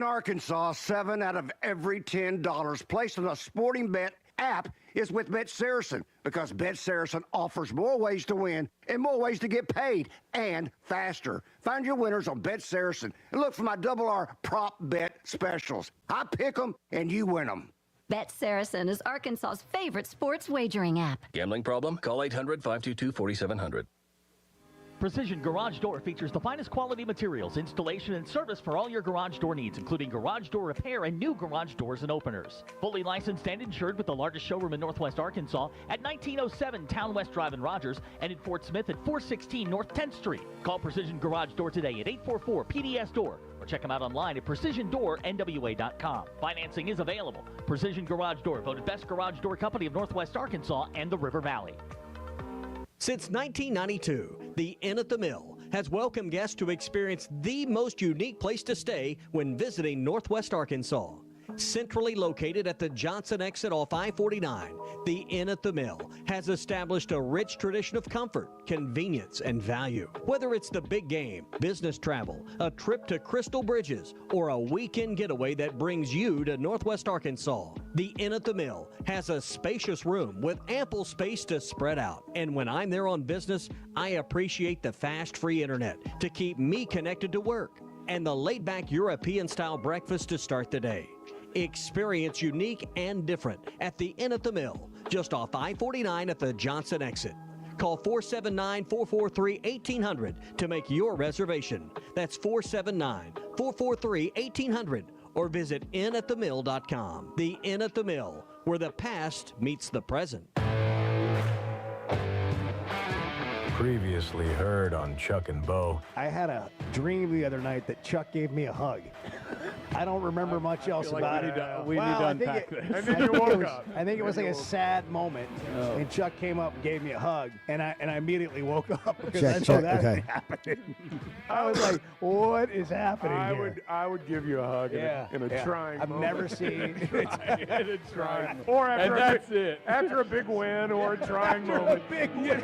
In Arkansas, 7 out of every $10 placed on a sporting bet app is with Bet Saracen because Bet Saracen offers more ways to win and more ways to get paid and faster. Find your winners on Bet Saracen and look for my Double R prop bet specials. I pick them and you win them. Bet Saracen is Arkansas's favorite sports wagering app. Gambling problem? Call 800-522-4700. Precision Garage Door features the finest quality materials, installation, and service for all your garage door needs, including garage door repair and new garage doors and openers. Fully licensed and insured with the largest showroom in Northwest Arkansas at 1907 Town West Drive in Rogers and in Fort Smith at 416 North 10th Street. Call Precision Garage Door today at 844-PDS-DOOR or check them out online at PrecisionDoorNWA.com. Financing is available. Precision Garage Door, voted best garage door company of Northwest Arkansas and the River Valley. Since 1992, the Inn at the Mill has welcomed guests to experience the most unique place to stay when visiting Northwest Arkansas. Centrally located at the Johnson exit off I-49, the Inn at the Mill has established a rich tradition of comfort, convenience, and value. Whether it's the big game, business travel, a trip to Crystal Bridges, or a weekend getaway that brings you to Northwest Arkansas, the Inn at the Mill has a spacious room with ample space to spread out. And when I'm there on business, I appreciate the fast, free internet to keep me connected to work and the laid-back European-style breakfast to start the day. Experience unique and different at the Inn at the Mill, just off I-49 at the Johnson exit. Call 479-443-1800 to make your reservation. That's 479-443-1800 or visit innatthemill.com. The Inn at the Mill, where the past meets the present. Previously heard on Chuck and Bo. I had a dream the other night that Chuck gave me a hug. I don't remember much else about it. We need to unpack this. And then you woke up. I think it was like a sad moment, and Chuck came up and gave me a hug, and I immediately woke up because I know that's happening. I was like, "What is happening here?" I would give you a hug in a trying I've moment. never seen in a trying, or after a big win or a trying moment. big win.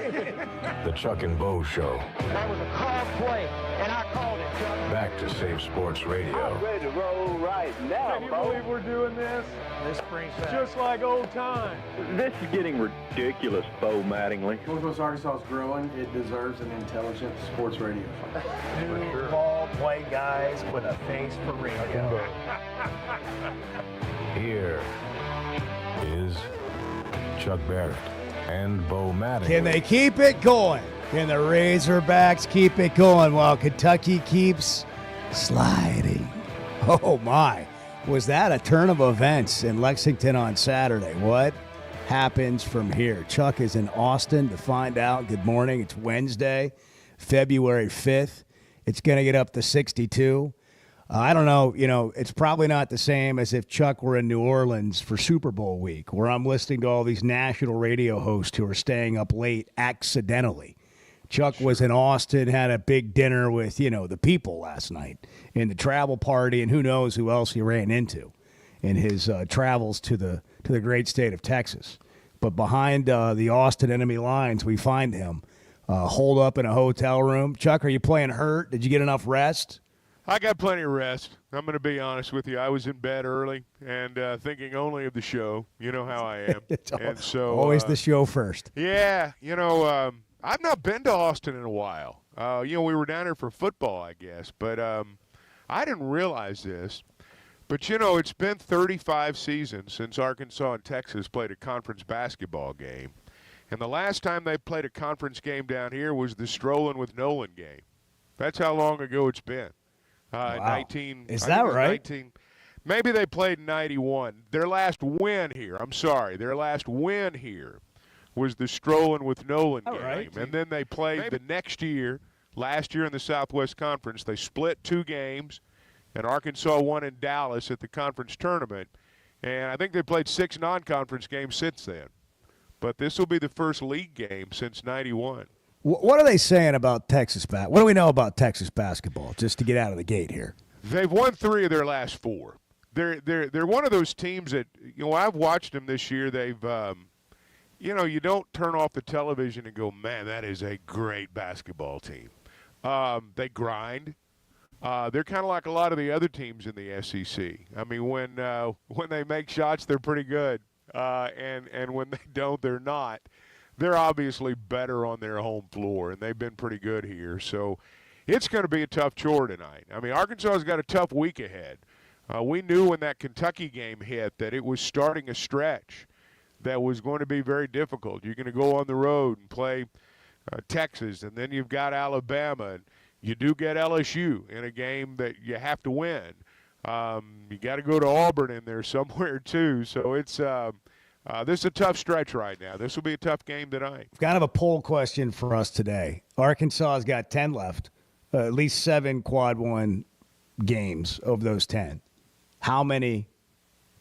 The Chuck and Bo Show. That was a called play, and I called it, Chuck. Back to Save Sports Radio. Ready to roll right now, Can you believe we're doing this? This brings back. Just like old times. This is getting ridiculous, Bo Mattingly. Northwest Arkansas is growing. It deserves an intelligent sports radio. Two ball play guys with a face for radio. Here is Chuck Barrett and Bo Mattingly. Can they keep it going? Can the Razorbacks keep it going while Kentucky keeps sliding? Oh, my. Was that a turn of events in Lexington on Saturday? What happens from here? Chuck is in Austin to find out. Good morning. It's Wednesday, February 5th. It's going to get up to 62. I don't know. It's probably not the same as if Chuck were in New Orleans for Super Bowl week, where I'm listening to all these national radio hosts who are staying up late accidentally. Chuck was in Austin, had a big dinner with, the people last night in the travel party, and who knows who else he ran into in his travels to the great state of Texas. But behind the Austin enemy lines, we find him holed up in a hotel room. Chuck, are you playing hurt? Did you get enough rest? I got plenty of rest. I'm going to be honest with you. I was in bed early and thinking only of the show. You know how I am. And so always the show first. Yeah, I've not been to Austin in a while. We were down here for football, I guess. But I didn't realize this. But, it's been 35 seasons since Arkansas and Texas played a conference basketball game. And the last time they played a conference game down here was the Strolling with Nolan game. That's how long ago it's been. Wow. Is that right? Maybe they played in 91. Their last win here was the Strolling with Nolan game. Right. And then they played the next year, last year in the Southwest Conference. They split 2 games, and Arkansas won in Dallas at the conference tournament. And I think they played 6 non-conference games since then. But this will be the first league game since 91. What are they saying about Texas basketball? What do we know about Texas basketball, just to get out of the gate here? They've won 3 of their last 4. They're one of those teams that, I've watched them this year. They've you don't turn off the television and go, man, that is a great basketball team. They grind. They're kind of like a lot of the other teams in the SEC. I mean, when they make shots, they're pretty good, and when they don't, they're not. They're obviously better on their home floor, and they've been pretty good here. So it's going to be a tough chore tonight. I mean, Arkansas's got a tough week ahead. We knew when that Kentucky game hit that it was starting a stretch that was going to be very difficult. You're going to go on the road and play Texas, and then you've got Alabama, and you do get LSU in a game that you have to win. You got to go to Auburn in there somewhere too. So it's this is a tough stretch right now. This will be a tough game tonight. Kind of a poll question for us today. Arkansas's got 10 left, at least 7 quad one games of those 10. How many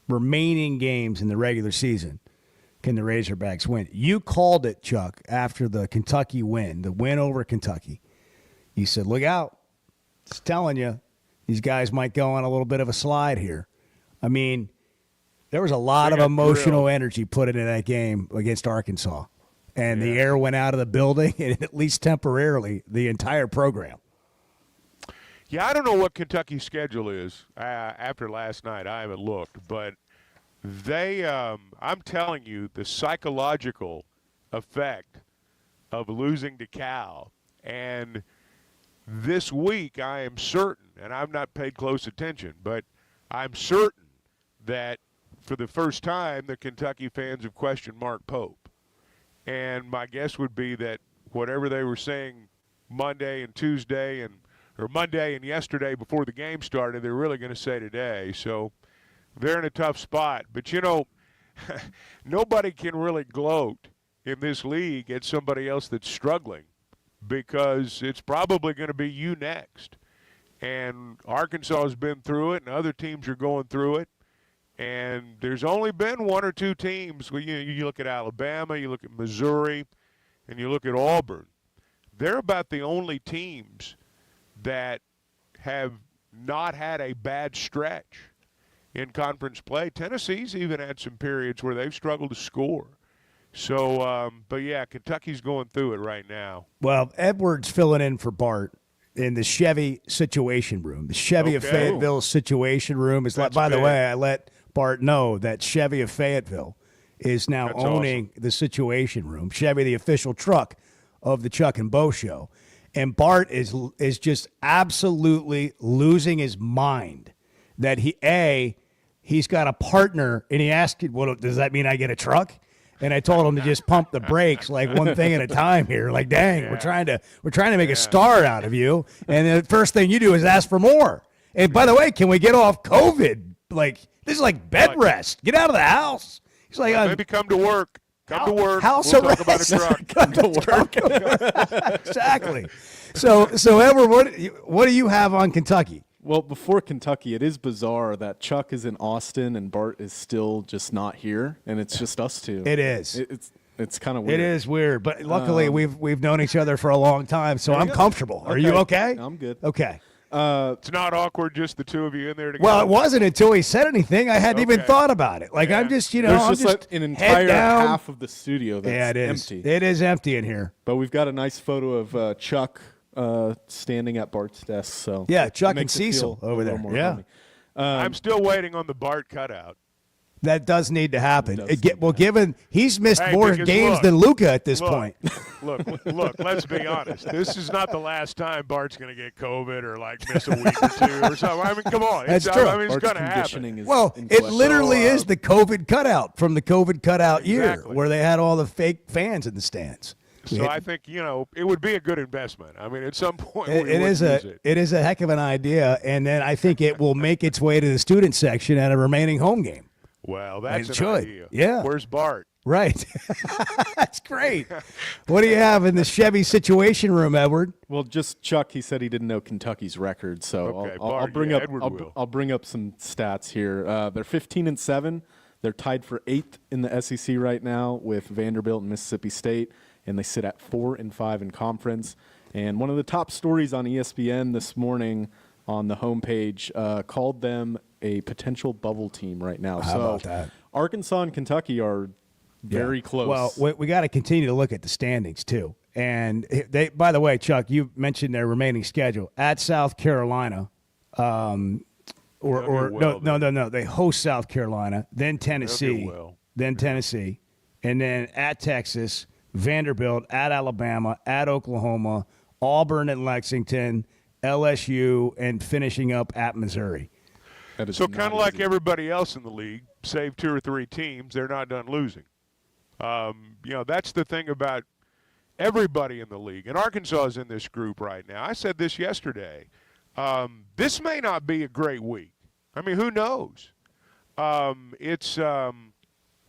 remaining games in the regular season can the Razorbacks win? You called it, Chuck, after the Kentucky win, the win over Kentucky. You said, look out. It's telling you, these guys might go on a little bit of a slide here. I mean, there was a lot of emotional energy put into that game against Arkansas. And the air went out of the building, and at least temporarily, the entire program. Yeah, I don't know what Kentucky's schedule is after last night. I haven't looked. But they, I'm telling you, the psychological effect of losing to Cal. And this week, I am certain, and I've not paid close attention, but I'm certain that for the first time, the Kentucky fans have questioned Mark Pope. And my guess would be that whatever they were saying Monday and Tuesday or Monday and yesterday before the game started, they're really going to say today. So they're in a tough spot. But, you know, nobody can really gloat in this league at somebody else that's struggling because it's probably going to be you next. And Arkansas has been through it, and other teams are going through it. And there's only been 1 or 2 teams. Well, you look at Alabama, you look at Missouri, and you look at Auburn. They're about the only teams that have not had a bad stretch in conference play. Tennessee's even had some periods where they've struggled to score. So, but yeah, Kentucky's going through it right now. Well, Edwards filling in for Bart in the Chevy Situation Room. The Chevy of Fayetteville Situation Room is, by the way, I let Bart know that Chevy of Fayetteville is now owning the Situation Room. Chevy, the official truck of the Chuck and Bo Show. And Bart is just absolutely losing his mind that he's got a partner, and he asked, well, does that mean I get a truck? And I told him to just pump the brakes, like one thing at a time here. Like, dang, we're trying to make a star out of you. And the first thing you do is ask for more. And by the way, can we get off COVID? Like, this is like bed rest. Get out of the house. He's like, maybe come to work. Come to work. House we'll arrest. Talk about a truck. Come to work. Exactly. So Edward, what do you have on Kentucky? Well, before Kentucky, it is bizarre that Chuck is in Austin and Bart is still just not here, and it's just us two. It is. It's kind of weird. It is weird, but luckily we've known each other for a long time, so I'm comfortable. Are you okay? I'm good. Okay. It's not awkward, just the two of you in there together. Well, it wasn't until he said anything. I hadn't even thought about it. Like, I'm just, There's I'm just like an entire half of the studio that's empty. It is empty in here. But we've got a nice photo of Chuck standing at Bart's desk. So yeah, Chuck and Cecil over there. Yeah. I'm still waiting on the Bart cutout. That does need to happen. Given he's missed more games than Luka at this point. Look, let's be honest. This is not the last time Bart's going to get COVID or like miss a week or 2 or something. I mean, come on. That's true. I mean, it's going to happen. Well, it literally is the COVID cutout from the COVID cutout year where they had all the fake fans in the stands. So I think, it would be a good investment. I mean, at some point it is a heck of an idea, and then I think it will make its way to the student section at a remaining home game. Well, that's an idea. Yeah. Where's Bart? Right. That's great. What do you have in the Chevy Situation Room, Edward? Well, just Chuck, he said he didn't know Kentucky's record, so I'll bring up some stats here. They're 15-7. They're tied for 8th in the SEC right now with Vanderbilt and Mississippi State, and they sit at 4-5 in conference. And one of the top stories on ESPN this morning on the homepage called them a potential bubble team right now. How about that? Arkansas and Kentucky are very close. Well, we got to continue to look at the standings too. And they, by the way, Chuck, you mentioned their remaining schedule at South Carolina. No. They host South Carolina, then Tennessee, and then at Texas, Vanderbilt, at Alabama, at Oklahoma, Auburn and Lexington, LSU, and finishing up at Missouri. So kind of like everybody else in the league, save 2 or 3 teams, they're not done losing. That's the thing about everybody in the league. And Arkansas is in this group right now. I said this yesterday. This may not be a great week. I mean, who knows?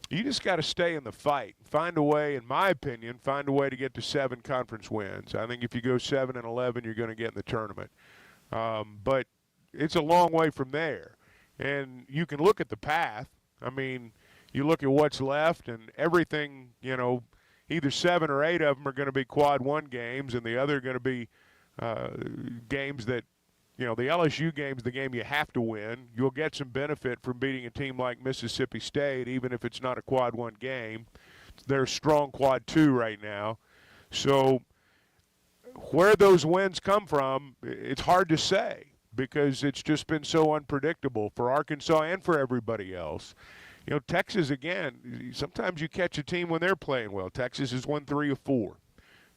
You just got to stay in the fight. Find a way, in my opinion, to get to 7 conference wins. I think if you go 7-11, you're going to get in the tournament. But it's a long way from there. And you can look at the path. I mean, you look at what's left, and everything, either 7 or 8 of them are going to be quad 1 games, and the other are going to be games that, the LSU game's the game you have to win. You'll get some benefit from beating a team like Mississippi State, even if it's not a quad 1 game. They're a strong quad 2 right now. So where those wins come from, it's hard to say because it's just been so unpredictable for Arkansas and for everybody else. Texas, again, sometimes you catch a team when they're playing well. Texas has won 3 of 4.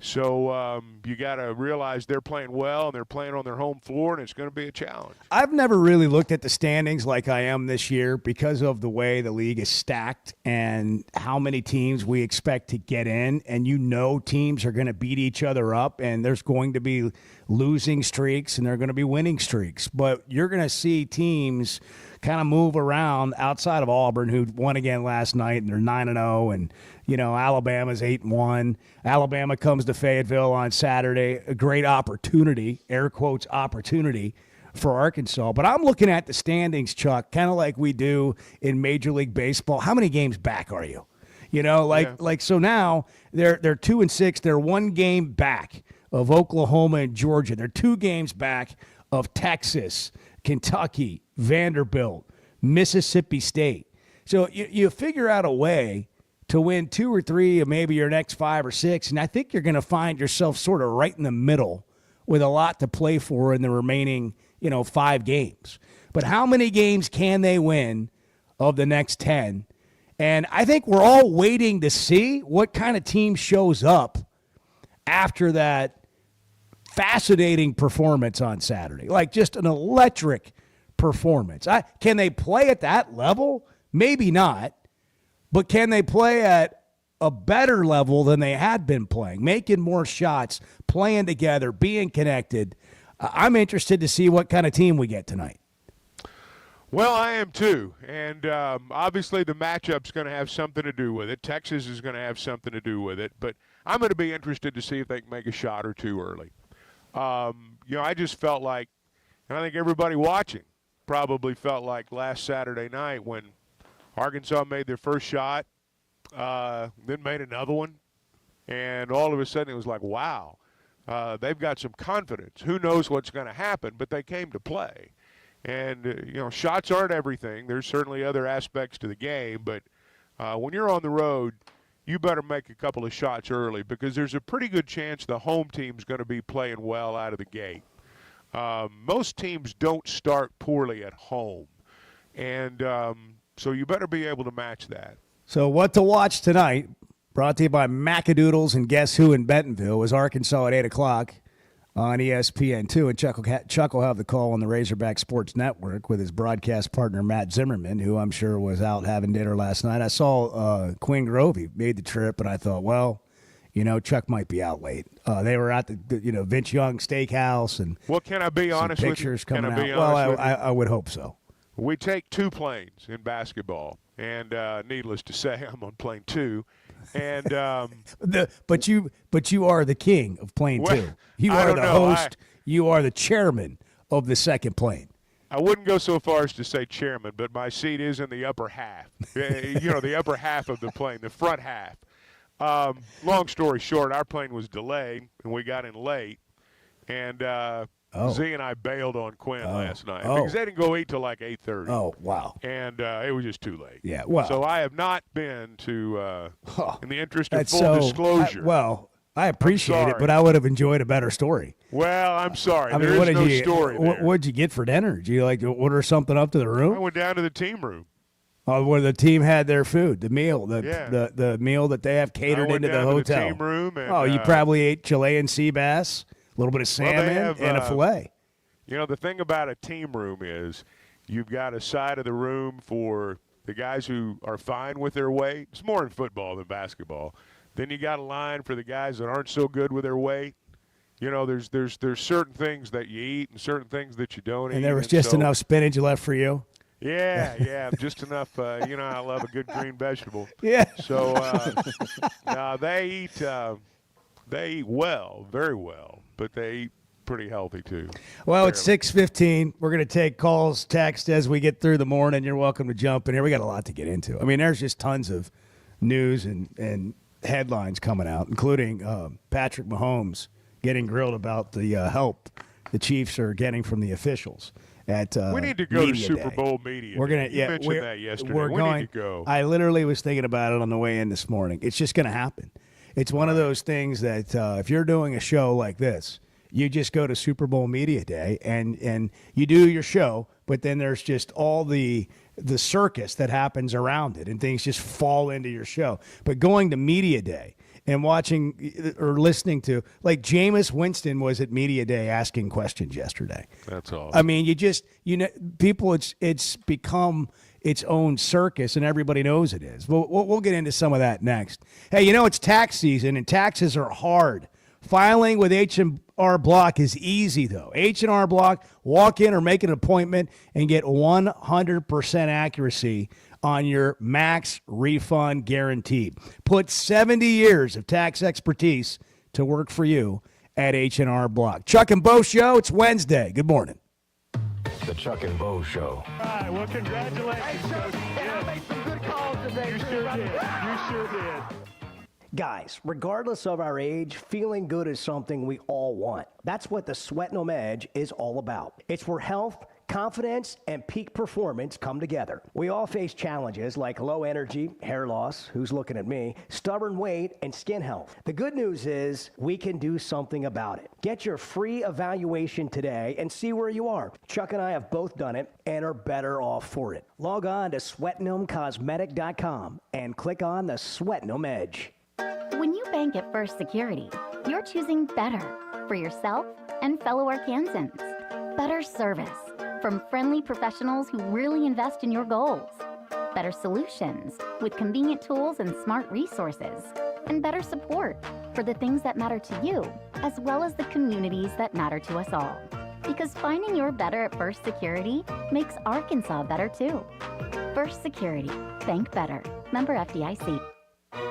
So you got to realize they're playing well and they're playing on their home floor, and it's going to be a challenge. I've never really looked at the standings like I am this year because of the way the league is stacked and how many teams we expect to get in. And teams are going to beat each other up, and there's going to be losing streaks and there are going to be winning streaks. But you're going to see teams kind of move around outside of Auburn, who won again last night, and they're 9-0, and Alabama's 8-1. Alabama comes to Fayetteville on Saturday, a great opportunity, air quotes opportunity for Arkansas. But I'm looking at the standings, Chuck, kind of like we do in Major League Baseball. How many games back are you? So now they're 2-6. They're 1 game back of Oklahoma and Georgia. They're 2 games back of Texas, Kentucky, Vanderbilt, Mississippi State. So you figure out a way to win 2 or 3 of maybe your next 5 or 6, and I think you're going to find yourself sort of right in the middle with a lot to play for in the remaining, 5 games. But how many games can they win of the next 10? And I think we're all waiting to see what kind of team shows up after that fascinating performance on Saturday, like just an electric performance. Can they play at that level? Maybe not, but can they play at a better level than they had been playing, making more shots, playing together, being connected? I'm interested to see what kind of team we get tonight. Well, I am too, and obviously the matchup's going to have something to do with it. Texas is going to have something to do with it, but I'm going to be interested to see if they can make a shot or 2 early. I just felt like, and I think everybody watching probably felt like last Saturday night when Arkansas made their first shot, then made another one, and all of a sudden it was like, wow, they've got some confidence. Who knows what's going to happen, but they came to play. And, shots aren't everything. There's certainly other aspects to the game, but when you're on the road, you better make a couple of shots early because there's a pretty good chance the home team's going to be playing well out of the gate. Most teams don't start poorly at home, and so you better be able to match that. So what to watch tonight, brought to you by Macadoodles and Guess Who in Bentonville, is Arkansas at 8 o'clock on ESPN2. And Chuck will have the call on the Razorback Sports Network with his broadcast partner, Matt Zimmerman, who I'm sure was out having dinner last night. I saw Quinn Grove. He made the trip, and I thought, well, Chuck might be out late. They were at the Vince Young Steakhouse, and can I be honest with you? Pictures coming out. Well, I would hope so. We take 2 planes in basketball, and needless to say, I'm on plane 2. And but you are the king of plane 2. You are the host. You are the chairman of the second plane. I wouldn't go so far as to say chairman, but my seat is in the upper half. The upper half of the plane, the front half. Long story short, our plane was delayed, and we got in late. And Z and I bailed on Quinn last night because they didn't go eat till like 8:30. Oh, wow. And it was just too late. Yeah, well. So I have not been to, in the interest of full disclosure. I appreciate it, but I would have enjoyed a better story. Well, I'm sorry. I mean, there is no story there. What'd you get for dinner? Did you order something up to the room? I went down to the team room. Where the team had their food, the meal, the meal that they have catered into the hotel. To the team room and, you probably ate Chilean sea bass, a little bit of salmon, and a filet. The thing about a team room is you've got a side of the room for the guys who are fine with their weight. It's more in football than basketball. Then you got a line for the guys that aren't so good with their weight. There's certain things that you eat and certain things that you don't eat. And there was just enough spinach left for you. Yeah, just enough. I love a good green vegetable. Yeah. So they eat well, very well, but they eat pretty healthy too. Well, it's 6:15. We're going to take calls, text as we get through the morning. You're welcome to jump in here. We got a lot to get into. I mean, there's just tons of news and headlines coming out, including Patrick Mahomes getting grilled about the help the Chiefs are getting from the officials. We need to go to Media Super Day. Bowl media. We're gonna, you mentioned that yesterday. We need to go. I literally was thinking about it on the way in this morning. It's just going to happen. It's one of those things that if you're doing a show like this, you just go to Super Bowl Media Day and you do your show, but then there's just all the circus that happens around it, and things just fall into your show. But going to Media Day and watching or listening to, like, Jameis Winston was at Media Day asking questions yesterday. That's all. I mean, people, it's become its own circus, and everybody knows it is. We'll get into some of that next. Hey, it's tax season, and taxes are hard. Filing with H&R Block is easy, though. H&R Block, walk in or make an appointment and get 100% accuracy on your max refund guaranteed. Put 70 years of tax expertise to work for you at H&R Block. Chuck and Bo Show, it's Wednesday. Good morning. The Chuck and Bo Show. All right, well, congratulations. Hey, Chuck, I made some good calls today. You sure did. Guys, regardless of our age, feeling good is something we all want. That's what the Sweat No Edge is all about. It's where health, confidence, and peak performance come together. We all face challenges like low energy, hair loss, who's looking at me, stubborn weight, and skin health. The good news is we can do something about it. Get your free evaluation today and see where you are. Chuck and I have both done it and are better off for it. Log on to sweatnomecosmetic.com and click on the Sweat No Edge. When you bank at First Security, you're choosing better for yourself and fellow Arkansans. Better service from friendly professionals who really invest in your goals. Better solutions with convenient tools and smart resources. And better support for the things that matter to you, as well as the communities that matter to us all. Because finding your better at First Security makes Arkansas better too. First Security. Bank better. Member FDIC.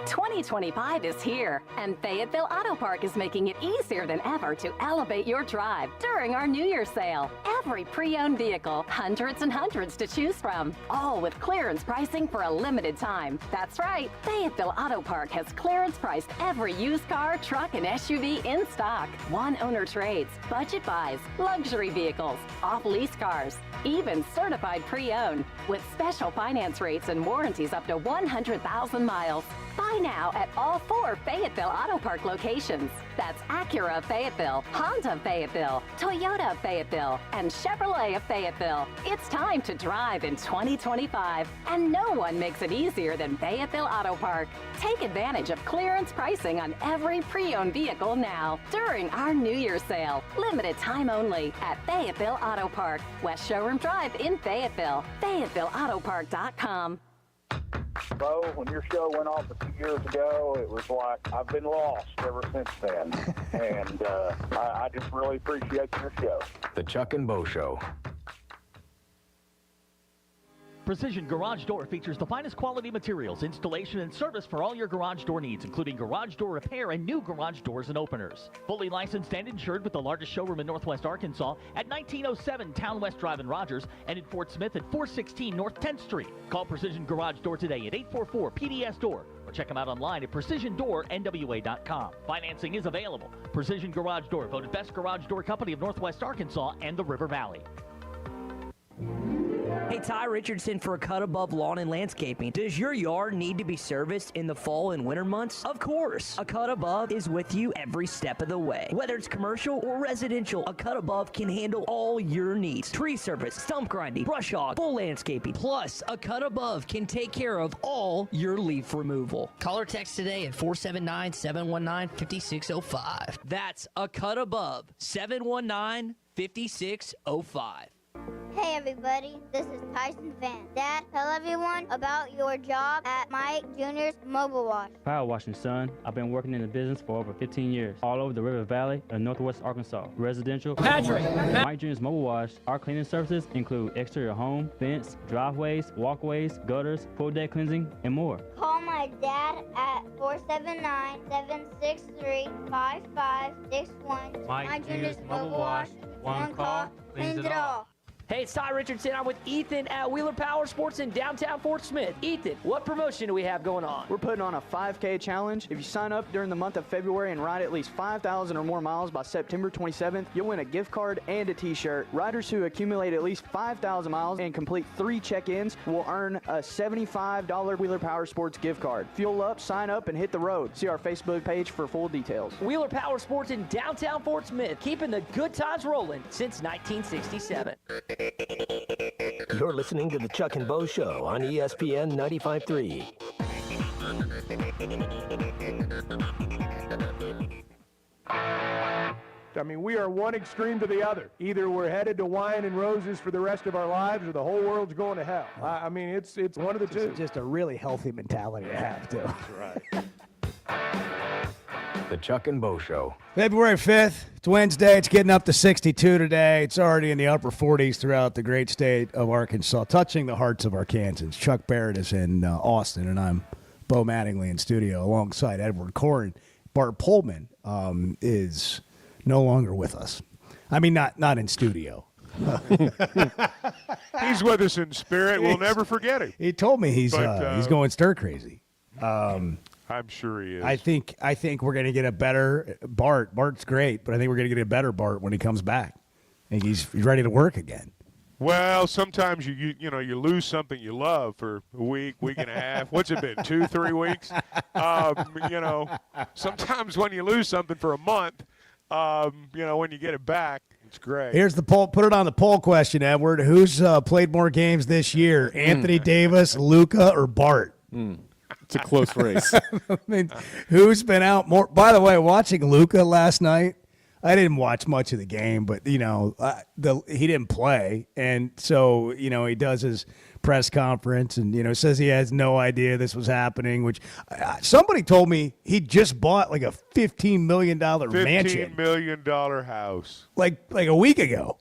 2025 is here, and Fayetteville Auto Park is making it easier than ever to elevate your drive during our New Year's sale. Every pre-owned vehicle, hundreds and hundreds to choose from, all with clearance pricing for a limited time. That's right, Fayetteville Auto Park has clearance priced every used car, truck, and SUV in stock. One-owner trades, budget buys, luxury vehicles, off-lease cars, even certified pre-owned, with special finance rates and warranties up to 100,000 miles. Buy now at all 4 Fayetteville Auto Park locations. That's Acura of Fayetteville, Honda of Fayetteville, Toyota of Fayetteville, and Chevrolet of Fayetteville. It's time to drive in 2025, and no one makes it easier than Fayetteville Auto Park. Take advantage of clearance pricing on every pre-owned vehicle now during our New Year's sale. Limited time only at Fayetteville Auto Park, West Showroom Drive in Fayetteville. FayettevilleAutoPark.com. Bo, when your show went off a few years ago, it was like I've been lost ever since then. And I just really appreciate your show. The Chuck and Bo Show. Precision Garage Door features the finest quality materials, installation, and service for all your garage door needs, including garage door repair and new garage doors and openers. Fully licensed and insured with the largest showroom in Northwest Arkansas at 1907 Town West Drive in Rogers and in Fort Smith at 416 North 10th Street. Call Precision Garage Door today at 844-PDS-DOOR or check them out online at PrecisionDoorNWA.com. Financing is available. Precision Garage Door, voted best garage door company of Northwest Arkansas and the River Valley. Hey, Ty Richardson for Cut Above Lawn and Landscaping. Does your yard need to be serviced in the fall and winter months? Of course. A Cut Above is with you every step of the way. Whether it's commercial or residential, a Cut Above can handle all your needs. Tree service, stump grinding, brush hog, full landscaping. Plus, a Cut Above can take care of all your leaf removal. Call or text today at 479-719-5605. That's a Cut Above, 719-5605. Hey everybody, this is Tyson Van. Dad, tell everyone about your job at Mike Jr.'s Mobile Wash. Power washing, son. I've been working in the business for over 15 years, all over the River Valley and Northwest Arkansas. Residential. Patrick! Mike Jr.'s Mobile Wash. Our cleaning services include exterior home, fence, driveways, walkways, gutters, full deck cleansing, and more. Call my dad at 479-763-5561. Mike Jr.'s Mobile Wash. One call, cleans it all. Hey, it's Ty Richardson. I'm with Ethan at Wheeler Power Sports in downtown Fort Smith. Ethan, what promotion do we have going on? We're putting on a 5K challenge. If you sign up during the month of February and ride at least 5,000 or more miles by September 27th, you'll win a gift card and a t-shirt. Riders who accumulate at least 5,000 miles and complete 3 check-ins will earn a $75 Wheeler Power Sports gift card. Fuel up, sign up, and hit the road. See our Facebook page for full details. Wheeler Power Sports in downtown Fort Smith, keeping the good times rolling since 1967. You're listening to the Chuck and Bo Show on ESPN 95.3. I mean, we are one extreme to the other. Either we're headed to wine and roses for the rest of our lives, or the whole world's going to hell. I mean, it's one of the two. Just a really healthy mentality to have, too. That's right. The Chuck and Bo Show. February 5th. It's Wednesday. It's getting up to 62 today. It's already in the upper 40s throughout the great state of Arkansas, touching the hearts of Arkansans. Chuck Barrett is in Austin, and I'm Bo Mattingly in studio alongside Edward Corrin. Bart Pullman is no longer with us. I mean, not in studio. He's with us in spirit. We'll never forget him. He told me he's going stir crazy. I'm sure he is. I think we're going to get a better Bart. Bart's great, but I think we're going to get a better Bart when he comes back. I think he's ready to work again. Well, sometimes you lose something you love for a week and a half. What's it been, 2-3 weeks? Sometimes when you lose something for a month, when you get it back, it's great. Here's the poll. Put it on the poll question, Edward. Who's played more games this year, Anthony Davis, Luka, or Bart? It's a close race. I mean, who's been out more? By the way, watching Luka last night, I didn't watch much of the game, but, he didn't play. And so, he does his press conference and, says he has no idea this was happening, which somebody told me he just bought like a $15 million mansion. $15 million house. Like a week ago.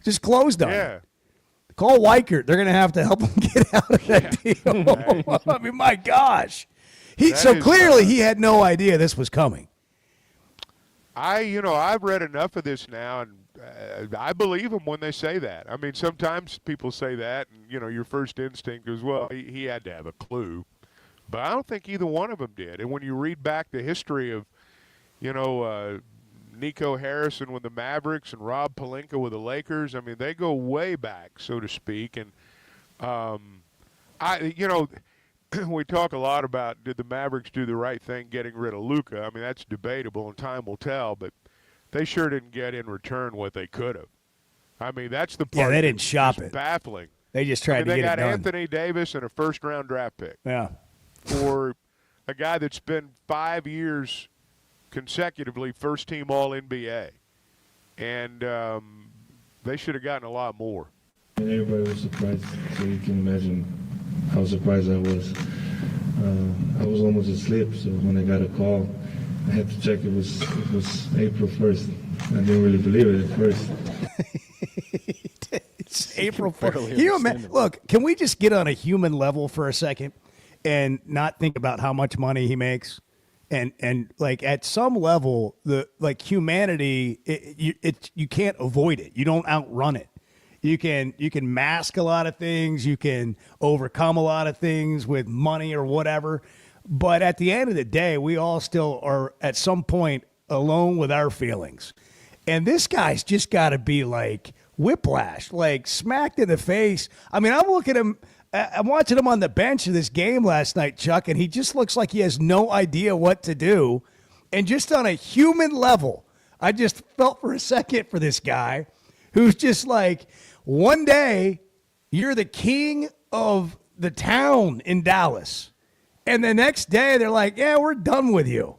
Just closed on it. Yeah. Call Weichert. They're going to have to help him get out of that deal. I mean, my gosh. Clearly he had no idea this was coming. I've read enough of this now, and I believe them when they say that. I mean, sometimes people say that, and, your first instinct is, well, he had to have a clue. But I don't think either one of them did. And when you read back the history of, Nico Harrison with the Mavericks and Rob Pelinka with the Lakers, I mean, they go way back, so to speak. And, we talk a lot about did the Mavericks do the right thing getting rid of Luka. I mean, that's debatable, and time will tell. But they sure didn't get in return what they could have. I mean, that's the part. Yeah, they didn't shop it. Baffling. They just tried to get it done. They got Anthony Davis and a first-round draft pick. Yeah. For a guy that's been 5 years consecutively first-team All-NBA. And they should have gotten a lot more. And everybody was surprised, so you can imagine how surprised I was. I was almost asleep, so when I got a call, I had to check it was April 1st. I didn't really believe it at first. It's April 1st. Can you imagine? Look, can we just get on a human level for a second and not think about how much money he makes? And like at some level, humanity, you can't avoid it. You don't outrun it. You can mask a lot of things. You can overcome a lot of things with money or whatever. But at the end of the day, we all still are at some point alone with our feelings. And this guy's just got to be like whiplash, like smacked in the face. I mean, I'm watching him on the bench of this game last night, Chuck, and he just looks like he has no idea what to do. And just on a human level, I just felt for a second for this guy who's just like, one day you're the king of the town in Dallas. And the next day they're like, yeah, we're done with you.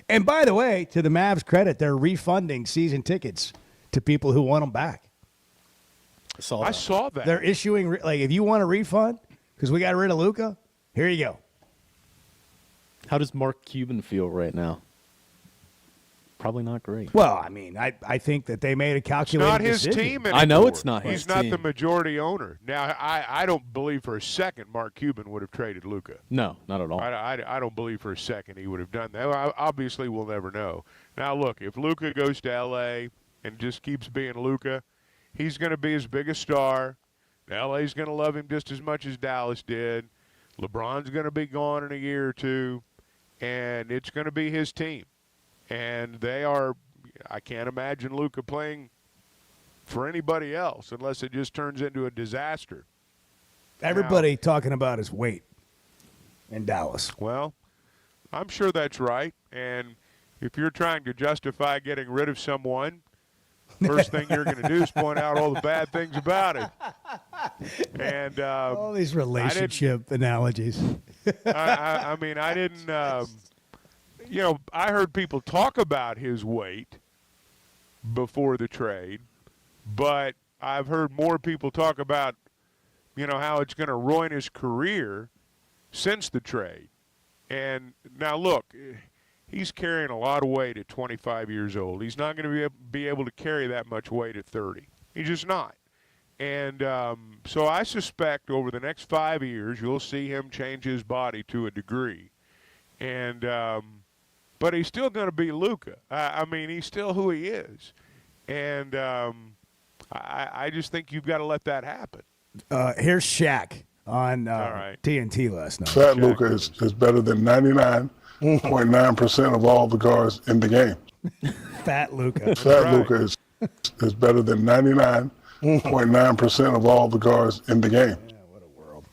And by the way, to the Mavs' credit, they're refunding season tickets to people who want them back. I saw that. They're issuing, like, if you want a refund, because we got rid of Luka, here you go. How does Mark Cuban feel right now? Probably not great. Well, I mean, I think that they made a calculated decision. It's not his team anymore. I know it's not his team. He's not the majority owner. Now, I don't believe for a second Mark Cuban would have traded Luka. No, not at all. I don't believe for a second he would have done that. Obviously, we'll never know. Now, look, if Luka goes to L.A. and just keeps being Luka, he's going to be as big a star. L.A.'s going to love him just as much as Dallas did. LeBron's going to be gone in a year or two, and it's going to be his team. And they are – I can't imagine Luka playing for anybody else unless it just turns into a disaster. Everybody talking about his weight in Dallas. Well, I'm sure that's right. And if you're trying to justify getting rid of someone, first thing you're going to do is point out all the bad things about it. And all these relationship analogies. I mean, I didn't I heard people talk about his weight before the trade, but I've heard more people talk about, how it's going to ruin his career since the trade. And now, look, he's carrying a lot of weight at 25 years old. He's not going to be able to carry that much weight at 30. He's just not. And so I suspect over the next 5 years you'll see him change his body to a degree. And but he's still going to be Luka. I mean, he's still who he is. And I just think you've got to let that happen. Here's Shaq on TNT last night. Fat Luka is better than 99.9% of all the guards in the game. Fat Luka. Fat Luka is better than 99.9% of all the guards in the game. Yeah, what a world.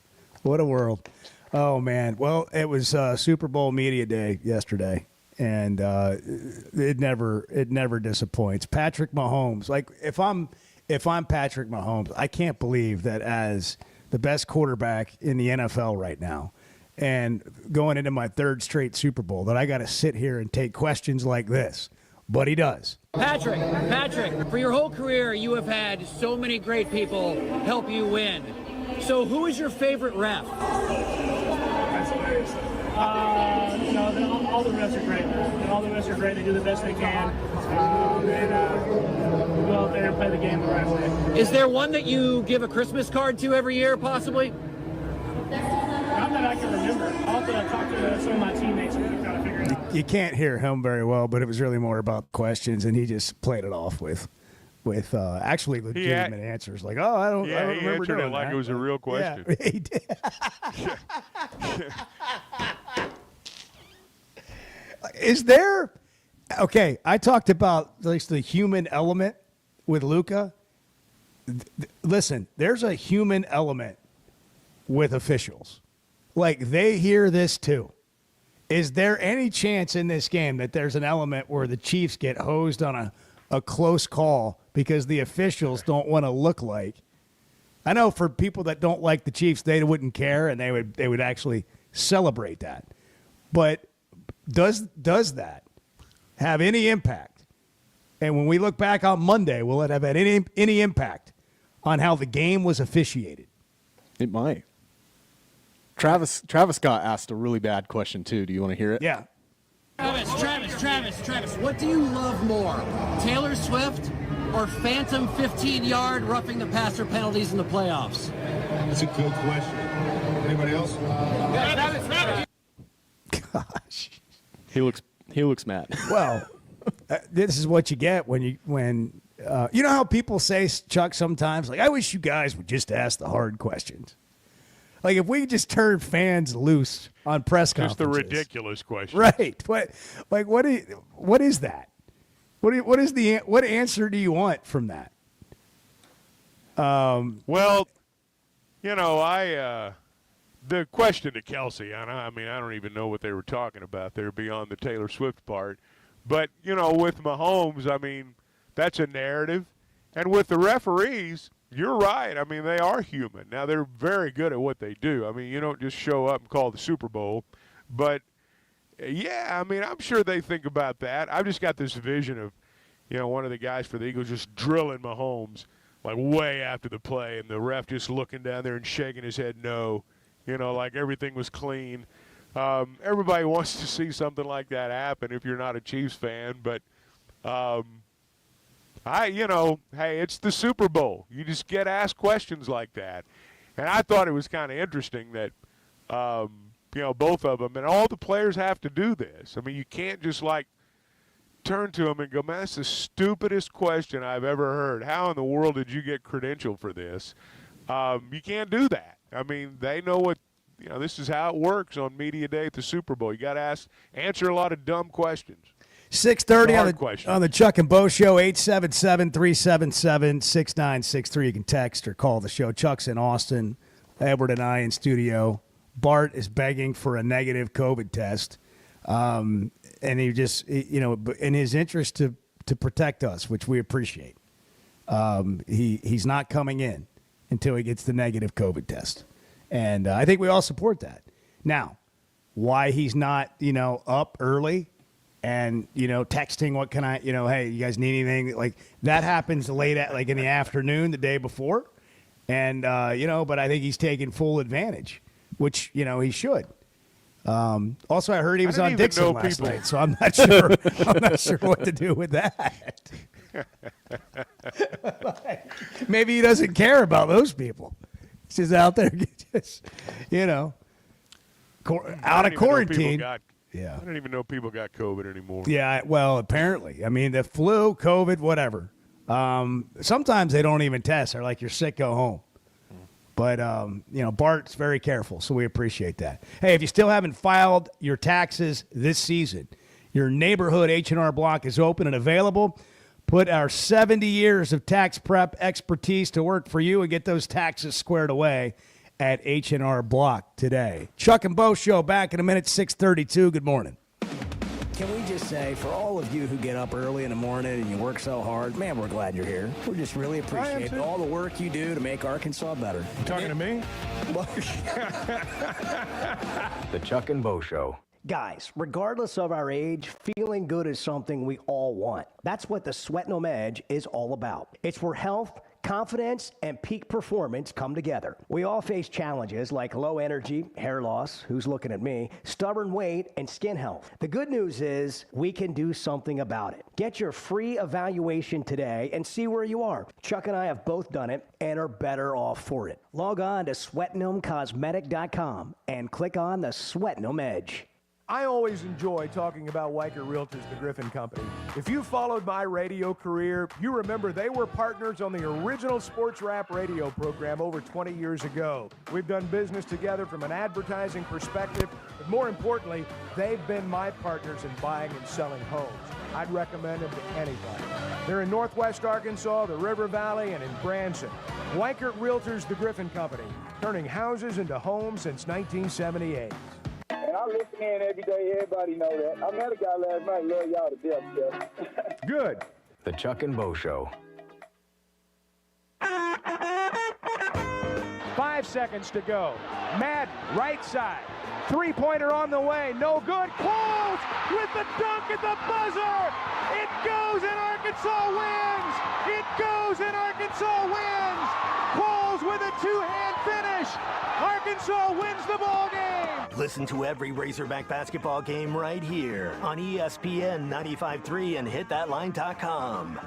What a world. Oh, man. Well, it was Super Bowl media day yesterday. And it never disappoints. Patrick Mahomes, like if I'm Patrick Mahomes, I can't believe that as the best quarterback in the NFL right now, and going into my third straight Super Bowl, that I got to sit here and take questions like this. But he does. Patrick, for your whole career, you have had so many great people help you win. So who is your favorite ref? That's hilarious. All the refs are great. All the refs are great. They do the best they can. And go out there and play the game the right way. Is there one that you give a Christmas card to every year, possibly? Not that I can remember. I'll have to talk to some of my teammates and try to figure it out. You can't hear him very well, but it was really more about questions, and he just played it off with actually legitimate answers. Like, I don't remember he answered doing it like that. it was a real question. Yeah, he did. Is there – okay, I talked about at least the human element with Luka. Listen, there's a human element with officials. Like, they hear this too. Is there any chance in this game that there's an element where the Chiefs get hosed on a close call because the officials don't want to look like – I know for people that don't like the Chiefs, they wouldn't care, and they would actually celebrate that. But – Does that have any impact? And when we look back on Monday, will it have had any impact on how the game was officiated? It might. Travis Scott asked a really bad question too. Do you want to hear it? Yeah. Travis, what do you love more, Taylor Swift or phantom 15-yard roughing the passer penalties in the playoffs? That's a good question. Anybody else? Gosh. He looks mad. Well, this is what you get when you know how people say, Chuck, sometimes, like, I wish you guys would just ask the hard questions. Like, if we just turn fans loose on press conferences. Just the ridiculous question. Right. What is that? What answer do you want from that? Well, the question to Kelsey, I don't even know what they were talking about there beyond the Taylor Swift part. But, with Mahomes, that's a narrative. And with the referees, you're right. They are human. Now, they're very good at what they do. You don't just show up and call the Super Bowl. But, yeah, I'm sure they think about that. I've just got this vision of, one of the guys for the Eagles just drilling Mahomes, like way after the play, and the ref just looking down there and shaking his head no, like everything was clean. Everybody wants to see something like that happen if you're not a Chiefs fan. But, hey, it's the Super Bowl. You just get asked questions like that. And I thought it was kind of interesting that, both of them, and all the players have to do this. You can't just, turn to them and go, man, that's the stupidest question I've ever heard. How in the world did you get credentialed for this? You can't do that. They know what, this is how it works on media day at the Super Bowl. You got to answer a lot of dumb questions. 6:30 on the Chuck and Bo Show, 877-377-6963. You can text or call the show. Chuck's in Austin, Edward and I in studio. Bart is begging for a negative COVID test. And he just, in his interest to protect us, which we appreciate, he's not coming in until he gets the negative COVID test. And I think we all support that. Now, why he's not, up early and, texting, what can I, hey, you guys need anything? Like, that happens late at, in the afternoon the day before. And, but I think he's taking full advantage, which, he should. Also, I heard he was on Dixon last night, so I'm not sure. I'm not sure what to do with that. Maybe he doesn't care about those people. He's just out there, out of quarantine. Yeah, I don't even know people got COVID anymore. Yeah, well, apparently. The flu, COVID, whatever. Sometimes they don't even test. They're like, you're sick, go home. But, Bart's very careful, so we appreciate that. Hey, if you still haven't filed your taxes this season, your neighborhood H&R Block is open and available. Put our 70 years of tax prep expertise to work for you and get those taxes squared away at H&R Block today. Chuck and Bo Show back in a minute, 6:32. Good morning. Can we just say, for all of you who get up early in the morning and you work so hard, man, we're glad you're here. We just really appreciate all the work you do to make Arkansas better. You talking to me? The Chuck and Bo Show. Guys, regardless of our age, feeling good is something we all want. That's what the Sweatnum Edge is all about. It's where health, confidence, and peak performance come together. We all face challenges like low energy, hair loss, who's looking at me, stubborn weight, and skin health. The good news is we can do something about it. Get your free evaluation today and see where you are. Chuck and I have both done it and are better off for it. Log on to SweatnumCosmetic.com and click on the Sweatnum Edge. I always enjoy talking about Weichert Realtors, the Griffin Company. If you followed my radio career, you remember they were partners on the original Sports Rap radio program over 20 years ago. We've done business together from an advertising perspective, but more importantly, they've been my partners in buying and selling homes. I'd recommend them to anybody. They're in Northwest Arkansas, the River Valley, and in Branson. Weichert Realtors, the Griffin Company, turning houses into homes since 1978. And I listen in every day. Everybody know that. I met a guy last night. Love y'all to death, Jeff. Good. The Chuck and Bo Show. 5 seconds to go. Madden, right side. Three-pointer on the way. No good. Qualls with the dunk at the buzzer. It goes and Arkansas wins. It goes and Arkansas wins. Qualls with a two-hand finish. Arkansas wins the ball game. Listen to every Razorback basketball game right here on ESPN 95.3 and hitthatline.com.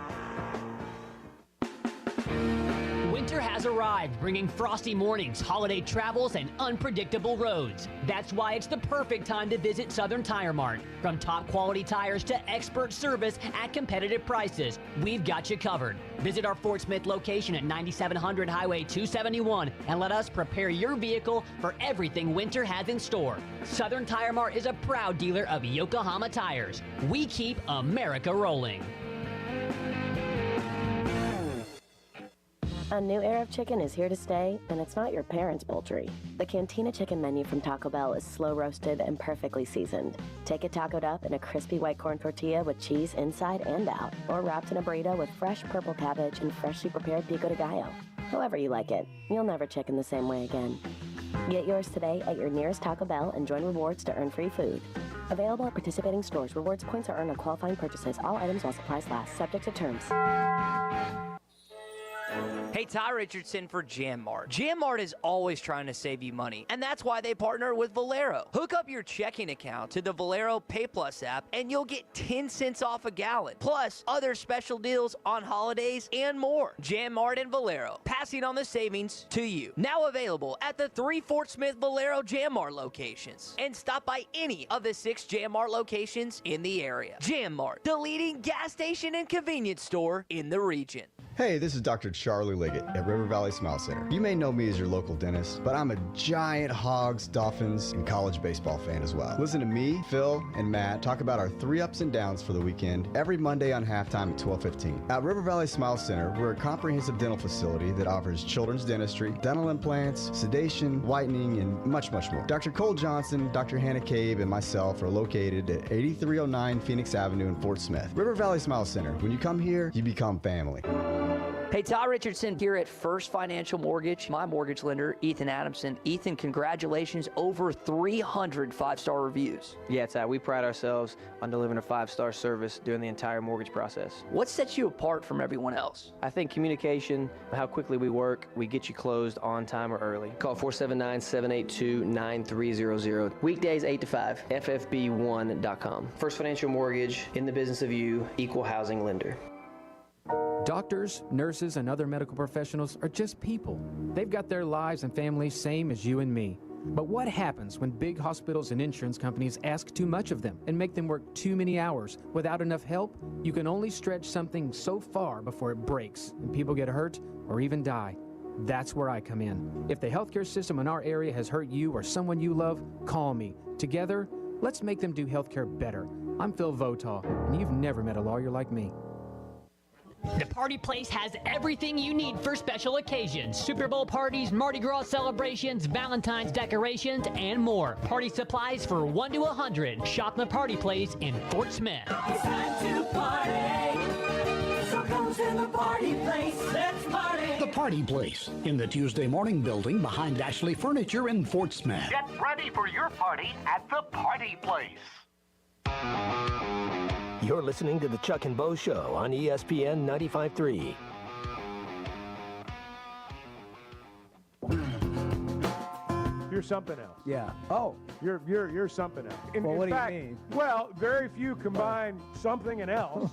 Winter has arrived, bringing frosty mornings, holiday travels, and unpredictable roads. That's why it's the perfect time to visit Southern Tire Mart. From top quality tires to expert service at competitive prices, we've got you covered. Visit our Fort Smith location at 9700 Highway 271 and let us prepare your vehicle for everything winter has in store. Southern Tire Mart is a proud dealer of Yokohama tires. We keep America rolling. A new era of chicken is here to stay, and it's not your parents' poultry. The Cantina Chicken menu from Taco Bell is slow roasted and perfectly seasoned. Take it tacoed up in a crispy white corn tortilla with cheese inside and out, or wrapped in a burrito with fresh purple cabbage and freshly prepared pico de gallo. However you like it, you'll never chicken the same way again. Get yours today at your nearest Taco Bell and join rewards to earn free food. Available at participating stores. Rewards points are earned on qualifying purchases. All items while supplies last. Subject to terms. Hey, Ty Richardson for JamMart. JamMart is always trying to save you money, and that's why they partner with Valero. Hook up your checking account to the Valero Pay Plus app, and you'll get 10 cents off a gallon, plus other special deals on holidays and more. JamMart and Valero, passing on the savings to you. Now available at the 3 Fort Smith Valero JamMart locations. And stop by any of the 6 JamMart locations in the area. JamMart, the leading gas station and convenience store in the region. Hey, this is Dr. Charlie Liggett at River Valley Smile Center. You may know me as your local dentist, but I'm a giant Hogs, Dolphins, and college baseball fan as well. Listen to me, Phil, and Matt talk about our 3 ups and downs for the weekend every Monday on halftime at 12:15. At River Valley Smile Center, we're a comprehensive dental facility that offers children's dentistry, dental implants, sedation, whitening, and much, much more. Dr. Cole Johnson, Dr. Hannah Cabe, and myself are located at 8309 Phoenix Avenue in Fort Smith. River Valley Smile Center. When you come here, you become family. Hey, Ty Richardson here at First Financial Mortgage, my mortgage lender, Ethan Adamson. Ethan, congratulations, over 300 5-star reviews. Yeah, Ty, we pride ourselves on delivering a 5-star service during the entire mortgage process. What sets you apart from everyone else? I think communication, how quickly we work, we get you closed on time or early. Call 479-782-9300. Weekdays 8 to 5, ffb1.com. First Financial Mortgage, in the business of you, equal housing lender. Doctors, nurses, and other medical professionals are just people. They've got their lives and families same as you and me. But what happens when big hospitals and insurance companies ask too much of them and make them work too many hours without enough help? You can only stretch something so far before it breaks and people get hurt or even die. That's where I come in. If the healthcare system in our area has hurt you or someone you love, call me. Together, let's make them do healthcare better. I'm Phil Votaw, and you've never met a lawyer like me. The Party Place has everything you need for special occasions. Super Bowl parties, Mardi Gras celebrations, Valentine's decorations, and more. Party supplies for 1 to 100. Shop the Party Place in Fort Smith. It's time to party. So come to the Party Place. Let's party. The Party Place in the Tuesday Morning Building behind Ashley Furniture in Fort Smith. Get ready for your party at the Party Place. You're listening to the Chuck and Bo Show on ESPN 95.3. You're something else. Yeah. Oh. You're something else. Well, what fact, do you mean? Well, very few combine something and else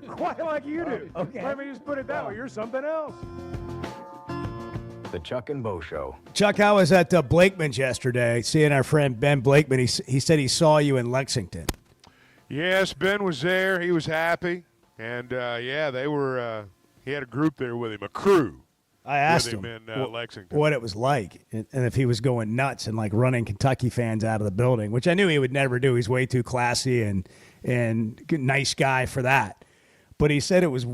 quite like you do. Okay. Let me just put it that way. You're something else. The Chuck and Bo Show. Chuck, I was at Blakeman's yesterday, seeing our friend Ben Blakeman. He said he saw you in Lexington. Yes, Ben was there. He was happy. And, they were he had a group there with him, a crew. I asked him in Lexington what it was like and if he was going nuts and like running Kentucky fans out of the building, which I knew he would never do. He's way too classy and nice guy for that. But he said it was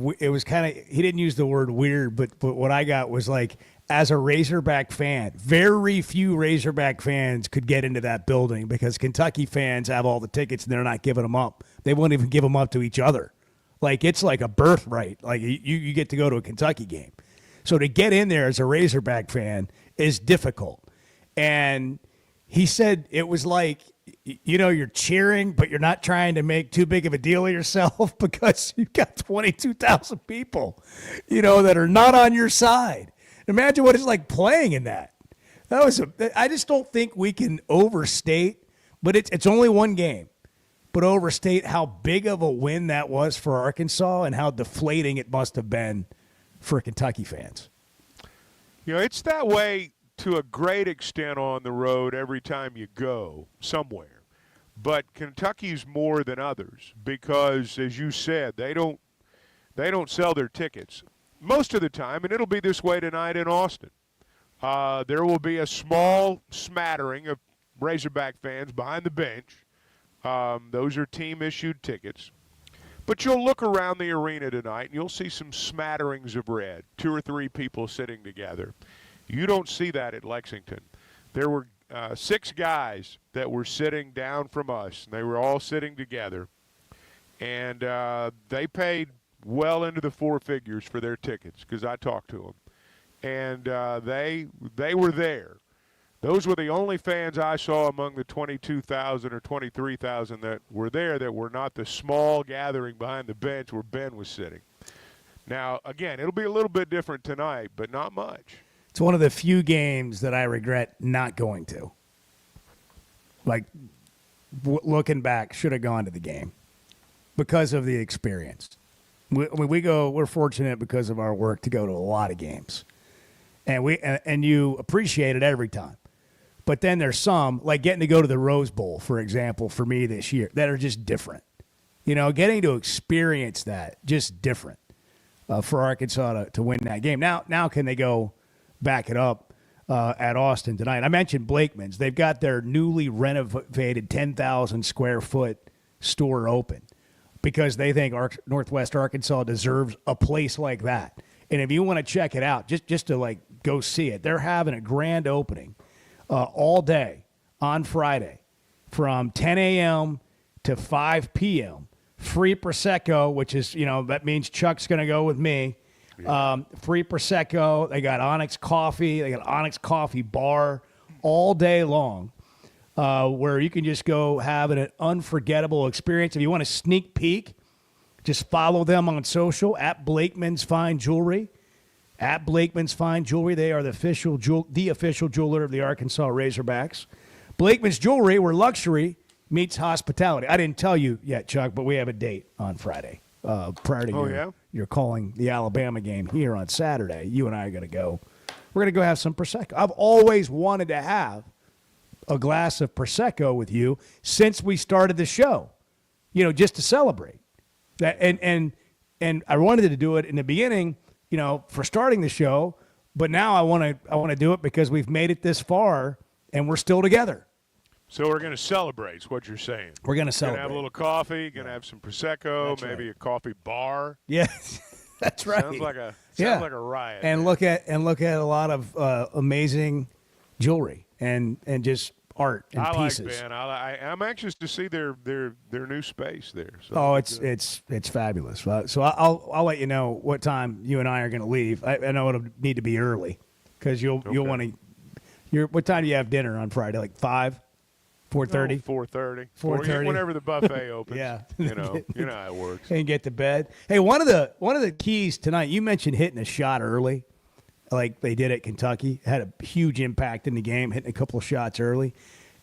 kind of, he didn't use the word weird, but what I got was like, as a Razorback fan, very few Razorback fans could get into that building because Kentucky fans have all the tickets and they're not giving them up. They won't even give them up to each other. Like, it's like a birthright. Like, you get to go to a Kentucky game. So to get in there as a Razorback fan is difficult. And he said it was like, you're cheering, but you're not trying to make too big of a deal of yourself because you've got 22,000 people, that are not on your side. Imagine what it's like playing in that. I just don't think we can overstate, but it's only one game, but overstate how big of a win that was for Arkansas and how deflating it must have been for Kentucky fans. It's that way to a great extent on the road every time you go somewhere. But Kentucky's more than others because, as you said, they don't sell their tickets most of the time, and it'll be this way tonight in Austin. There will be a small smattering of Razorback fans behind the bench. Those are team-issued tickets. But you'll look around the arena tonight, and you'll see some smatterings of red, 2 or 3 people sitting together. You don't see that at Lexington. There were 6 guys that were sitting down from us, and they were all sitting together. And they paid well into the 4 figures for their tickets because I talked to them. And they were there. Those were the only fans I saw among the 22,000 or 23,000 that were there that were not the small gathering behind the bench where Ben was sitting. Now, again, it'll be a little bit different tonight, but not much. It's one of the few games that I regret not going to. Like, looking back, should have gone to the game because of the experience. We're fortunate because of our work to go to a lot of games. And you appreciate it every time. But then there's some, like getting to go to the Rose Bowl, for example, for me this year, that are just different. You know, getting to experience that, just different for Arkansas to win that game. Now can they go back it up at Austin tonight? I mentioned Blakeman's. They've got their newly renovated 10,000 square foot store open because they think Northwest Arkansas deserves a place like that. And if you want to check it out, just to like go see it, they're having a grand opening all day on Friday from 10 a.m. to 5 p.m. Free Prosecco, which is, that means Chuck's going to go with me. Yeah. Free Prosecco. They got Onyx Coffee. They got Onyx Coffee Bar all day long where you can just go have an unforgettable experience. If you want a sneak peek, just follow them on social at Blakeman's Fine Jewelry. At Blakeman's Fine Jewelry. They are the official jeweler of the Arkansas Razorbacks. Blakeman's Jewelry, where luxury meets hospitality. I didn't tell you yet, Chuck, but we have a date on Friday. Prior to you're calling the Alabama game here on Saturday. You and I are going to go. We're going to go have some Prosecco. I've always wanted to have a glass of Prosecco with you since we started the show, just to celebrate. That and I wanted to do it in the beginning, for starting the show, but now I want to do it because we've made it this far and we're still together. So we're going to celebrate, is what you're saying. We're going to celebrate. Going to have a little coffee, going to have some Prosecco, maybe a coffee bar. Yes, that's right. Sounds like a riot. And look at a lot of amazing jewelry and just art and pieces. I like Ben. I'm anxious to see their new space there. So it's fabulous. So I'll let you know what time you and I are going to leave. I know it'll need to be early because you'll want to. What time do you have dinner on Friday? Like 5? 4:30? 4:30. 4:30. Whenever the buffet opens. Yeah. You know how it works. And get to bed. Hey, one of the keys tonight, you mentioned hitting a shot early, like they did at Kentucky. Had a huge impact in the game, hitting a couple of shots early.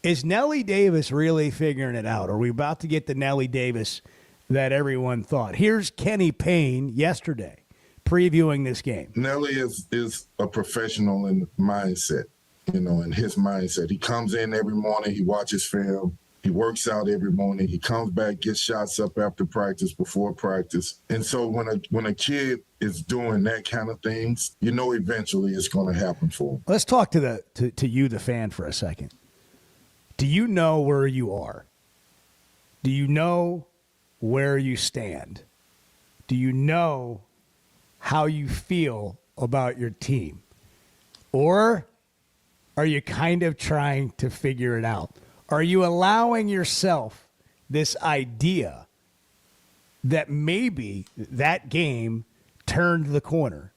Is Nelly Davis really figuring it out? Are we about to get the Nelly Davis that everyone thought? Here's Kenny Payne yesterday previewing this game. Nelly is a professional in mindset. In his mindset. He comes in every morning, he watches film, he works out every morning, he comes back, gets shots up after practice, before practice. And so when a kid is doing that kind of things, eventually it's going to happen for him. Let's talk to you, the fan, for a second. Do you know where you are? Do you know where you stand? Do you know how you feel about your team? Or are you kind of trying to figure it out? Are you allowing yourself this idea that maybe that game turned the corner?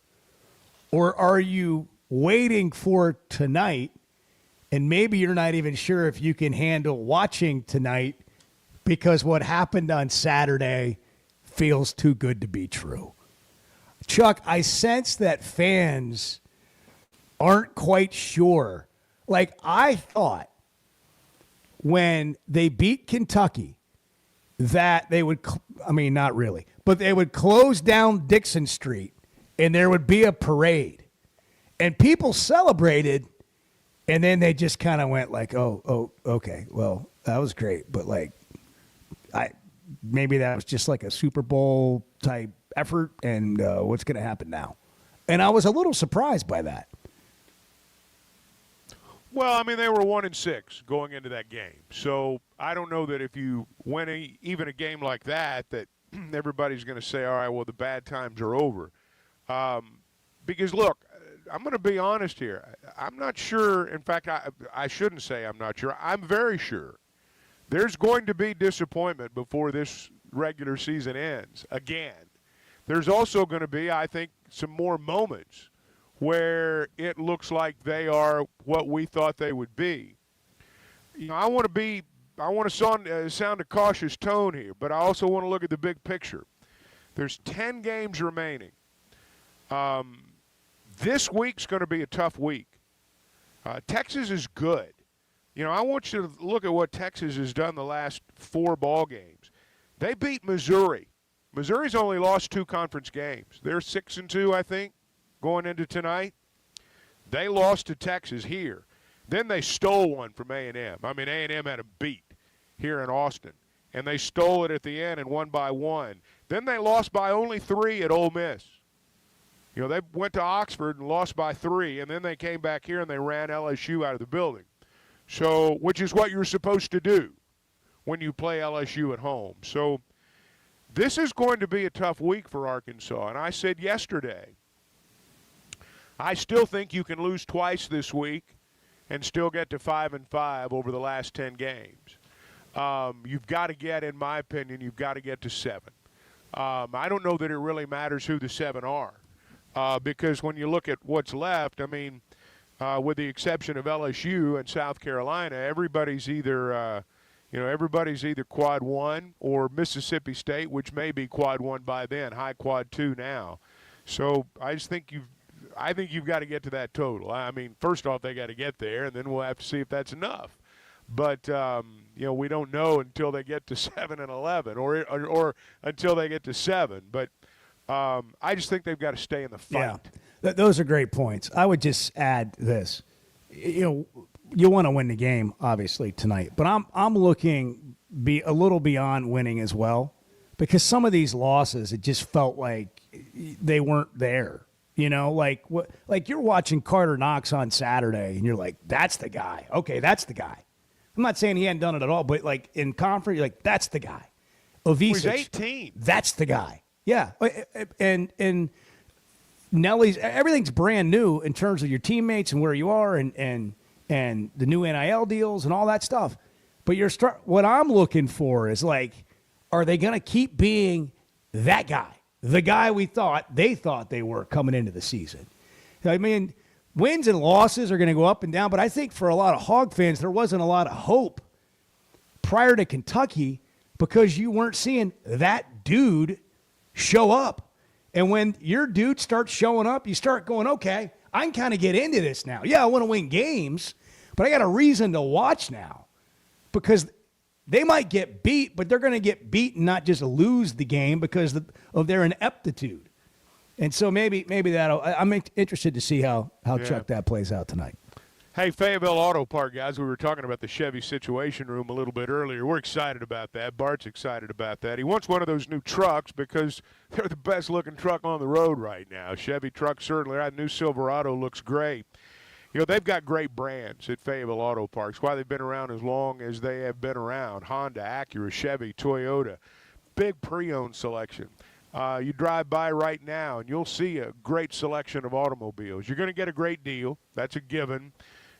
Or are you waiting for tonight and maybe you're not even sure if you can handle watching tonight because what happened on Saturday feels too good to be true? Chuck, I sense that fans aren't quite sure. Like, I thought when they beat Kentucky that they would, not really, but they would close down Dixon Street and there would be a parade. And people celebrated, and then they just kind of went like, oh, okay, well, that was great. But, maybe that was just like a Super Bowl type effort, and what's going to happen now? And I was a little surprised by that. Well, they were 1-6 going into that game. So I don't know that if you win even a game like that everybody's going to say, all right, well, the bad times are over. Because, look, I'm going to be honest here. I'm not sure. In fact, I shouldn't say I'm not sure. I'm very sure there's going to be disappointment before this regular season ends again. There's also going to be, I think, some more moments where it looks like they are what we thought they would be. You know, I want to sound a cautious tone here, but I also want to look at the big picture. There's 10 games remaining. This week's going to be a tough week. Texas is good. You know, I want you to look at what Texas has done the last 4 ball games. They beat Missouri. Missouri's only lost 2 conference games. They're 6-2, I think, going into tonight. They lost to Texas here. Then they stole one from A&M. I mean, A&M had a beat here in Austin, and they stole it at the end and won by 1. Then they lost by only 3 at Ole Miss. You know, they went to Oxford and lost by 3, and then they came back here and they ran LSU out of the building. So, which is what you're supposed to do when you play LSU at home. So, this is going to be a tough week for Arkansas. And I said yesterday, I still think you can lose twice this week and still get to 5-5 over the last 10 games. You've got to get, in my opinion, you've got to get to 7. I don't know that it really matters who the 7 are. Because when you look at what's left, I mean, with the exception of LSU and South Carolina, everybody's either quad 1 or Mississippi State, which may be quad 1 by then, high quad 2 now. So I think you've got to get to that total. I mean, first off, they got to get there, and then we'll have to see if that's enough. But we don't know until they get to 7 and 11, or until they get to 7. But I just think they've got to stay in the fight. Yeah, those are great points. I would just add this. You want to win the game, obviously, tonight. But I'm looking a little beyond winning as well, because some of these losses, it just felt like they weren't there. You know, like you're watching Carter Knox on Saturday, and you're like, that's the guy. Okay, that's the guy. I'm not saying he hadn't done it at all, but like in conference, you're like, that's the guy. Ovisic, he's 18. That's the guy. Yeah, and Nelly's, everything's brand new in terms of your teammates and where you are, and the new NIL deals and all that stuff. But what I'm looking for is like, are they going to keep being that guy, the guy they thought they were coming into the season? I mean, wins and losses are going to go up and down, but I think for a lot of Hog fans, there wasn't a lot of hope prior to Kentucky because you weren't seeing that dude show up. And when your dude starts showing up, you start going, okay, I can kind of get into this now. Yeah, I want to win games, but I got a reason to watch now because they might get beat, but they're going to get beat and not just lose the game because of their ineptitude. And so maybe I'm interested to see how Chuck that plays out tonight. Hey, Fayetteville Auto Park, guys, we were talking about the Chevy Situation Room a little bit earlier. We're excited about that. Bart's excited about that. He wants one of those new trucks because they're the best-looking truck on the road right now. Chevy truck, certainly. That new Silverado looks great. You know, they've got great brands at Fayetteville Auto Parks. Why they've been around as long as they have been around. Honda, Acura, Chevy, Toyota. Big pre-owned selection. You drive by right now, and you'll see a great selection of automobiles. You're going to get a great deal. That's a given.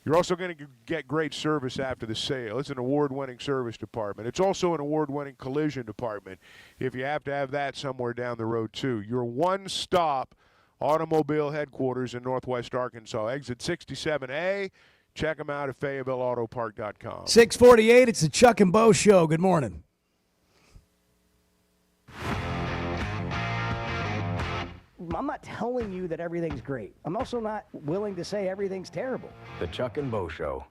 You're also going to get great service after the sale. It's an award-winning service department. It's also an award-winning collision department if you have to have that somewhere down the road, too. Your one-stop automobile headquarters in Northwest Arkansas. Exit 67A. Check them out at FayettevilleAutoPark.com. 6:48, it's the Chuck and Bo Show. Good morning. I'm not telling you that everything's great. I'm also not willing to say everything's terrible. The Chuck and Bo Show.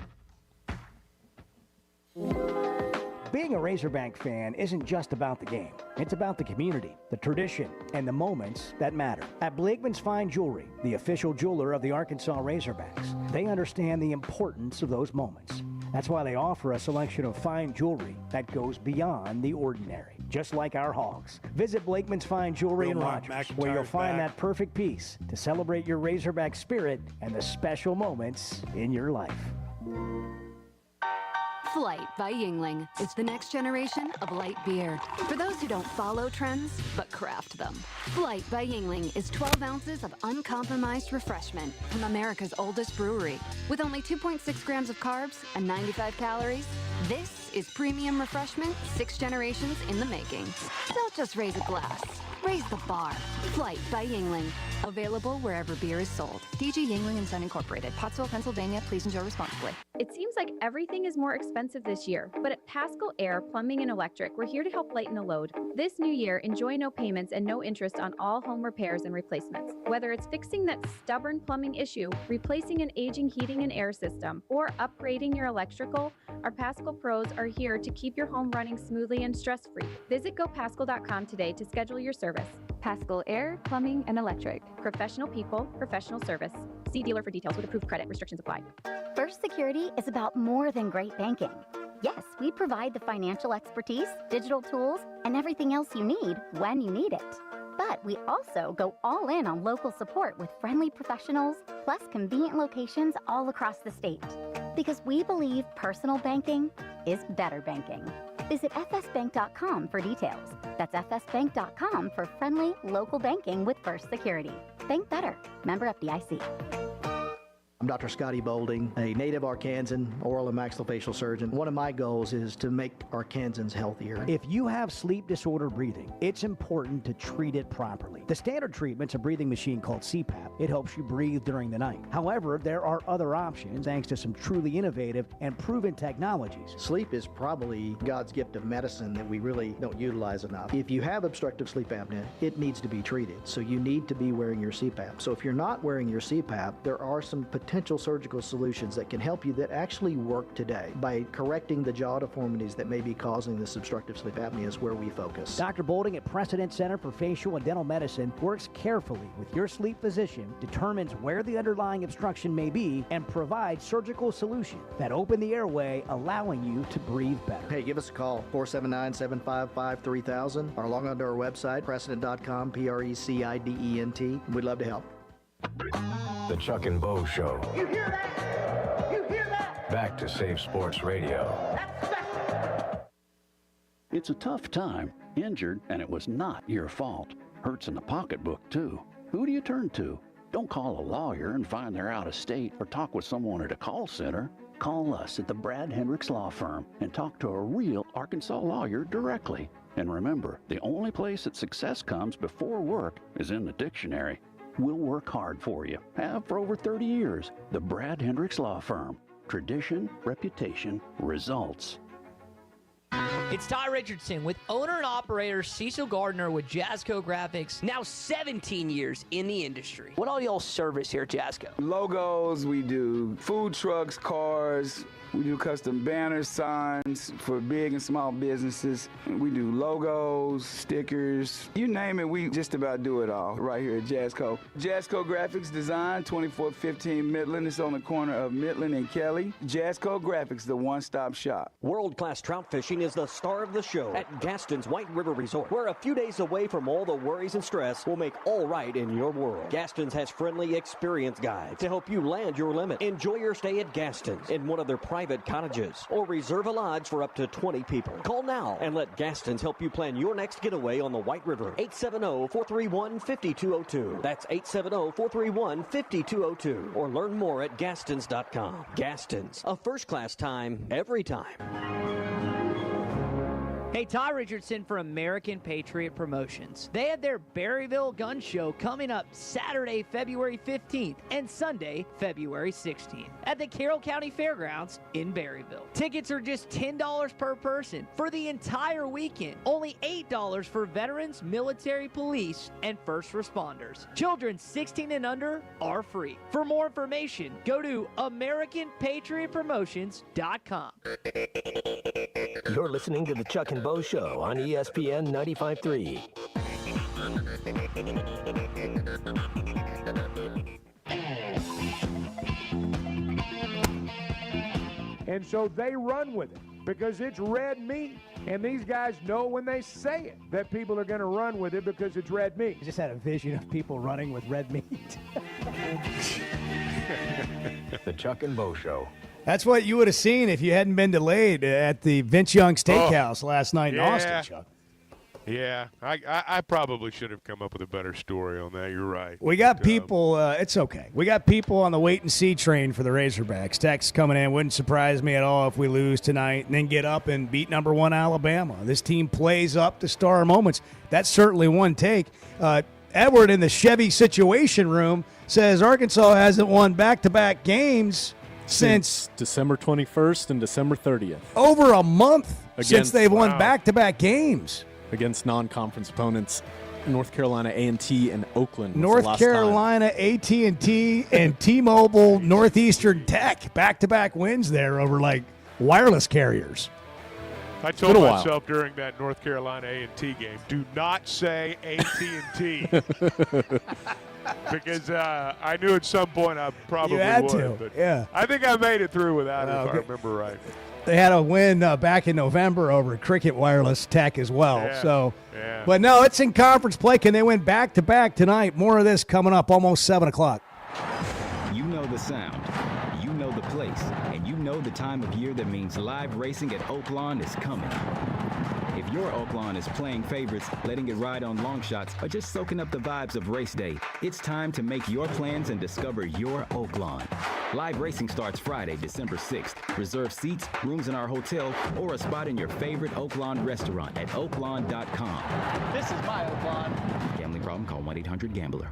Being a Razorback fan isn't just about the game. It's about the community, the tradition, and the moments that matter. At Blakeman's Fine Jewelry, the official jeweler of the Arkansas Razorbacks, they understand the importance of those moments. That's why they offer a selection of fine jewelry that goes beyond the ordinary, just like our Hogs. Visit Blakeman's Fine Jewelry in Rogers, where you'll find that perfect piece to celebrate your Razorback spirit and the special moments in your life. Flight by Yuengling is the next generation of light beer. For those who don't follow trends, but craft them. Flight by Yuengling is 12 ounces of uncompromised refreshment from America's oldest brewery. With only 2.6 grams of carbs and 95 calories, this is premium refreshment 6 generations in the making. Don't just raise a glass. Raise the bar. Flight by Yuengling. Available wherever beer is sold. DG Yuengling & Son Incorporated. Pottsville, Pennsylvania. Please enjoy responsibly. It seems like everything is more expensive this year, but at Paschal Air Plumbing and Electric, we're here to help lighten the load. This new year, enjoy no payments and no interest on all home repairs and replacements. Whether it's fixing that stubborn plumbing issue, replacing an aging heating and air system, or upgrading your electrical, our Paschal pros are here to keep your home running smoothly and stress-free. Visit GoPaschal.com today to schedule your service. Paschal Air, Plumbing, and Electric. Professional people, professional service. See dealer for details with approved credit. Restrictions apply. First Security is about more than great banking. Yes, we provide the financial expertise, digital tools, and everything else you need when you need it. But we also go all in on local support with friendly professionals, plus convenient locations all across the state. Because we believe personal banking is better banking. Visit fsbank.com for details. That's fsbank.com for friendly, local banking with First Security. Bank better. Member FDIC. I'm Dr. Scotty Bolding, a native Arkansan oral and maxillofacial surgeon. One of my goals is to make Arkansans healthier. If you have sleep disorder breathing, it's important to treat it properly. The standard treatment's a breathing machine called CPAP. It helps you breathe during the night. However, there are other options thanks to some truly innovative and proven technologies. Sleep is probably God's gift of medicine that we really don't utilize enough. If you have obstructive sleep apnea, it needs to be treated. So you need to be wearing your CPAP. So if you're not wearing your CPAP, there are some potential surgical solutions that can help you that actually work today. By correcting the jaw deformities that may be causing this obstructive sleep apnea is where we focus. Dr. Bolding at Precedent Center for Facial and Dental Medicine works carefully with your sleep physician, determines where the underlying obstruction may be, and provides surgical solutions that open the airway, allowing you to breathe better. Hey, give us a call, 479-755-3000, or log on to our website, precedent.com, Precedent. We'd love to help. The Chuck and Bo Show. You hear that? You hear that? Back to Save Sports Radio. That's special. It's a tough time. Injured, and it was not your fault. Hurts in the pocketbook, too. Who do you turn to? Don't call a lawyer and find they're out of state or talk with someone at a call center. Call us at the Brad Hendricks Law Firm and talk to a real Arkansas lawyer directly. And remember, the only place that success comes before work is in the dictionary. We'll work hard for you. Have for over 30 years. The Brad Hendricks Law Firm. Tradition, reputation, results. It's Ty Richardson with owner and operator Cecil Gardner with Jasco Graphics, now 17 years in the industry. What all y'all service here at Jasco? Logos, we do food trucks, cars, we do custom banners, signs for big and small businesses. We do logos, stickers, you name it, we just about do it all right here at Jasco. Jasco Graphics Design, 2415 Midland. It's on the corner of Midland and Kelly. Jasco Graphics, the one-stop shop. World-class trout fishing is the star of the show at Gaston's White River Resort, where a few days away from all the worries and stress will make all right in your world. Gaston's has friendly, experienced guides to help you land your limit. Enjoy your stay at Gaston's in one of their private cottages or reserve a lodge for up to 20 people. Call now and let Gaston's help you plan your next getaway on the White River. 870-431-5202. That's 870-431-5202. Or learn more at Gastons.com. Gaston's, a first-class time, every time. Hey, Ty Richardson for American Patriot Promotions. They have their Berryville Gun Show coming up Saturday, February 15th and Sunday, February 16th at the Carroll County Fairgrounds in Berryville. Tickets are just $10 per person for the entire weekend. Only $8 for veterans, military, police, and first responders. Children 16 and under are free. For more information, go to AmericanPatriotPromotions.com. You're listening to the Chuck and Bo Show on ESPN 95.3. And so they run with it because it's red meat. And these guys know when they say it that people are going to run with it because it's red meat. I just had a vision of people running with red meat. The Chuck and Bo Show. That's what you would have seen if you hadn't been delayed at the Vince Young Steakhouse last night in Austin, Chuck. Yeah, I probably should have come up with a better story on that. You're right. We got people, it's okay. We got people on the wait-and-see train for the Razorbacks. Texts coming in. Wouldn't surprise me at all if we lose tonight and then get up and beat number 1 Alabama. This team plays up to star moments. That's certainly one take. Edward in the Chevy Situation Room says Arkansas hasn't won back-to-back games since December 21st and December 30th. Over a month since they've won back-to-back games. Against non-conference opponents, North Carolina A&T and Oakland. North Carolina, AT&T, and T-Mobile, Northeastern Tech. Back-to-back wins there over, wireless carriers. I told myself during that North Carolina A&T game, do not say AT&T. Because I knew at some point I probably would. But yeah. I think I made it through without it, if I remember right. They had a win back in November over Cricket Wireless Tech as well. Yeah. But no, it's in conference play. Can they win back-to-back tonight? More of this coming up almost 7 o'clock. You know the sound. You know the place. And you know the time of year that means live racing at Oaklawn is coming. If your Oaklawn is playing favorites, letting it ride on long shots, or just soaking up the vibes of race day, it's time to make your plans and discover your Oaklawn. Live racing starts Friday, December 6th. Reserve seats, rooms in our hotel, or a spot in your favorite Oaklawn restaurant at oaklawn.com. This is my Oaklawn. Gambling problem? Call 1-800-GAMBLER.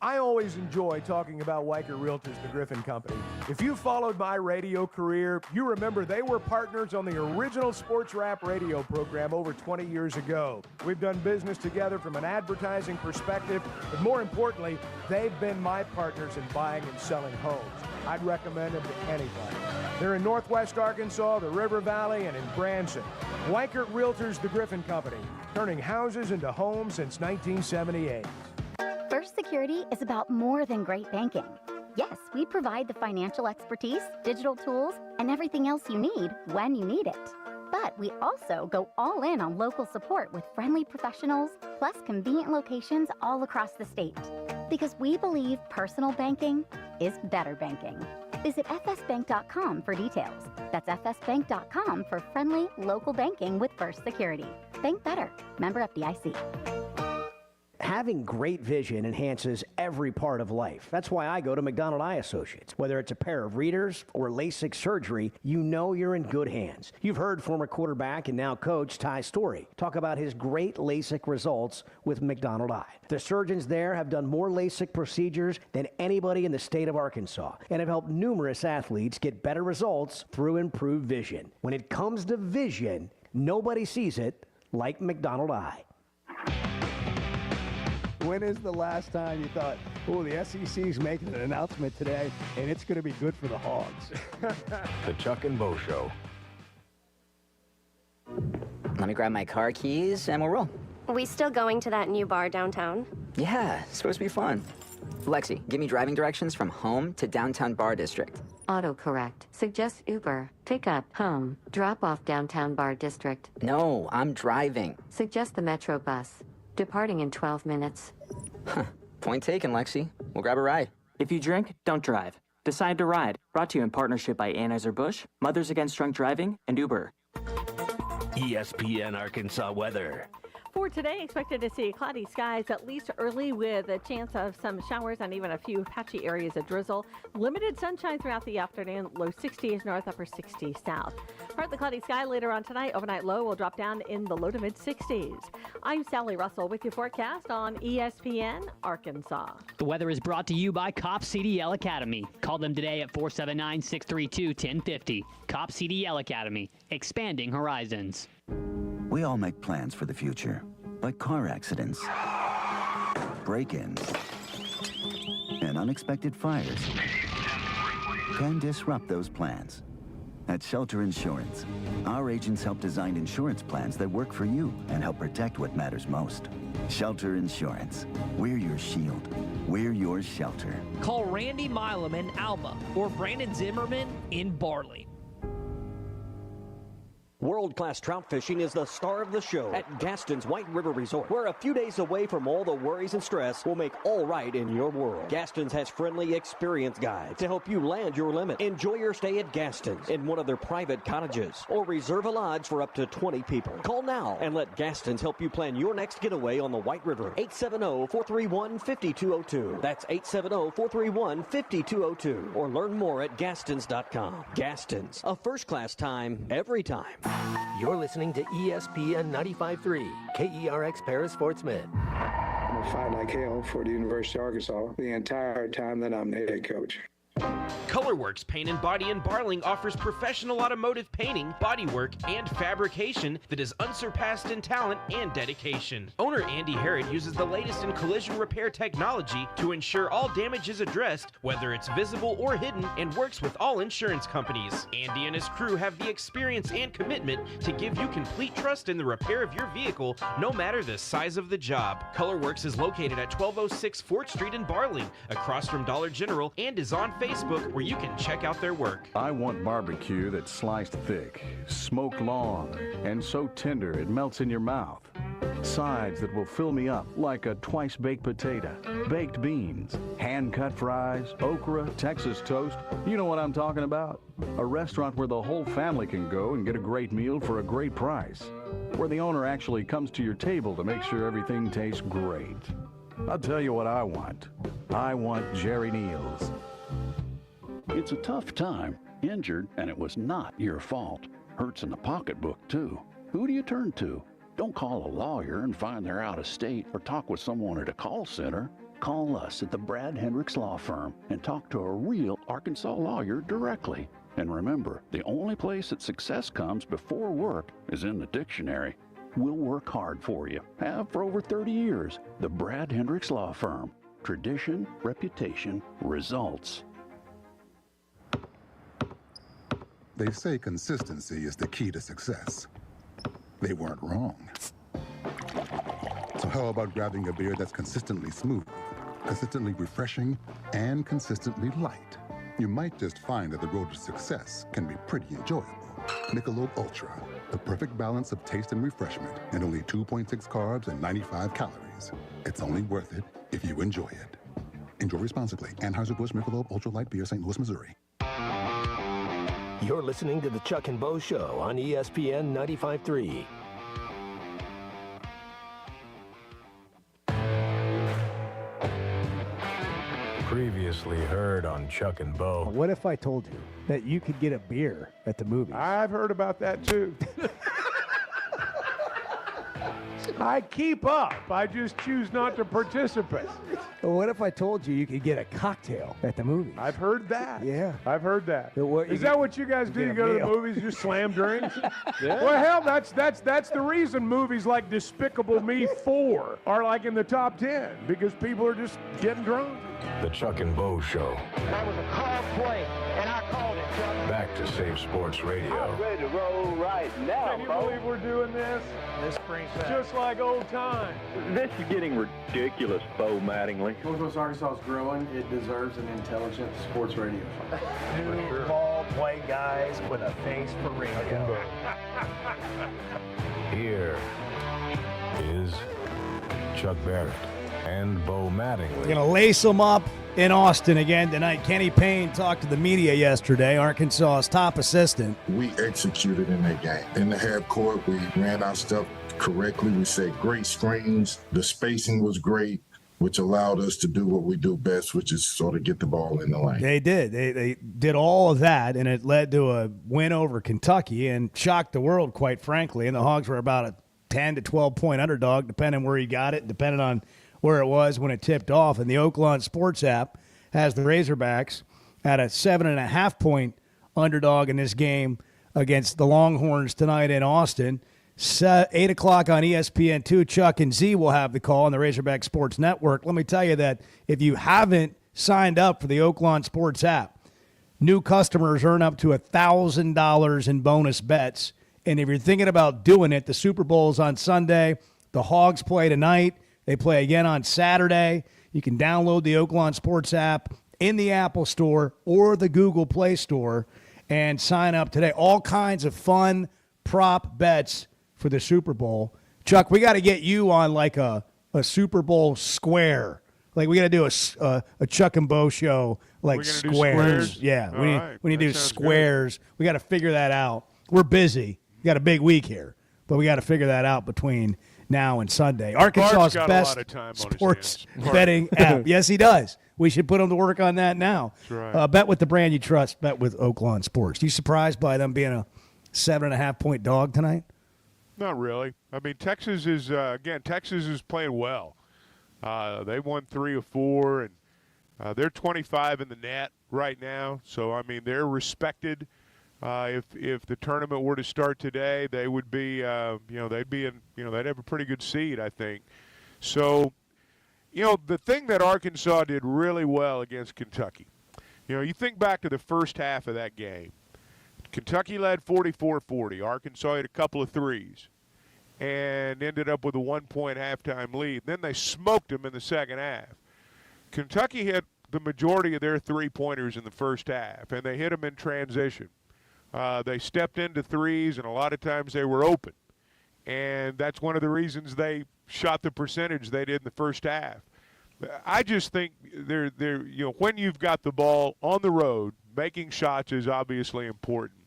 I always enjoy talking about Weichert Realtors, the Griffin Company. If you followed my radio career, you remember they were partners on the original sports rap radio program over 20 years ago. We've done business together from an advertising perspective, but more importantly, they've been my partners in buying and selling homes. I'd recommend them to anybody. They're in Northwest Arkansas, the River Valley, and in Branson. Weichert Realtors, the Griffin Company, turning houses into homes since 1978. First Security is about more than great banking. Yes, we provide the financial expertise, digital tools, and everything else you need when you need it. But we also go all in on local support with friendly professionals, plus convenient locations all across the state. Because we believe personal banking is better banking. Visit fsbank.com for details. That's fsbank.com for friendly local banking with First Security. Bank better. Member FDIC. Having great vision enhances every part of life. That's why I go to McDonald Eye Associates. Whether it's a pair of readers or LASIK surgery, you know you're in good hands. You've heard former quarterback and now coach Ty Storey talk about his great LASIK results with McDonald Eye. The surgeons there have done more LASIK procedures than anybody in the state of Arkansas and have helped numerous athletes get better results through improved vision. When it comes to vision, nobody sees it like McDonald Eye. When is the last time you thought, oh, the SEC's making an announcement today, and it's going to be good for the Hogs? The Chuck and Bo Show. Let me grab my car keys, and we'll roll. Are we still going to that new bar downtown? Yeah, it's supposed to be fun. Lexi, give me driving directions from home to downtown Bar District. Autocorrect. Suggest Uber. Pick up, home. Drop off downtown Bar District. No, I'm driving. Suggest the Metro bus. Departing in 12 minutes. Huh. Point taken, Lexi. We'll grab a ride. If you drink, don't drive. Decide to ride. Brought to you in partnership by Anheuser-Busch, Mothers Against Drunk Driving, and Uber. ESPN Arkansas weather. For today, expected to see cloudy skies at least early with a chance of some showers and even a few patchy areas of drizzle. Limited sunshine throughout the afternoon, low 60s north, upper 60s south. Partly cloudy sky later on tonight. Overnight low will drop down in the low to mid 60s. I'm Sally Russell with your forecast on ESPN Arkansas. The weather is brought to you by Cop CDL Academy. Call them today at 479-632-1050. Cop CDL Academy, expanding horizons. We all make plans for the future, but car accidents, break-ins, and unexpected fires can disrupt those plans. At Shelter Insurance, our agents help design insurance plans that work for you and help protect what matters most. Shelter Insurance. We're your shield. We're your shelter. Call Randy Milam in Alma or Brandon Zimmerman in Barley. World-class trout fishing is the star of the show at Gaston's White River Resort, where a few days away from all the worries and stress will make all right in your world. Gaston's has friendly, experienced guides to help you land your limit. Enjoy your stay at Gaston's in one of their private cottages or reserve a lodge for up to 20 people. Call now and let Gaston's help you plan your next getaway on the White River. 870-431-5202. That's 870-431-5202. Or learn more at Gastons.com. Gaston's, a first-class time, every time. You're listening to ESPN 95.3, KERX Paris Sports Med. I'm a fight like hell for the University of Arkansas the entire time that I'm the head coach. Colorworks Paint and Body in Barling offers professional automotive painting, bodywork, and fabrication that is unsurpassed in talent and dedication. Owner Andy Harrod uses the latest in collision repair technology to ensure all damage is addressed, whether it's visible or hidden, and works with all insurance companies. Andy and his crew have the experience and commitment to give you complete trust in the repair of your vehicle, no matter the size of the job. Colorworks is located at 1206 Fort Street in Barling, across from Dollar General, and is on Facebook, where you can check out their work. I want barbecue that's sliced thick, smoked long, and so tender it melts in your mouth. Sides that will fill me up like a twice-baked potato, baked beans, hand-cut fries, okra, Texas toast. You know what I'm talking about? A restaurant where the whole family can go and get a great meal for a great price. Where the owner actually comes to your table to make sure everything tastes great. I'll tell you what I want. I want Jerry Neal's. It's a tough time. Injured, and it was not your fault. Hurts in the pocketbook, too. Who do you turn to? Don't call a lawyer and find they're out of state or talk with someone at a call center. Call us at the Brad Hendricks Law Firm and talk to a real Arkansas lawyer directly. And remember, the only place that success comes before work is in the dictionary. We'll work hard for you. Have for over 30 years. The Brad Hendricks Law Firm. Tradition, reputation, results. They say consistency is the key to success. They weren't wrong. So how about grabbing a beer that's consistently smooth, consistently refreshing, and consistently light? You might just find that the road to success can be pretty enjoyable. Michelob Ultra, the perfect balance of taste and refreshment, and only 2.6 carbs and 95 calories. It's only worth it if you enjoy it. Enjoy responsibly. Anheuser-Busch Michelob Ultra Light Beer, St. Louis, Missouri. You're listening to the Chuck and Bo Show on ESPN 95.3. Previously heard on Chuck and Bo. What if I told you that you could get a beer at the movies? I've heard about that too. I keep up. I just choose not to participate. Well, what if I told you you could get a cocktail at the movies? I've heard that. Yeah. I've heard that. Is that what you guys do? You go to the movies, you slam drinks? Yeah. Well, hell, that's the reason movies like Despicable Me 4 are like in the top 10, because people are just getting drunk. The Chuck and Bo Show. That was a call play, and I called it, Chuck. Back to Save Sports Radio. I'm ready to roll right now, Can you believe we're doing this? This brings back. Just like old times. This is getting ridiculous, Bo Mattingly. Northwest Arkansas is growing. It deserves an intelligent sports radio. Two ball play guys with a face for radio. Here is Chuck Barrett and Bo Mattingly. We're going to lace them up in Austin again tonight. Kenny Payne talked to the media yesterday, Arkansas's top assistant. We executed in that game. In the half court, we ran our stuff correctly. We set great screens. The spacing was great, which allowed us to do what we do best, which is sort of get the ball in the lane. They did. They did all of that, and it led to a win over Kentucky and shocked the world, quite frankly. And the Hogs were about a 10 to 12-point underdog, depending where you got it, depending on where it was when it tipped off. And the Oaklawn Sports app has the Razorbacks at a 7.5-point underdog in this game against the Longhorns tonight in Austin. 8 o'clock on ESPN2. Chuck and Z will have the call on the Razorback Sports Network. Let me tell you that if you haven't signed up for the Oaklawn Sports app, new customers earn up to $1,000 in bonus bets. And if you're thinking about doing it, the Super Bowl's on Sunday. The Hogs play tonight. They play again on Saturday. You can download the Oaklawn Sports app in the Apple Store or the Google Play Store and sign up today. All kinds of fun prop bets for the Super Bowl. Chuck, we got to get you on like a Super Bowl square. Like we got to do a Chuck and Bo show, like squares. Yeah, we need to do squares. Good. We got to figure that out. We're busy. We got a big week here, but we got to figure that out between now and Sunday. Arkansas's best sports betting app. Yes, he does. We should put him to work on that now. That's right. Bet with the brand you trust. Bet with Oaklawn Sports. You surprised by them being a 7.5-point dog tonight? Not really. I mean, Texas is playing well. They won 3 of 4, and they're 25 in the net right now. So I mean, they're respected. If the tournament were to start today, they would be, they'd have a pretty good seed, I think. So, the thing that Arkansas did really well against Kentucky, you think back to the first half of that game. Kentucky led 44-40. Arkansas had a couple of threes and ended up with a 1-point halftime lead. Then they smoked them in the second half. Kentucky hit the majority of their three-pointers in the first half, and they hit them in transition. They stepped into threes, and a lot of times they were open. And that's one of the reasons they shot the percentage they did in the first half. I just think when you've got the ball on the road, making shots is obviously important.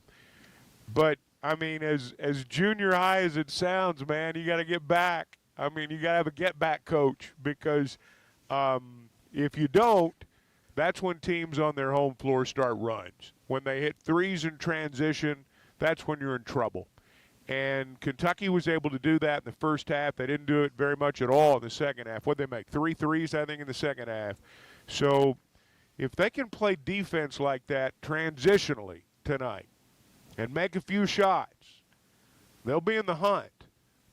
But, I mean, as junior high as it sounds, man, you got to get back. I mean, you got to have a get-back coach because if you don't, that's when teams on their home floor start runs. When they hit threes in transition, that's when you're in trouble. And Kentucky was able to do that in the first half. They didn't do it very much at all in the second half. What did they make? 3 threes, I think, in the second half. So if they can play defense like that transitionally tonight and make a few shots, they'll be in the hunt.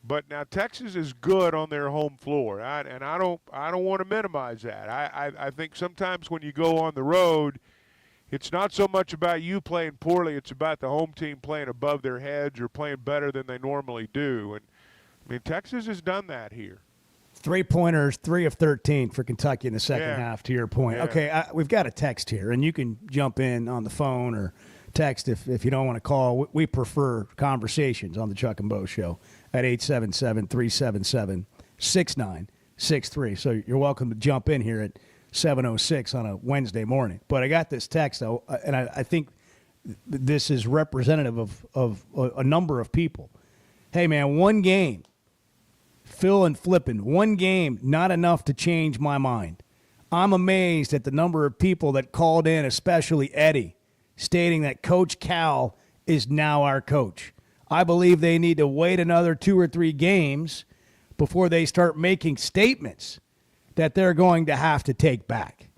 But now Texas is good on their home floor, and I don't want to minimize that. I think sometimes when you go on the road, it's not so much about you playing poorly. It's about the home team playing above their heads or playing better than they normally do. And, I mean, Texas has done that here. 3-pointers, 3 of 13 for Kentucky in the second half, to your point. Yeah. Okay, we've got a text here, and you can jump in on the phone or text if you don't want to call. We prefer conversations on the Chuck and Bo Show at 877-377-6963. So you're welcome to jump in here at 7:06 on a Wednesday morning. But I got this text, though, and I think this is representative of a number of people. Hey, man, one game, Phil and Flippin', one game, not enough to change my mind. I'm amazed at the number of people that called in, especially Eddie, stating that Coach Cal is now our coach. I believe they need to wait another 2 or 3 games before they start making statements that they're going to have to take back.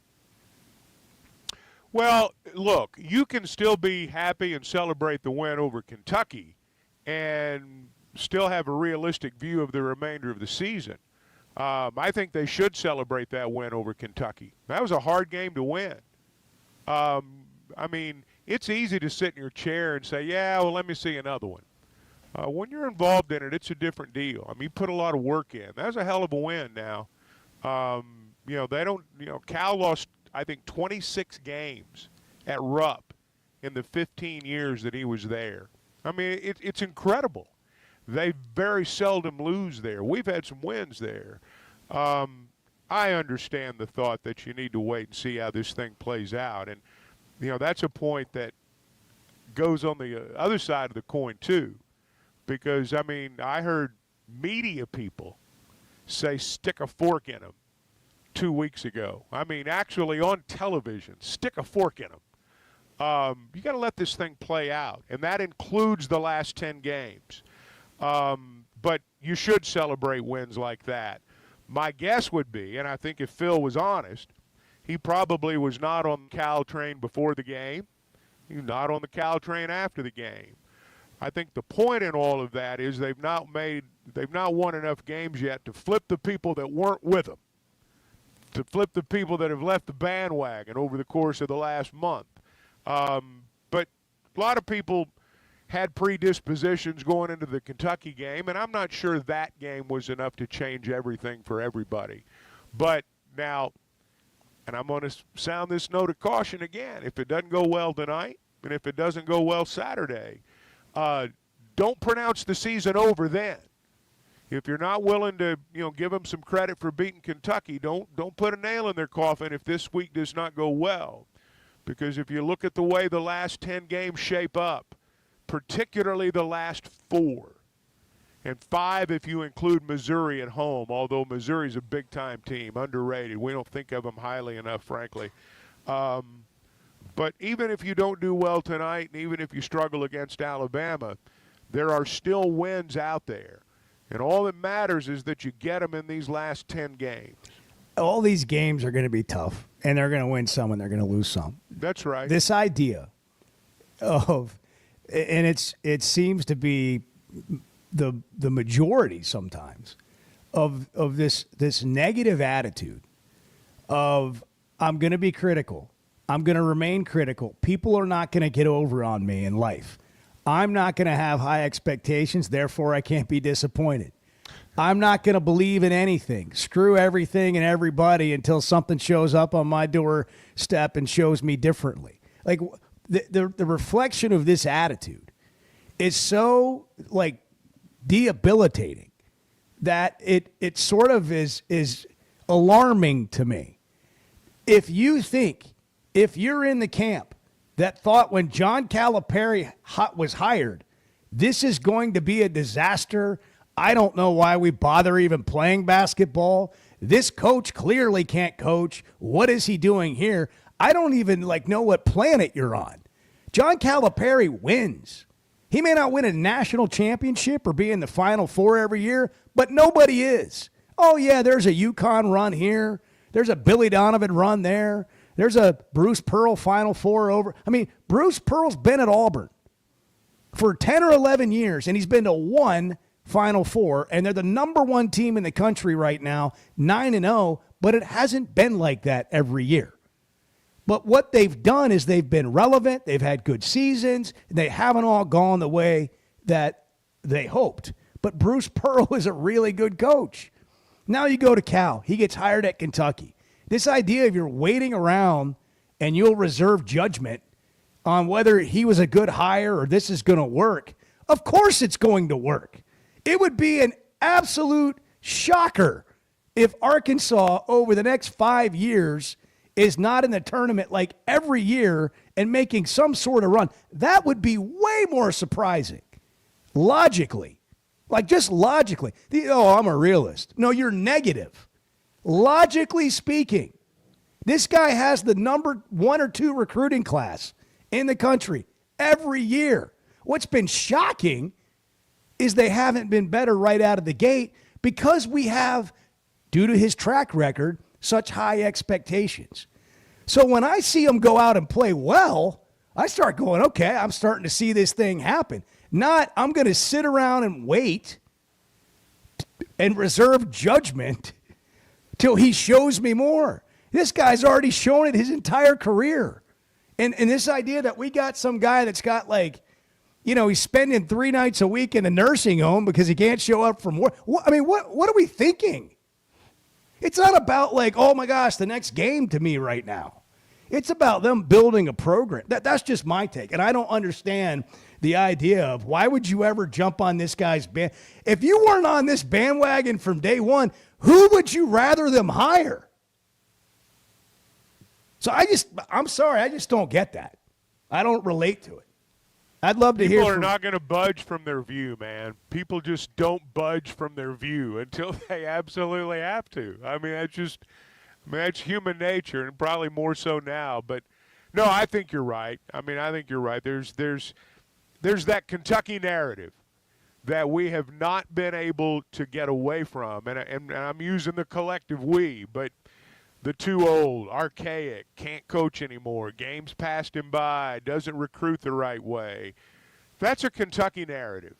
Well, look, you can still be happy and celebrate the win over Kentucky and still have a realistic view of the remainder of the season. I think they should celebrate that win over Kentucky. That was a hard game to win. I mean, it's easy to sit in your chair and say, yeah, well, let me see another one. When you're involved in it, it's a different deal. I mean, you put a lot of work in. That was a hell of a win now. Cal lost, I think, 26 games at Rupp in the 15 years that he was there. I mean, it's incredible. They very seldom lose there. We've had some wins there. I understand the thought that you need to wait and see how this thing plays out. And, that's a point that goes on the other side of the coin, too. Because, I mean, I heard media people say stick a fork in them 2 weeks ago. I mean, actually on television, stick a fork in them. You got to let this thing play out, and that includes the last 10 games. But you should celebrate wins like that. My guess would be, and I think if Phil was honest, he probably was not on the Cal train before the game. He was not on the Cal train after the game. I think the point in all of that is they've not won enough games yet to flip the people that weren't with them, to flip the people that have left the bandwagon over the course of the last month. But a lot of people had predispositions going into the Kentucky game, and I'm not sure that game was enough to change everything for everybody. But now, and I'm going to sound this note of caution again, if it doesn't go well tonight, and if it doesn't go well Saturday, don't pronounce the season over then. If you're not willing to, give them some credit for beating Kentucky, don't put a nail in their coffin if this week does not go well. Because if you look at the way the last 10 games shape up, particularly the last 4, and 5 if you include Missouri at home, although Missouri's a big-time team, underrated. We don't think of them highly enough, frankly. But even if you don't do well tonight, and even if you struggle against Alabama, there are still wins out there. And all that matters is that you get them in these last 10 games. All these games are going to be tough, and they're going to win some and they're going to lose some. That's right. This idea of, and it seems to be the majority sometimes of this negative attitude of I'm going to be critical. I'm going to remain critical. People are not going to get over on me in life. I'm not going to have high expectations, therefore I can't be disappointed. I'm not going to believe in anything. Screw everything and everybody until something shows up on my doorstep and shows me differently. Like the reflection of this attitude is so debilitating that it sort of is alarming to me. If you're in the camp that thought when John Calipari was hired, this is going to be a disaster. I don't know why we bother even playing basketball. This coach clearly can't coach. What is he doing here? I don't even know what planet you're on. John Calipari wins. He may not win a national championship or be in the Final Four every year, but nobody is. Oh, yeah, there's a UConn run here. There's a Billy Donovan run there. There's a Bruce Pearl Final Four over. I mean, Bruce Pearl's been at Auburn for 10 or 11 years, and he's been to 1 Final Four, and they're the number 1 team in the country right now, 9-0, but it hasn't been like that every year. But what they've done is they've been relevant, they've had good seasons, and they haven't all gone the way that they hoped. But Bruce Pearl is a really good coach. Now you go to Cal. He gets hired at Kentucky. This idea of you're waiting around and you'll reserve judgment on whether he was a good hire or this is going to work, of course it's going to work. It would be an absolute shocker if Arkansas over the next 5 years is not in the tournament like every year and making some sort of run. That would be way more surprising. Logically. Just logically. I'm a realist. No, you're negative. Logically speaking, this guy has the number 1 or 2 recruiting class in the country every year. What's been shocking is they haven't been better right out of the gate because we have, due to his track record, such high expectations. So when I see him go out and play well, I start going, okay, I'm starting to see this thing happen. Not, I'm going to sit around and wait and reserve judgment till he shows me more. This guy's already shown it his entire career. And this idea that we got some guy that's got he's spending 3 nights a week in a nursing home because he can't show up from work. What are we thinking? It's not about oh my gosh, the next game to me right now. It's about them building a program. That's just my take. And I don't understand the idea of why would you ever jump on this guy's band? If you weren't on this bandwagon from day one, who would you rather them hire? So I'm sorry, I just don't get that. I don't relate to it. I'd love to hear. People are not going to budge from their view, man. People just don't budge from their view until they absolutely have to. That's human nature, and probably more so now. But no, I think you're right. I think you're right. There's that Kentucky narrative that we have not been able to get away from, and I'm using the collective we, but the too old, archaic, can't coach anymore, games passed him by, doesn't recruit the right way. That's a Kentucky narrative.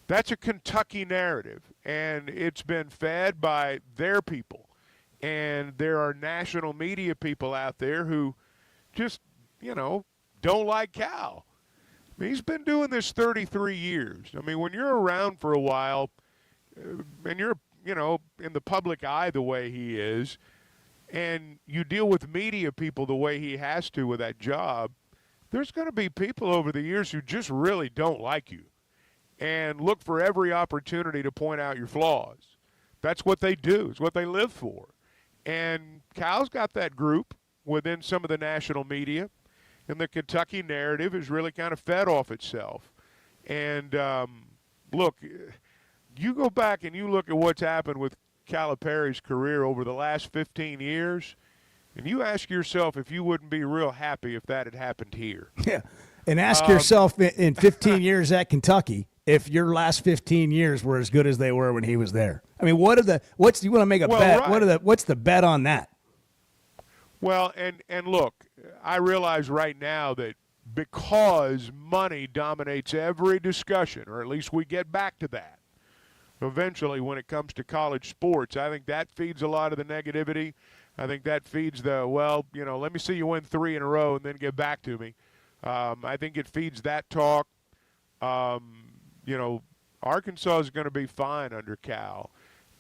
That's a Kentucky narrative, and it's been fed by their people. And there are national media people out there who just, don't like Cal. He's been doing this 33 years. When you're around for a while and you're, in the public eye the way he is, and you deal with media people the way he has to with that job, there's going to be people over the years who just really don't like you. and look for every opportunity to point out your flaws. That's what they do. It's what they live for. And Cal's got that group within some of the national media, and the Kentucky narrative is really kind of fed off itself. And, look, you go back and you look at what's happened with Calipari's career over the last 15 years, and you ask yourself if you wouldn't be real happy if that had happened here. Yeah, and ask yourself in 15 years at Kentucky if your last 15 years were as good as they were when he was there. I mean, you want to make a bet? Right. What's the bet on that? Well, and look, I realize right now that because money dominates every discussion, or at least we get back to that eventually when it comes to college sports, I think that feeds a lot of the negativity. I think that feeds the, let me see you win 3 in a row and then get back to me. I think it feeds that talk. Arkansas is going to be fine under Cal.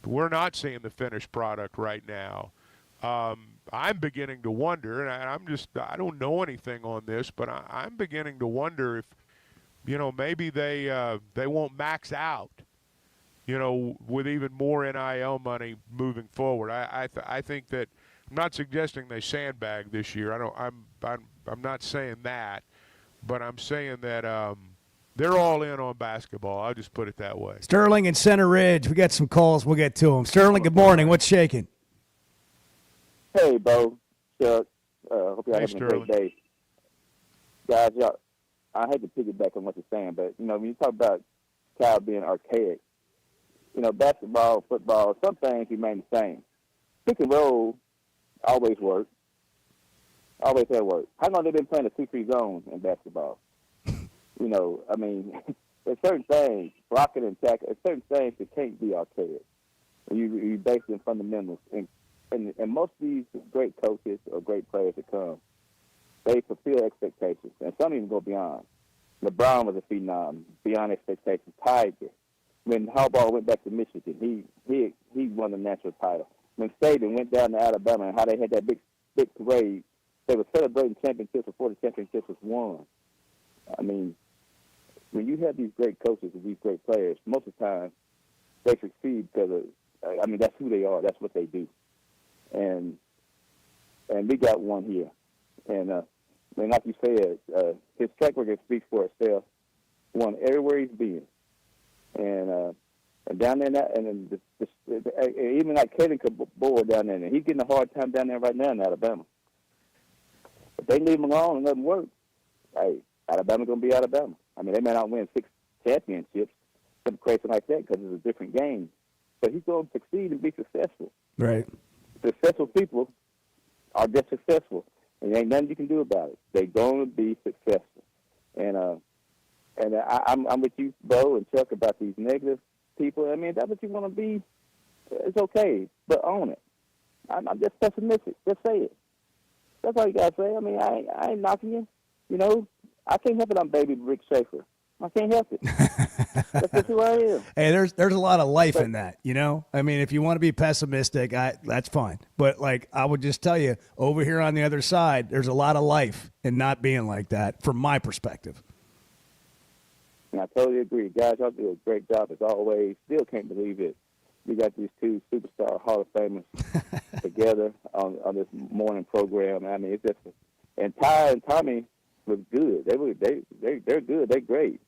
We're not seeing the finished product right now. I'm beginning to wonder, and I don't know anything on this, but I'm beginning to wonder if, maybe they won't max out, with even more NIL money moving forward. I think that I'm not suggesting they sandbag this year. I'm not saying that, but I'm saying that they're all in on basketball. I'll just put it that way. Sterling in Center Ridge. We got some calls. We'll get to them. Sterling, good morning. What's shaking? Hey, Bo, Chuck. Hope you're having a great day. Guys, I hate to piggyback on what you're saying, but, when you talk about Cal being archaic, basketball, football, some things remain the same. Pick and roll always works. Always have worked. How long have they been playing a 2-3 zone in basketball? There's certain things, blocking and tackling, there's certain things that can't be archaic. You base it in fundamentals. And most of these great coaches or great players that come, they fulfill expectations, and some even go beyond. LeBron was a phenom, beyond expectations. Tiger, when Harbaugh went back to Michigan, he won the national title. When Saban went down to Alabama and how they had that big parade, they were celebrating championships before the championships was won. I mean, when you have these great coaches and these great players, most of the time they succeed because that's who they are. That's what they do. And we got one here. And like you said, his track record speaks for itself. Won everywhere he's been. And down there, and even like Kevin Boyd down there, and he's getting a hard time down there right now in Alabama. If they leave him alone and let him work, hey, Alabama's going to be Alabama. I mean, they may not win 6 championships, something crazy like that, because it's a different game. But he's going to succeed and be successful. Right. Successful people are just successful, and there ain't nothing you can do about it. They're going to be successful. And I'm with you, Bo and Chuck, about these negative people. I mean, if that's what you want to be, it's okay, but own it. I'm just pessimistic. Just say it. That's all you got to say. I mean, I ain't knocking you. I can't help it. I'm baby Rick Schaefer. I can't help it. That's just who I am. Hey, there's a lot of life in that, I mean, if you want to be pessimistic, that's fine. But, I would just tell you, over here on the other side, there's a lot of life in not being like that, from my perspective. And I totally agree. Guys, y'all do a great job as always. Still can't believe it. We got these 2 superstar Hall of Famers together on this morning program. I mean, it's just – and Ty and Tommy was good. They're good. They're great.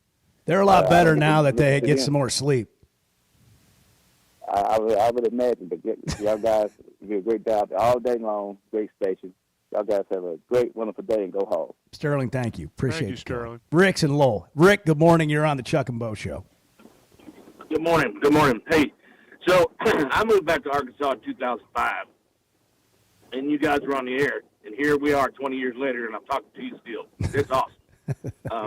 They're a lot better now that they get some more sleep. I would imagine, but y'all guys do a great job all day long. Great station. Y'all guys have a great, wonderful day and go home. Sterling, thank you. Appreciate it. Thank you, Sterling. Rick's and Lowell. Rick, good morning. You're on the Chuck and Bo Show. Good morning. Good morning. Hey, so I moved back to Arkansas in 2005, and you guys were on the air, and here we are 20 years later, and I'm talking to you still. It's awesome.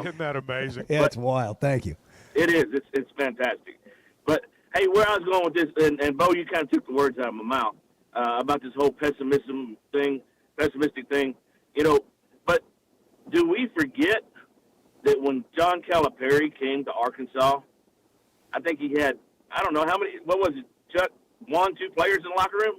Isn't that amazing? Yeah, it's wild. Thank you. It is. It's fantastic. But, hey, where I was going with this, and Bo, you kind of took the words out of my mouth about this whole pessimistic thing, but do we forget that when John Calipari came to Arkansas, I think he had, I don't know how many, what was it, Chuck, 1, 2 players in the locker room?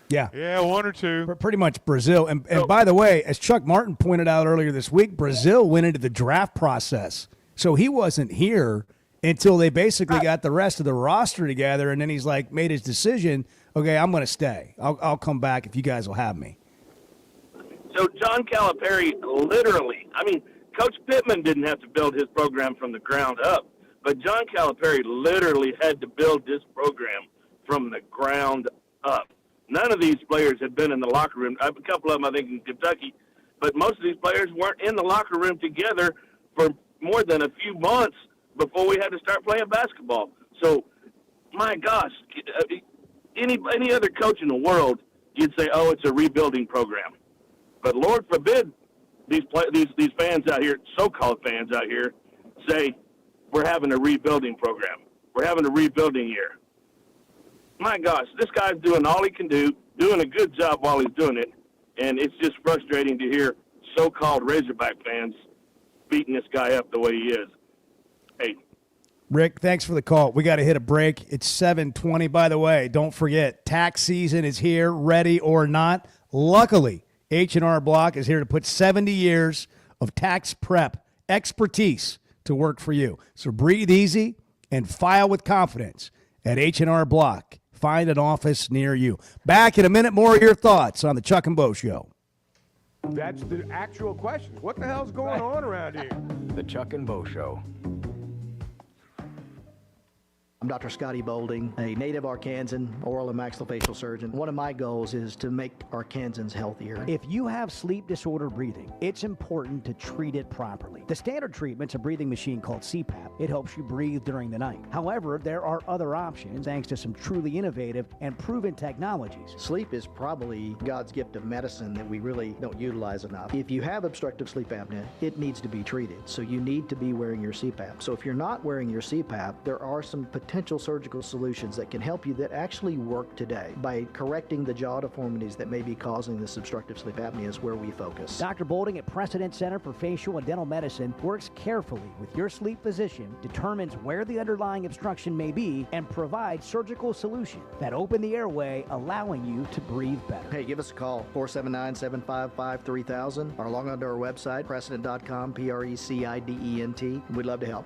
Yeah, 1 or 2. Pretty much Brazil. And by the way, as Chuck Martin pointed out earlier this week, Brazil went into the draft process So he wasn't here until they basically got the rest of the roster together, and then he's like made his decision. Okay, I'm going to stay. I'll come back if you guys will have me. So John Calipari literally, I mean, Coach Pittman didn't have to build his program from the ground up, but John Calipari literally had to build this program from the ground up. None of these players had been in the locker room. A couple of them, I think, in Kentucky, but most of these players weren't in the locker room together for more than a few months before we had to start playing basketball. So, my gosh, any other coach in the world, you'd say, oh, it's a rebuilding program. But Lord forbid these fans out here, so-called fans out here, say we're having a rebuilding program. We're having a rebuilding year. My gosh, this guy's doing all he can do, doing a good job while he's doing it, and it's just frustrating to hear so-called Razorback fans beating this guy up the way he is. Hey, Rick, thanks for the call. We got to hit a break. It's 7:20, by the way. Don't forget, tax season is here, ready or not. Luckily, H&R Block is here to put 70 years of tax prep expertise to work for you. So breathe easy and file with confidence at H&R Block. Find an office near you. Back in a minute, more of your thoughts on the Chuck and Bo Show. That's the actual question. What the hell's going on around here? The Chuck and Bo Show. I'm Dr. Scotty Bolding, a native Arkansan oral and maxillofacial surgeon. One of my goals is to make Arkansans healthier. If you have sleep disorder breathing, it's important to treat it properly. The standard treatment's a breathing machine called CPAP. It helps you breathe during the night. However, there are other options thanks to some truly innovative and proven technologies. Sleep is probably God's gift of medicine that we really don't utilize enough. If you have obstructive sleep apnea, it needs to be treated. So you need to be wearing your CPAP. So if you're not wearing your CPAP, there are some potential surgical solutions that can help you that actually work today. By correcting the jaw deformities that may be causing this obstructive sleep apnea is where we focus. Dr. Bolding at Precedent Center for Facial and Dental Medicine works carefully with your sleep physician, determines where the underlying obstruction may be, and provides surgical solutions that open the airway, allowing you to breathe better. Hey, give us a call, 479-755-3000, or log on to our website, precedent.com, Precident. We'd love to help.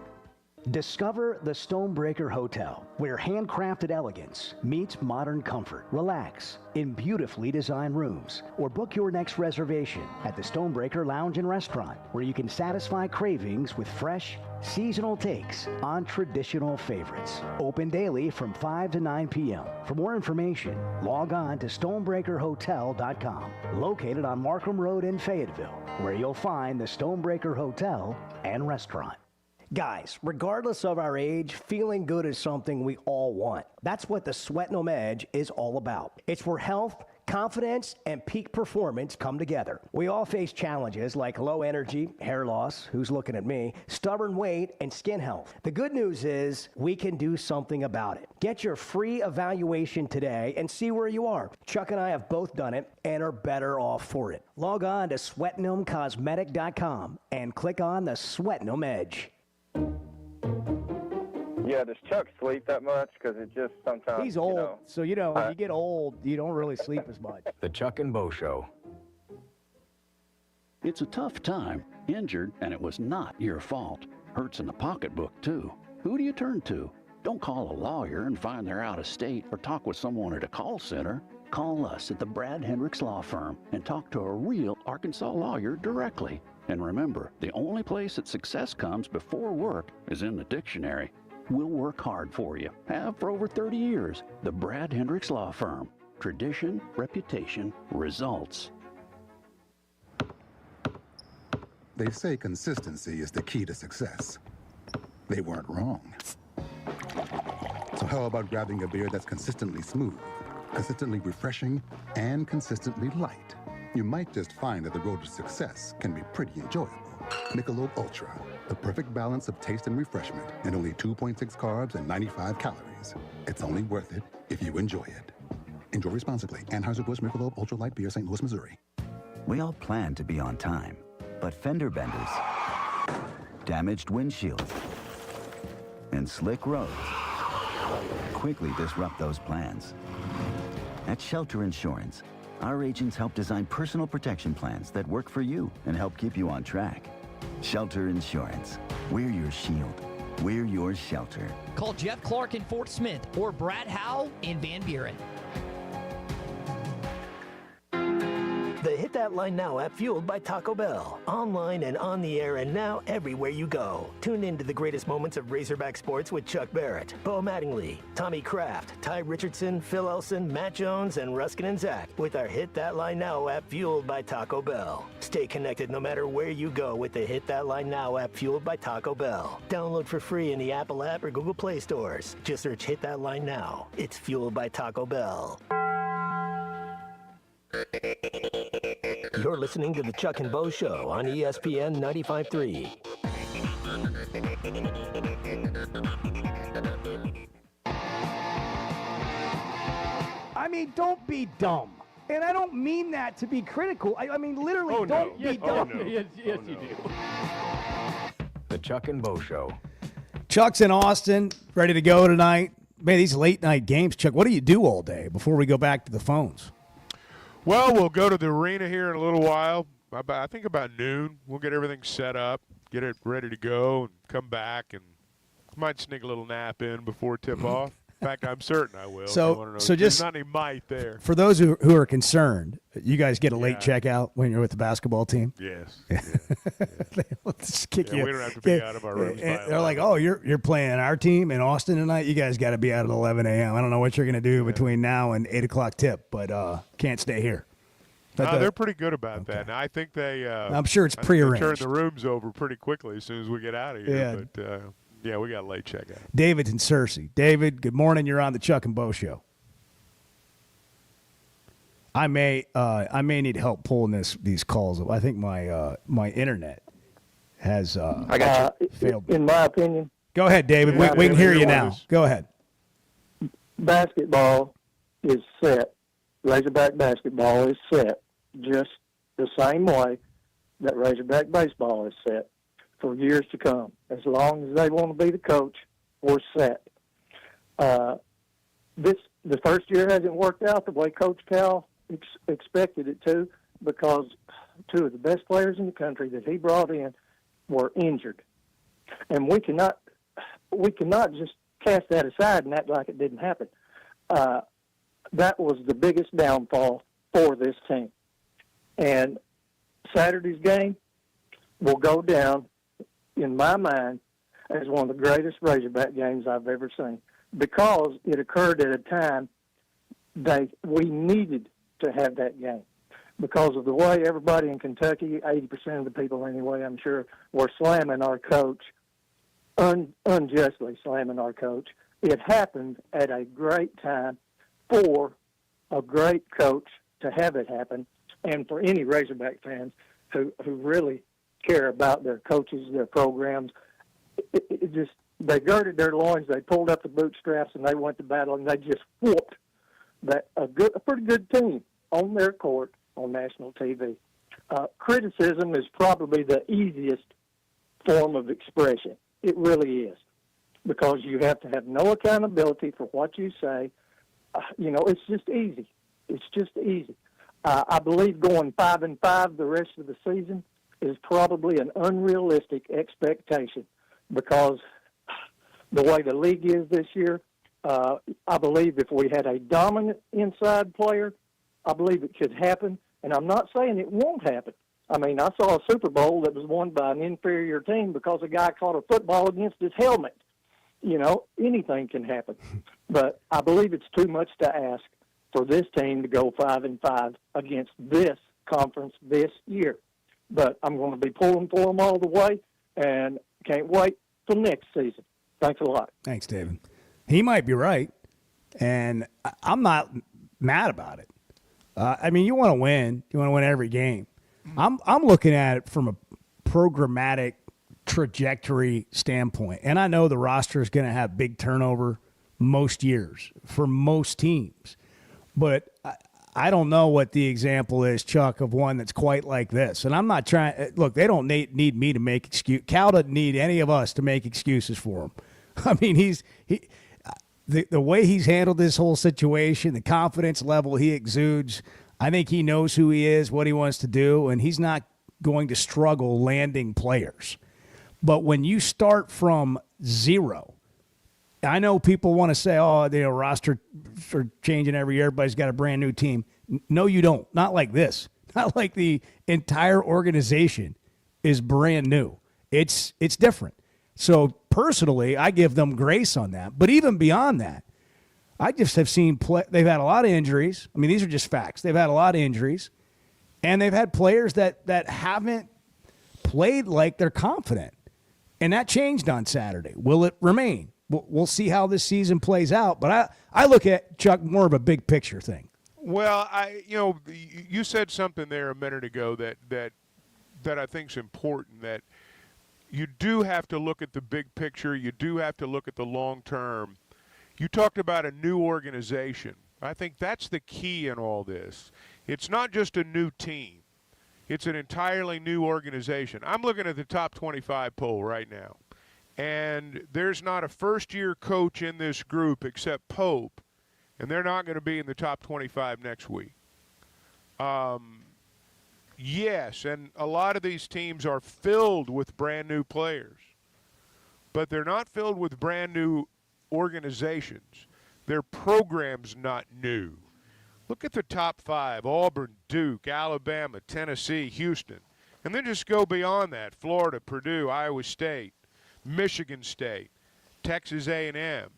Discover the Stonebreaker Hotel, where handcrafted elegance meets modern comfort. Relax in beautifully designed rooms, or book your next reservation at the Stonebreaker Lounge and Restaurant, where you can satisfy cravings with fresh, seasonal takes on traditional favorites. Open daily from 5 to 9 p.m. For more information, log on to stonebreakerhotel.com, located on Markham Road in Fayetteville, where you'll find the Stonebreaker Hotel and Restaurant. Guys, regardless of our age, feeling good is something we all want. That's what the Sweatnum Edge is all about. It's where health, confidence, and peak performance come together. We all face challenges like low energy, hair loss, who's looking at me, stubborn weight, and skin health. The good news is we can do something about it. Get your free evaluation today and see where you are. Chuck and I have both done it and are better off for it. Log on to SweatnumCosmetic.com and click on the Sweatnum Edge. Yeah, does Chuck sleep that much? Because it just sometimes, He's old, so when you get old, you don't really sleep as much. The Chuck and Bo Show. It's a tough time. Injured, and it was not your fault. Hurts in the pocketbook, too. Who do you turn to? Don't call a lawyer and find they're out of state or talk with someone at a call center. Call us at the Brad Hendricks Law Firm and talk to a real Arkansas lawyer directly. And remember, the only place that success comes before work is in the dictionary. We'll work hard for you. Have for over 30 years. The Brad Hendricks Law Firm. Tradition, reputation, results. They say consistency is the key to success. They weren't wrong. So how about grabbing a beer that's consistently smooth, consistently refreshing, and consistently light? You might just find that the road to success can be pretty enjoyable. Michelob Ultra, the perfect balance of taste and refreshment, and only 2.6 carbs and 95 calories. It's only worth it if you enjoy it. Enjoy responsibly. Anheuser-Busch Michelob Ultra Light Beer, St. Louis, Missouri. We all plan to be on time, but fender benders, damaged windshields, and slick roads quickly disrupt those plans. At Shelter Insurance, our agents help design personal protection plans that work for you and help keep you on track. Shelter Insurance. We're your shield. We're your shelter. Call Jeff Clark in Fort Smith or Brad Howe in Van Buren. The Hit That Line Now app, fueled by Taco Bell. Online and on the air and now everywhere you go. Tune in to the greatest moments of Razorback sports with Chuck Barrett, Bo Mattingly, Tommy Kraft, Ty Richardson, Phil Elson, Matt Jones, and Ruskin and Zach with our Hit That Line Now app, fueled by Taco Bell. Stay connected no matter where you go with the Hit That Line Now app, fueled by Taco Bell. Download for free in the Apple app or Google Play stores. Just search Hit That Line Now. It's fueled by Taco Bell. You're listening to the Chuck and Bo Show on ESPN 95.3. I mean, don't be dumb. And I don't mean that to be critical. I mean, literally, don't be dumb. Yes, you do. The Chuck and Bo Show. Chuck's in Austin, ready to go tonight. Man, these late night games, Chuck, what do you do all day before we go back to the phones? Well, we'll go to the arena here in a little while. I think about noon. We'll get everything set up, get it ready to go, and come back, and might sneak a little nap in before tip-off. In fact, I'm certain I will. So There's just not any might there. For those who are concerned, you guys get a late checkout when you're with the basketball team? Yes. Let's just kick you. We don't have to be out of our rooms. They're like, oh, you're playing our team in Austin tonight? You guys got to be out at 11 a.m. I don't know what you're going to do between now and 8 o'clock tip, but can't stay here. No, they're pretty good about that. Now, I think they I'm sure it's prearranged. Turn the rooms over pretty quickly as soon as we get out of here. Yeah. But, yeah, we got a late checkout. David's in Searcy. David, good morning. You're on the Chuck and Bo Show. I may need help pulling these calls. I think my internet has I got you. failed. In my opinion, Go ahead, David. We can hear you now. Go ahead. basketball is set. Razorback basketball is set just the same way that Razorback baseball is set for years to come. As long as they want to be the coach, we're set. The first year hasn't worked out the way Coach Cal expected it to, because two of the best players in the country that he brought in were injured, and we cannot just cast that aside and act like it didn't happen. That was the biggest downfall for this team. And Saturday's game will go down, in my mind, as one of the greatest Razorback games I've ever seen, because it occurred at a time we needed to have that game. Because of the way everybody in Kentucky, 80% of the people anyway, I'm sure, were slamming our coach, unjustly slamming our coach. It happened at a great time for a great coach to have it happen, and for any Razorback fans who really care about their coaches, their programs. It just, they girded their loins, they pulled up the bootstraps, and they went to battle, and they just whooped a pretty good team on their court on national TV. Criticism is probably the easiest form of expression. It really is, because you have to have no accountability for what you say. It's just easy. It's just easy. I believe going 5-5 the rest of the season is probably an unrealistic expectation, because the way the league is this year, I believe if we had a dominant inside player, I believe it could happen. And I'm not saying it won't happen. I mean, I saw a Super Bowl that was won by an inferior team because a guy caught a football against his helmet. Anything can happen. But I believe it's too much to ask for this team to go 5-5 against this conference this year. But I'm going to be pulling for them all the way, and can't wait till next season. Thanks a lot. Thanks, David. He might be right, and I'm not mad about it. I mean, you want to win. You want to win every game. I'm looking at it from a programmatic trajectory standpoint, and I know the roster is going to have big turnover most years for most teams, but I don't know what the example is, Chuck, of one that's quite like this. And I'm not trying – look, they don't need me to make excuse. Cal doesn't need any of us to make excuses for him. I mean, the way he's handled this whole situation, the confidence level he exudes, I think he knows who he is, what he wants to do, and he's not going to struggle landing players. But when you start from zero, I know people want to say, oh, the roster are changing every year. Everybody's got a brand new team. No, you don't. Not like this. Not like the entire organization is brand new. It's different. So personally, I give them grace on that. But even beyond that, I just have seen they've had a lot of injuries. I mean, these are just facts. They've had a lot of injuries, and they've had players that haven't played like they're confident. And that changed on Saturday. Will it remain? We'll see how this season plays out. But I look at, Chuck, more of a big picture thing. Well, you said something there a minute ago that I think is important, that you do have to look at the big picture. You do have to look at the long term. You talked about a new organization. I think that's the key in all this. It's not just a new team. It's an entirely new organization. I'm looking at the top 25 poll right now, and there's not a first-year coach in this group except Pope, and they're not going to be in the top 25 next week. Yes, and a lot of these teams are filled with brand-new players, but they're not filled with brand-new organizations. Their program's not new. Look at the top 5, Auburn, Duke, Alabama, Tennessee, Houston. And then just go beyond that, Florida, Purdue, Iowa State, Michigan State, Texas A&M.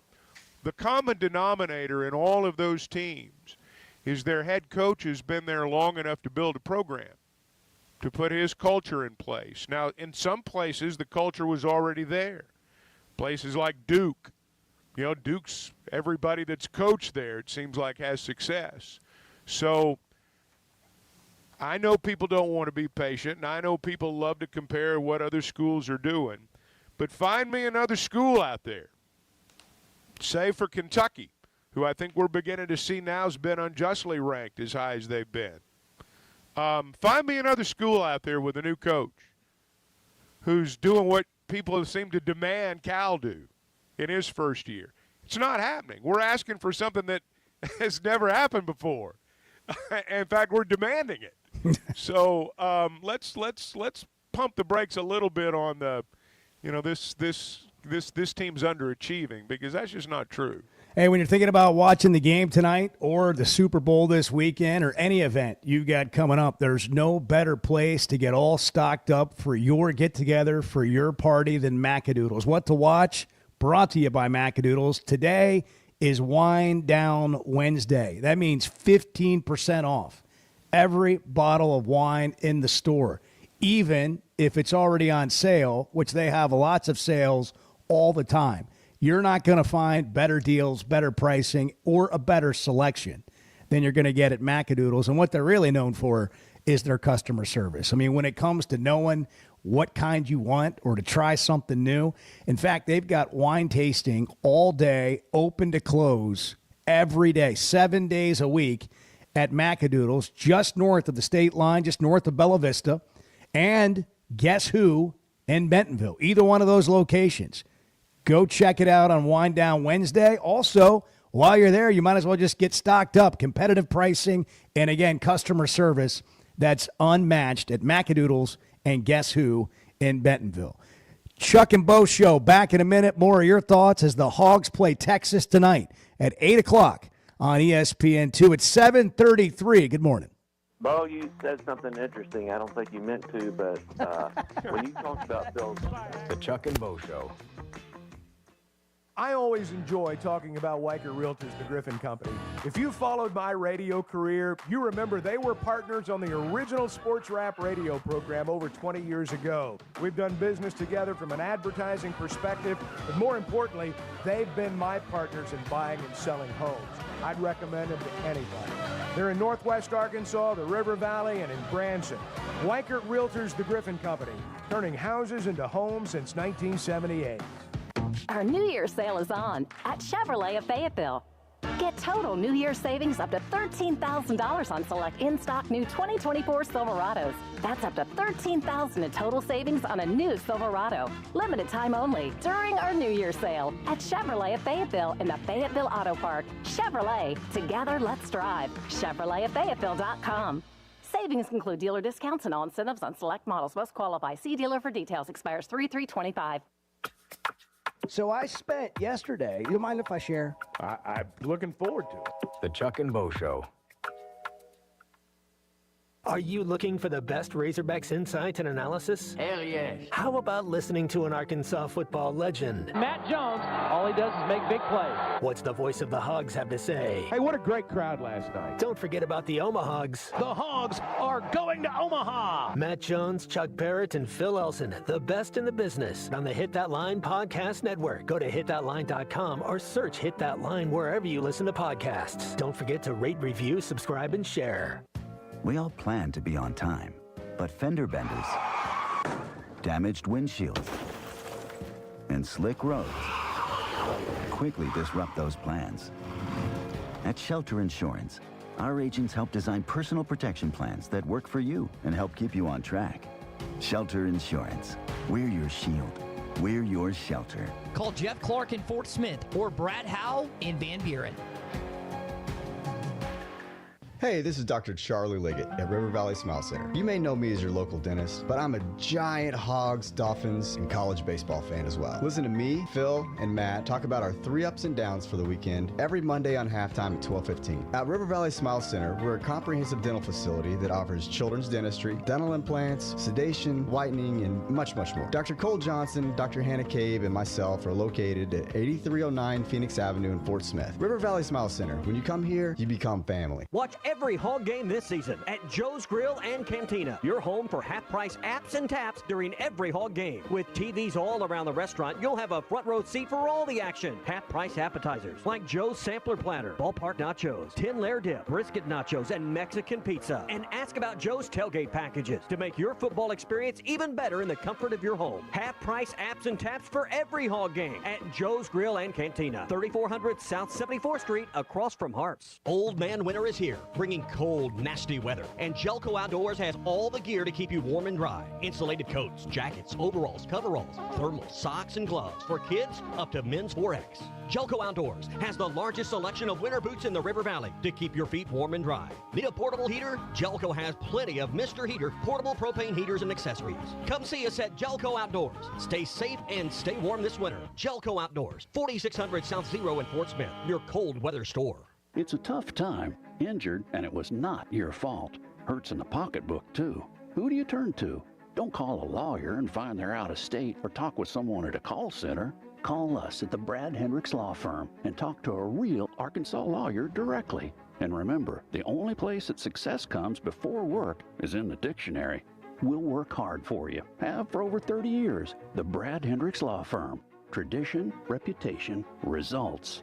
The common denominator in all of those teams is their head coach has been there long enough to build a program, to put his culture in place. Now, in some places, the culture was already there. Places like Duke. Duke's, everybody that's coached there, it seems like, has success. So I know people don't want to be patient, and I know people love to compare what other schools are doing. But find me another school out there, say for Kentucky, who I think we're beginning to see now has been unjustly ranked as high as they've been. Find me another school out there with a new coach who's doing what people seem to demand Cal do in his first year. It's not happening. We're asking for something that has never happened before. In fact, we're demanding it. So let's pump the brakes a little bit on the, this team's underachieving, because that's just not true. Hey, when you're thinking about watching the game tonight or the Super Bowl this weekend or any event you've got coming up, there's no better place to get all stocked up for your get-together, for your party than Macadoodles. What to watch? Brought to you by Macadoodles. Today is Wine Down Wednesday. That means 15% off every bottle of wine in the store, even if it's already on sale, which they have lots of sales all the time. You're not going to find better deals, better pricing, or a better selection than you're going to get at Macadoodles. And what they're really known for is their customer service. I mean, when it comes to knowing what kind you want or to try something new. In fact, they've got wine tasting all day, open to close, every day, 7 days a week at Macadoodles, just north of the state line, just north of Bella Vista. And guess who? In Bentonville. Either one of those locations. Go check it out on Wine Down Wednesday. Also, while you're there, you might as well just get stocked up. Competitive pricing and, again, customer service that's unmatched at Macadoodles. And guess who? In Bentonville. Chuck and Bo Show back in a minute. More of your thoughts as the Hogs play Texas tonight at 8 o'clock on ESPN2. It's 7:33. Good morning. Bo, you said something interesting. I don't think you meant to, but when you talked about Phil's... The Chuck and Bo Show. I always enjoy talking about Weicker Realtors, the Griffin Company. If you followed my radio career, you remember they were partners on the original sports rap radio program over 20 years ago. We've done business together from an advertising perspective, but more importantly, they've been my partners in buying and selling homes. I'd recommend them to anybody. They're in Northwest Arkansas, the River Valley, and in Branson. Weicker Realtors, the Griffin Company, turning houses into homes since 1978. Our New Year's sale is on at Chevrolet of Fayetteville. Get total New Year's savings up to $13,000 on select in-stock new 2024 Silverados. That's up to $13,000 in total savings on a new Silverado. Limited time only during our New Year's sale at Chevrolet of Fayetteville in the Fayetteville Auto Park. Chevrolet, together let's drive. ChevroletofFayetteville.com. Savings include dealer discounts and all incentives on select models. Must qualify. See dealer for details. Expires 3/3/25. So I spent yesterday. You don't mind if I share? I'm looking forward to it. The Chuck and Bo Show. Are you looking for the best Razorbacks insight and analysis? Hell yes. How about listening to an Arkansas football legend? Matt Jones, all he does is make big plays. What's the voice of the Hogs have to say? Hey, what a great crowd last night. Don't forget about the Omahogs. The Hogs are going to Omaha. Matt Jones, Chuck Barrett, and Phil Elson, the best in the business on the Hit That Line Podcast Network. Go to hitthatline.com or search Hit That Line wherever you listen to podcasts. Don't forget to rate, review, subscribe, and share. We all plan to be on time, but fender benders, damaged windshields, and slick roads quickly disrupt those plans. At Shelter Insurance, our agents help design personal protection plans that work for you and help keep you on track. Shelter Insurance. We're your shield. We're your shelter. Call Jeff Clark in Fort Smith or Brad Howell in Van Buren. Hey, this is Dr. Charlie Liggett at River Valley Smile Center. You may know me as your local dentist, but I'm a giant Hogs, Dolphins, and college baseball fan as well. Listen to me, Phil, and Matt talk about our 3 ups and downs for the weekend every Monday on halftime at 12:15. At River Valley Smile Center, we're a comprehensive dental facility that offers children's dentistry, dental implants, sedation, whitening, and much, much more. Dr. Cole Johnson, Dr. Hannah Cave, and myself are located at 8309 Phoenix Avenue in Fort Smith. River Valley Smile Center. When you come here, you become family. Watch every Hog game this season at Joe's Grill and Cantina, your home for half-price apps and taps during every Hog game. With TVs all around the restaurant, you'll have a front row seat for all the action. Half-price appetizers like Joe's Sampler Platter, Ballpark Nachos, Tin Layer Dip, Brisket Nachos, and Mexican Pizza. And ask about Joe's Tailgate Packages to make your football experience even better in the comfort of your home. Half-price apps and taps for every Hog game at Joe's Grill and Cantina, 3400 South 74th Street, across from Harps. Old Man Winter is here, bringing cold, nasty weather. And Jelco Outdoors has all the gear to keep you warm and dry. Insulated coats, jackets, overalls, coveralls, thermals, socks, and gloves. For kids, up to men's 4X. Jelco Outdoors has the largest selection of winter boots in the River Valley to keep your feet warm and dry. Need a portable heater? Jelco has plenty of Mr. Heater portable propane heaters and accessories. Come see us at Jelco Outdoors. Stay safe and stay warm this winter. Jelco Outdoors, 4600 South Zero in Fort Smith, your cold weather store. It's a tough time. Injured, and it was not your fault. Hurts in the pocketbook, too. Who do you turn to? Don't call a lawyer and find they're out of state or talk with someone at a call center. Call us at the Brad Hendricks Law Firm and talk to a real Arkansas lawyer directly. And remember, the only place that success comes before work is in the dictionary. We'll work hard for you. Have for over 30 years. The Brad Hendricks Law Firm. Tradition, reputation, results.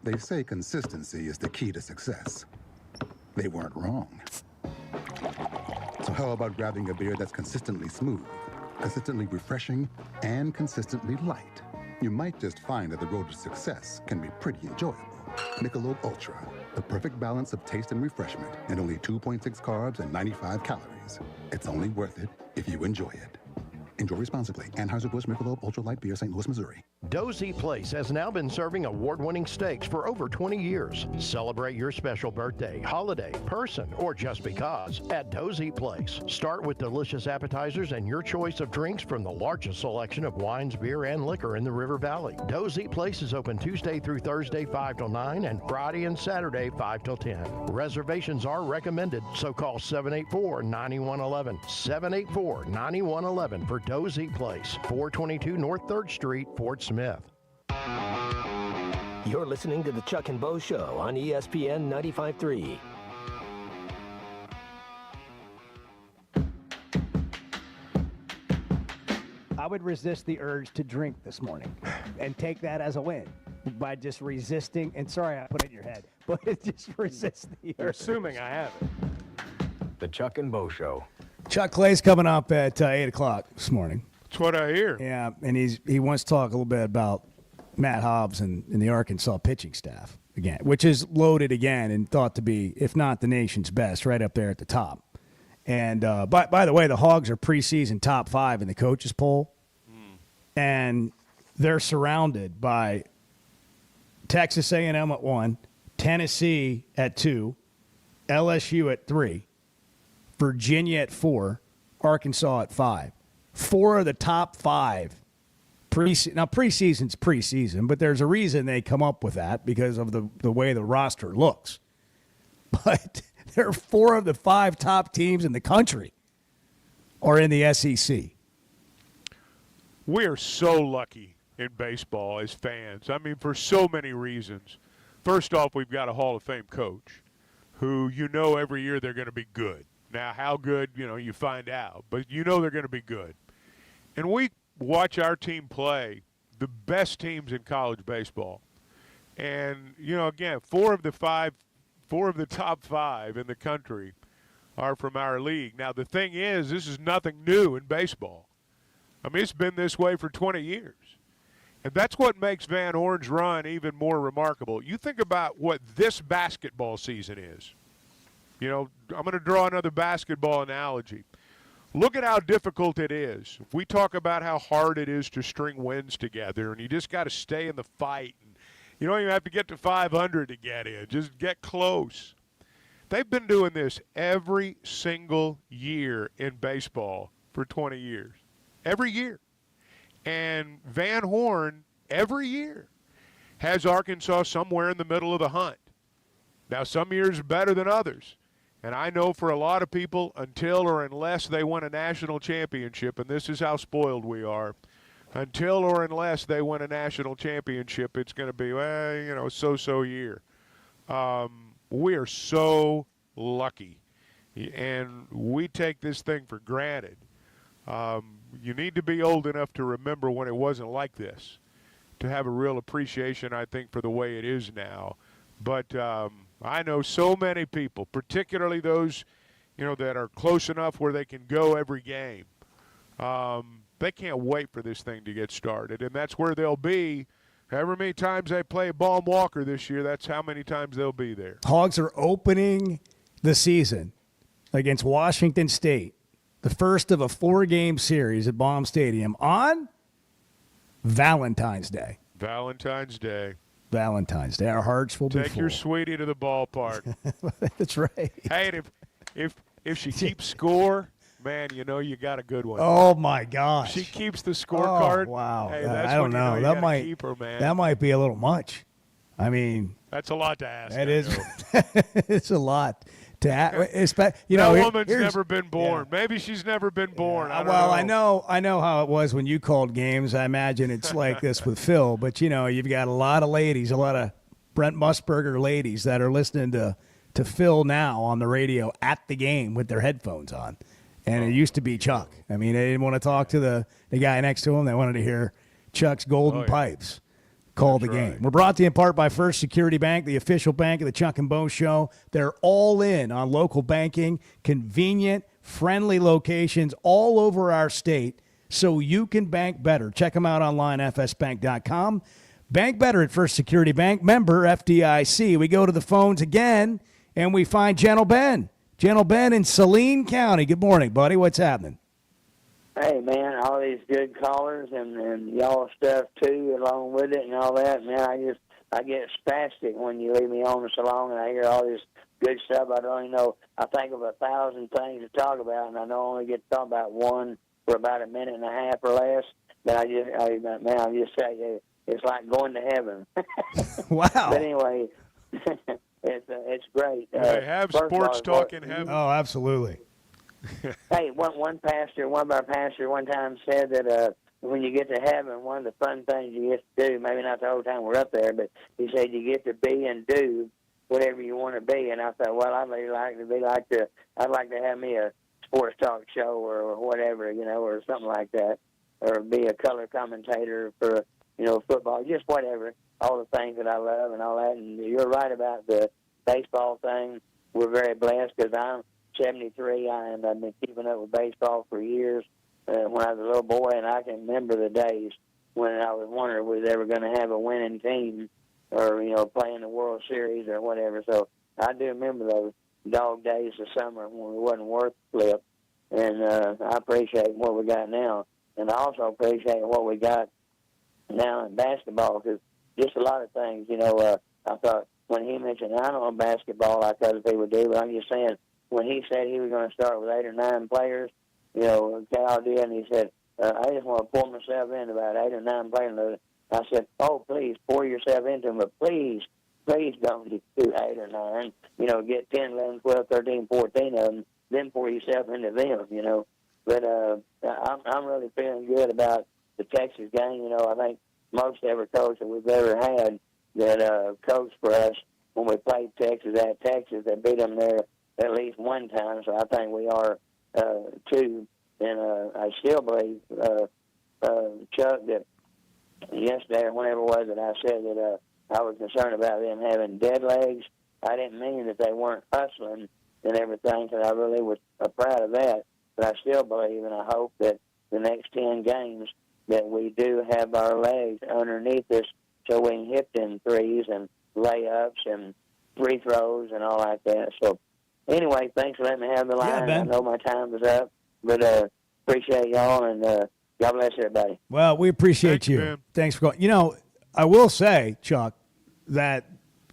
They say consistency is the key to success. They weren't wrong. So how about grabbing a beer that's consistently smooth, consistently refreshing, and consistently light? You might just find that the road to success can be pretty enjoyable. Michelob Ultra, the perfect balance of taste and refreshment, and only 2.6 carbs and 95 calories. It's only worth it if you enjoy it. Enjoy responsibly. Anheuser-Busch Michelob Ultra Light Beer, St. Louis, Missouri. Dozy Place has now been serving award-winning steaks for over 20 years. Celebrate your special birthday, holiday, person, or just because at Dozy Place. Start with delicious appetizers and your choice of drinks from the largest selection of wines, beer, and liquor in the River Valley. Dozy Place is open Tuesday through Thursday 5 till 9 and Friday and Saturday 5 till 10. Reservations are recommended, so call 784-9111. 784-9111 for Dozy Place, 422 North 3rd Street, Fort Smith. You're listening to the Chuck and Bo Show on ESPN 95.3. I would resist the urge to drink this morning and take that as a win by just resisting. And sorry, I put it in your head, but just resist the urge. Assuming I have it. The Chuck and Bo Show. Chuck Clay's coming up at 8 o'clock this morning. That's what I hear. Yeah, and he wants to talk a little bit about Matt Hobbs and the Arkansas pitching staff again, which is loaded again and thought to be, if not the nation's best, right up there at the top. And by the way, the Hogs are preseason top 5 in the coaches poll, and they're surrounded by Texas A&M at 1, Tennessee at 2, LSU at 3, Virginia at 4, Arkansas at 5. 4 of the top 5. Now, preseason's preseason, but there's a reason they come up with that because of the way the roster looks. But there are 4 of the 5 top teams in the country are in the SEC. We are so lucky in baseball as fans. I mean, for so many reasons. First off, we've got a Hall of Fame coach who every year they're going to be good. Now, how good, you find out. But they're going to be good. And we watch our team play the best teams in college baseball. And, again, 4 of the top 5 in the country are from our league. Now, the thing is, this is nothing new in baseball. I mean, it's been this way for 20 years. And that's what makes Van Horn's run even more remarkable. You think about what this basketball season is. I'm going to draw another basketball analogy. Look at how difficult it is. If we talk about how hard it is to string wins together, and you just got to stay in the fight. And you don't even have to get to 500 to get in. Just get close. They've been doing this every single year in baseball for 20 years. Every year. And Van Horn, every year, has Arkansas somewhere in the middle of the hunt. Now, some years are better than others. And I know for a lot of people, until or unless they win a national championship, and this is how spoiled we are, until or unless they win a national championship, it's going to be, so-so year. We are so lucky, and we take this thing for granted. You need to be old enough to remember when it wasn't like this, to have a real appreciation, I think, for the way it is now. But I know so many people, particularly those, that are close enough where they can go every game. They can't wait for this thing to get started, and that's where they'll be. However many times they play Baum Walker this year, that's how many times they'll be there. Hogs are opening the season against Washington State, the first of a 4-game series at Baum Stadium on Valentine's Day. Valentine's Day. Valentine's Day. Our hearts will be full. Take your sweetie to the ballpark. That's right. Hey, and if she keeps score, man, you got a good one. Oh my gosh. She keeps the scorecard. Oh, wow. Hey, that's I don't know. You that might keep her, man. That might be a little much. I mean, that's a lot to ask. That is. It's a lot to ask. That woman's never been born. Yeah. Maybe she's never been born. Yeah. I know how it was when you called games. I imagine it's like this with Phil. But you've got a lot of ladies, a lot of Brent Musburger ladies that are listening to Phil now on the radio at the game with their headphones on. And it used to be Chuck. I mean, they didn't want to talk to the guy next to him. They wanted to hear Chuck's golden pipes call the game. We're brought to you in part by First Security Bank, the official bank of the Chuck and Bo Show. They're all in on local banking, convenient, friendly locations all over our state so you can bank better. Check them out online, fsbank.com. Bank better at First Security Bank, member FDIC. We go to the phones again, and we find Gentle Ben. Gentle Ben in Saline County. Good morning, buddy. What's happening? Hey, man, all these good callers and y'all stuff, too, along with it and all that. Man, I get spastic when you leave me on so long and I hear all this good stuff. I don't even know. I think of 1,000 things to talk about, and I know I only get to talk about one for about a minute and a half or less. But I just say it's like going to heaven. Wow. But anyway, it's great. They have sports talk in heaven. Oh, absolutely. Hey, one of our pastors one time said that when you get to heaven, one of the fun things you get to do, maybe not the whole time we're up there, but he said you get to be and do whatever you want to be. And I thought, well, I'd like to have me a sports talk show or whatever, or something like that, or be a color commentator for, football, just whatever, all the things that I love and all that. And you're right about the baseball thing. We're very blessed because I'm 73, and I've been keeping up with baseball for years when I was a little boy, and I can remember the days when I was wondering if we was ever going to have a winning team or, play in the World Series or whatever. So I do remember those dog days of summer when it wasn't worth the flip, and I appreciate what we got now. And I also appreciate what we got now in basketball because just a lot of things, I thought when he mentioned, I don't know basketball like other people do, but I'm just saying, when he said he was going to start with 8 or 9 players, you know, Cal did, and he said, I just want to pour myself into about 8 or 9 players. I said, oh, please, pour yourself into them, but please don't do 8 or 9. You know, get 10, 11, 12, 13, 14 of them, then pour yourself into them, you know. But I'm really feeling good about the Texas game. You know, I think most every coach that we've ever had that coached for us when we played Texas at Texas, they beat them there at least one time. So I think we are too. And I still believe, Chuck, that yesterday or whenever it was that I said that I was concerned about them having dead legs. I didn't mean that they weren't hustling and everything, because I really was proud of that. But I still believe and I hope that the next 10 games that we do have our legs underneath us so we can hit them threes and layups and free throws and all like that. So anyway, thanks for letting me have the line. I know my time is up, but appreciate y'all, and God bless everybody. Well, we appreciate you. Man. Thanks for going. You know, I will say, Chuck, that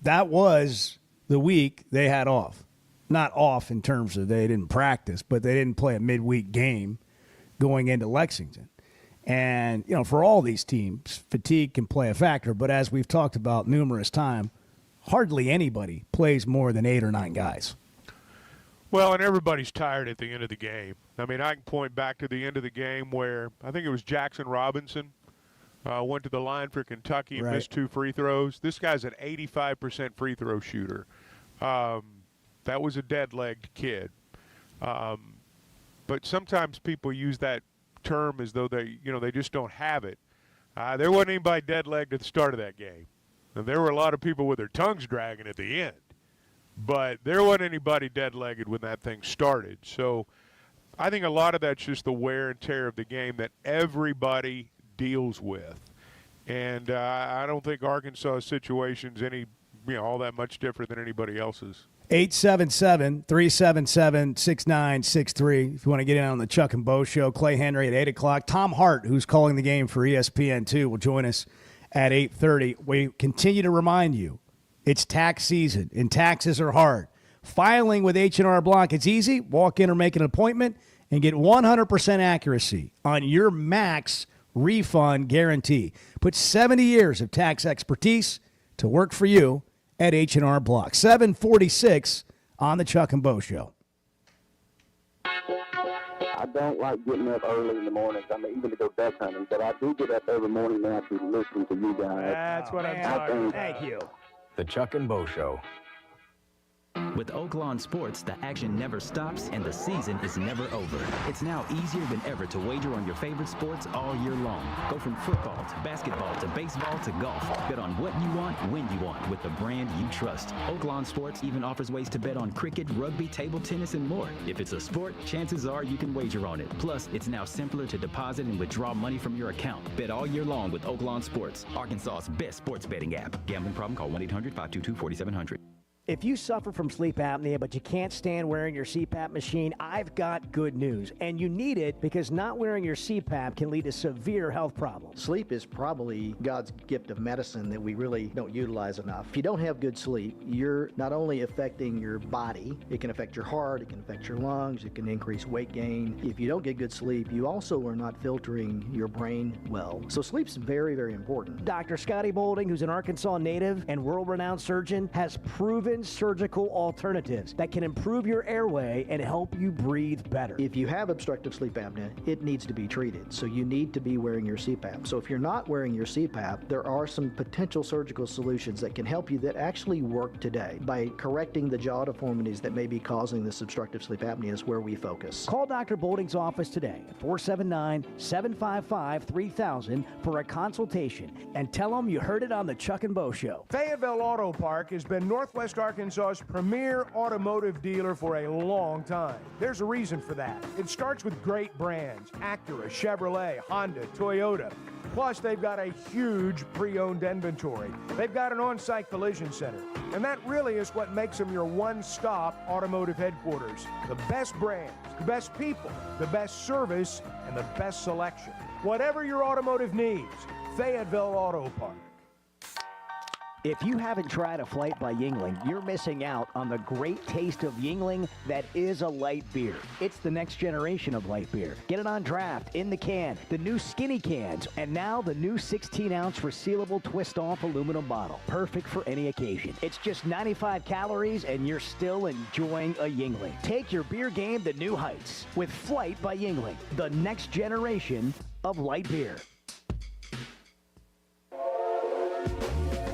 was the week they had off. Not off in terms of they didn't practice, but they didn't play a midweek game going into Lexington. And, you know, for all these teams, fatigue can play a factor. But as we've talked about numerous times, hardly anybody plays more than 8 or 9 guys. Well, and everybody's tired at the end of the game. I mean, I can point back to the end of the game where I think it was Jackson Robinson went to the line for Kentucky and missed 2 free throws. This guy's an 85% free throw shooter. That was a dead-legged kid. But sometimes people use that term as though they just don't have it. There wasn't anybody dead-legged at the start of that game. And there were a lot of people with their tongues dragging at the end. But there wasn't anybody dead-legged when that thing started. So I think a lot of that's just the wear and tear of the game that everybody deals with. And I don't think Arkansas' situation's all that much different than anybody else's. 877-377-6963. If you want to get in on the Chuck and Bo Show, Clay Henry at 8 o'clock. Tom Hart, who's calling the game for ESPN2, will join us at 8:30. We continue to remind you, it's tax season, and taxes are hard. Filing with H&R Block, it's easy. Walk in or make an appointment and get 100% accuracy on your max refund guarantee. Put 70 years of tax expertise to work for you at H&R Block. 746 on the Chuck and Bo Show. I don't like getting up early in the mornings. I mean, even to go duck hunting, but I do get up every morning now to listen to you guys. That's what I'm talking about. Thank you. The Chuck and Bo Show. With Oaklawn Sports, the action never stops and the season is never over. It's now easier than ever to wager on your favorite sports all year long. Go from football to basketball to baseball to golf. Bet on what you want, when you want, with the brand you trust. Oaklawn Sports even offers ways to bet on cricket, rugby, table tennis, and more. If it's a sport, chances are you can wager on it. Plus, it's now simpler to deposit and withdraw money from your account. Bet all year long with Oaklawn Sports, Arkansas's best sports betting app. Gambling problem? Call 1-800-522-4700. If you suffer from sleep apnea, but you can't stand wearing your CPAP machine, I've got good news. And you need it because not wearing your CPAP can lead to severe health problems. Sleep is probably God's gift of medicine that we really don't utilize enough. If you don't have good sleep, you're not only affecting your body, it can affect your heart, it can affect your lungs, it can increase weight gain. If you don't get good sleep, you also are not filtering your brain well. So sleep's very, very important. Dr. Scotty Boulding, who's an Arkansas native and world-renowned surgeon, has proven surgical alternatives that can improve your airway and help you breathe better. If you have obstructive sleep apnea, it needs to be treated. So you need to be wearing your CPAP. So if you're not wearing your CPAP, there are some potential surgical solutions that can help you that actually work today. By correcting the jaw deformities that may be causing this obstructive sleep apnea is where we focus. Call Dr. Boulding's office today at 479-755-3000 for a consultation and tell them you heard it on the Chuck and Bo Show. Fayetteville Auto Park has been Northwest Arkansas's premier automotive dealer for a long time. There's a reason for that. It starts with great brands: Acura, Chevrolet, Honda, Toyota. Plus, they've got a huge pre-owned inventory. They've got an on-site collision center. And that really is what makes them your one-stop automotive headquarters. The best brands, the best people, the best service, and the best selection. Whatever your automotive needs, Fayetteville Auto Park. If you haven't tried a Flight by Yuengling, you're missing out on the great taste of Yuengling that is a light beer. It's the next generation of light beer. Get it on draft, in the can, the new skinny cans, and now the new 16-ounce resealable twist-off aluminum bottle. Perfect for any occasion. It's just 95 calories, and you're still enjoying a Yuengling. Take your beer game to new heights with Flight by Yuengling, the next generation of light beer.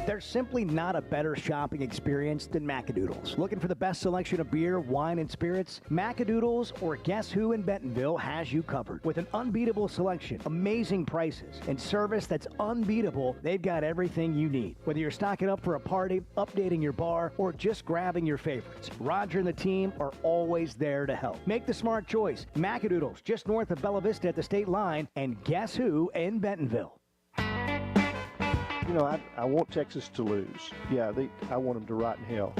There's simply not a better shopping experience than Macadoodles. Looking for the best selection of beer, wine, and spirits? Macadoodles or Guess Who in Bentonville has you covered. With an unbeatable selection, amazing prices, and service that's unbeatable, they've got everything you need. Whether you're stocking up for a party, updating your bar, or just grabbing your favorites, Roger and the team are always there to help. Make the smart choice. Macadoodles, just north of Bella Vista at the state line, and Guess Who in Bentonville. You know, I want Texas to lose. Yeah, I want them to rot in hell.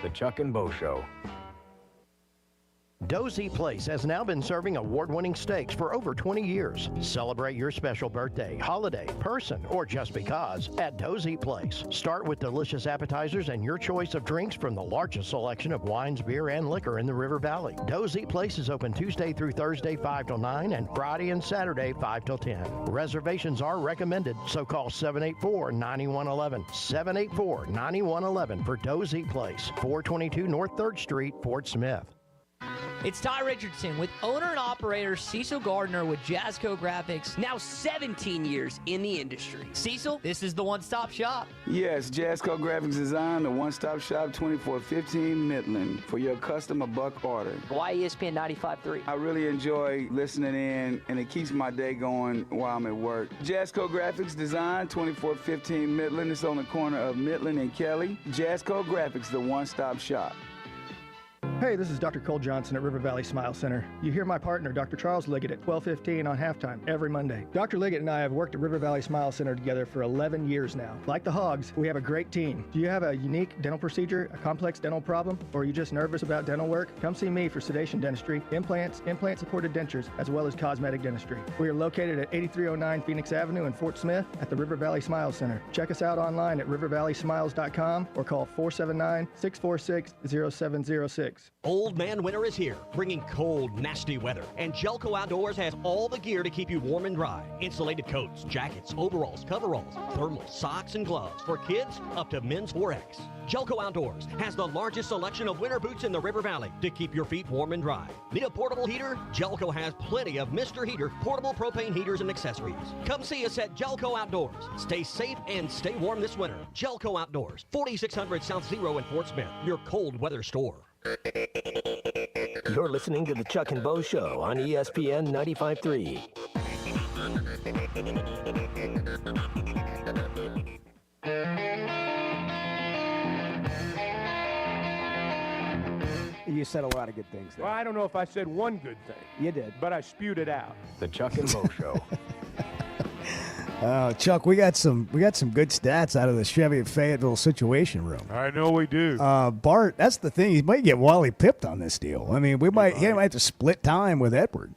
The Chuck and Bo Show. Dozy Place has now been serving award-winning steaks for over 20 years. Celebrate your special birthday, holiday, person, or just because at Dozy Place. Start with delicious appetizers and your choice of drinks from the largest selection of wines, beer, and liquor in the River Valley. Dozy Place is open Tuesday through Thursday 5 till 9 and Friday and Saturday 5 till 10. Reservations are recommended, so call 784-9111. 784-9111 for Dozy Place, 422 North 3rd Street, Fort Smith. It's Ty Richardson with owner and operator Cecil Gardner with Jazzco Graphics, now 17 years in the industry. Cecil, this is the one-stop shop. Yes, Jazzco Graphics Design, the one-stop shop, 2415 Midland, for your custom or buck order. Why ESPN 95.3? I really enjoy listening in, and it keeps my day going while I'm at work. Jazzco Graphics Design, 2415 Midland. It's on the corner of Midland and Kelly. Jazzco Graphics, the one-stop shop. Hey, this is Dr. Cole Johnson at River Valley Smile Center. You hear my partner, Dr. Charles Liggett, at 12:15 on halftime every Monday. Dr. Liggett and I have worked at River Valley Smile Center together for 11 years now. Like the Hogs, we have a great team. Do you have a unique dental procedure, a complex dental problem, or are you just nervous about dental work? Come see me for sedation dentistry, implants, implant-supported dentures, as well as cosmetic dentistry. We are located at 8309 Phoenix Avenue in Fort Smith at the River Valley Smile Center. Check us out online at rivervalleysmiles.com or call 479-646-0706. Old Man Winter is here, bringing cold, nasty weather. And Jelco Outdoors has all the gear to keep you warm and dry. Insulated coats, jackets, overalls, coveralls, thermals, socks, and gloves. For kids, up to men's 4X. Jelco Outdoors has the largest selection of winter boots in the River Valley to keep your feet warm and dry. Need a portable heater? Jelco has plenty of Mr. Heater portable propane heaters and accessories. Come see us at Jelco Outdoors. Stay safe and stay warm this winter. Jelco Outdoors, 4600 South Zero in Fort Smith, your cold weather store. You're listening to the Chuck and Bo Show on ESPN 95.3. You said a lot of good things there. Well, I don't know if I said one good thing. You did. But I spewed it out. The Chuck and Bo Show. Chuck, we got some good stats out of the Chevy of Fayetteville Situation Room. I know we do. Bart, that's the thing. He might get Wally pipped on this deal. I mean, he might have to split time with Edward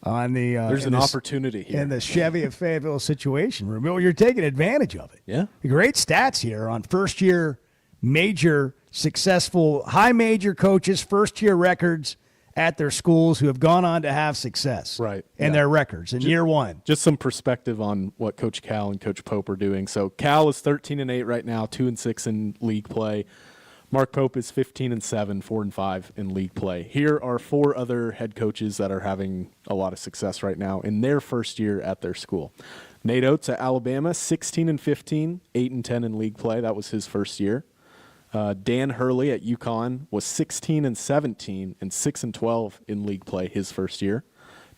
on the. There's an opportunity here in the Chevy of Fayetteville Situation Room. Well, you're taking advantage of it. Yeah. Great stats here on first-year major successful high major coaches, first-year records at their schools who have gone on to have success in their records in year one. Just some perspective on what Coach Cal and Coach Pope are doing. So Cal is 13-8 right now, 2-6 in league play. Mark Pope is 15-7, 4-5 in league play. Here are four other head coaches that are having a lot of success right now in their first year at their school. Nate Oates at Alabama, 16-15, 8-10 in league play. That was his first year. Dan Hurley at UConn was 16-17 and 6-12 in league play his first year.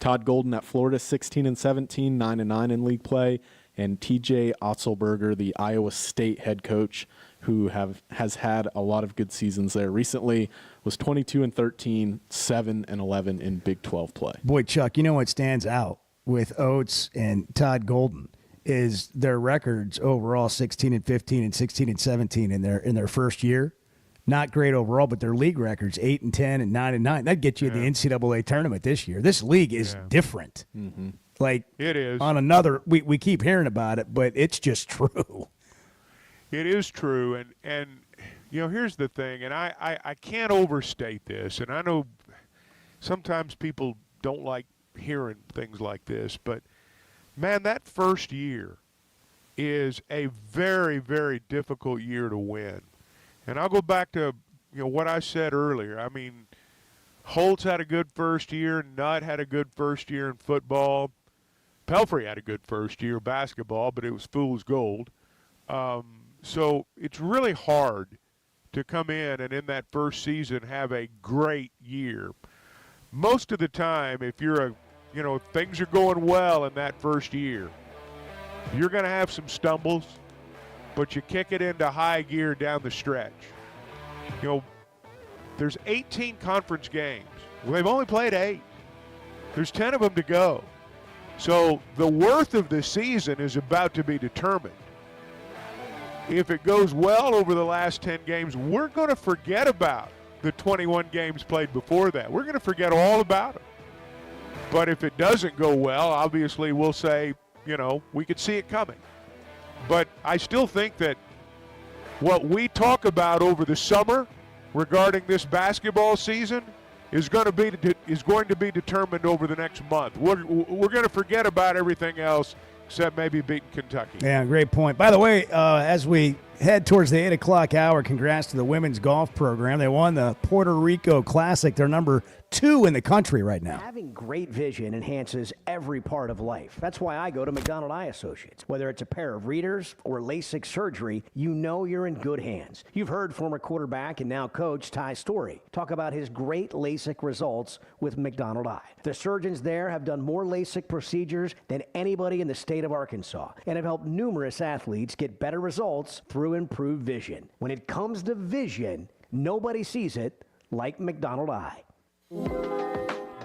Todd Golden at Florida, 16-17, 9-9 in league play. And TJ Otzelberger, the Iowa State head coach, who has had a lot of good seasons there recently, was 22-13, 7-11 in Big 12 play. Boy, Chuck, you know what stands out with Oates and Todd Golden is their records overall 16-15 and 16-17 in their first year. Not great overall, but their league records 8-10 and 9-9. That'd get you in the NCAA tournament this year. This league is different. Mm-hmm. Like it is on another. We keep hearing about it, but it's just true. It is true, and you know, here's the thing, and I can't overstate this, and I know sometimes people don't like hearing things like this, but man, that first year is a very, very difficult year to win. And I'll go back to, you know, what I said earlier. I mean, Holtz had a good first year, Nutt had a good first year in football, Pelfrey had a good first year basketball, but it was fool's gold. So it's really hard to come in and in that first season have a great year. Most of the time, if you're things are going well in that first year, you're going to have some stumbles, but you kick it into high gear down the stretch. You know, there's 18 conference games. Well, they've only played 8. There's 10 of them to go. So the worth of the season is about to be determined. If it goes well over the last 10 games, we're going to forget about the 21 games played before that. We're going to forget all about them. But if it doesn't go well, obviously we'll say, you know, we could see it coming. But I still think that what we talk about over the summer regarding this basketball season is going to be determined over the next month. We're going to forget about everything else except maybe beating Kentucky. Yeah, great point. By the way, as we head towards the 8 o'clock hour, congrats to the women's golf program. They won the Puerto Rico Classic. They're number 2 in the country right now. Having great vision enhances every part of life. That's why I go to McDonald Eye Associates. Whether it's a pair of readers or LASIK surgery, you know you're in good hands. You've heard former quarterback and now coach Ty Storey talk about his great LASIK results with McDonald Eye. The surgeons there have done more LASIK procedures than anybody in the state of Arkansas and have helped numerous athletes get better results through improved vision. When it comes to vision, nobody sees it like McDonald Eye.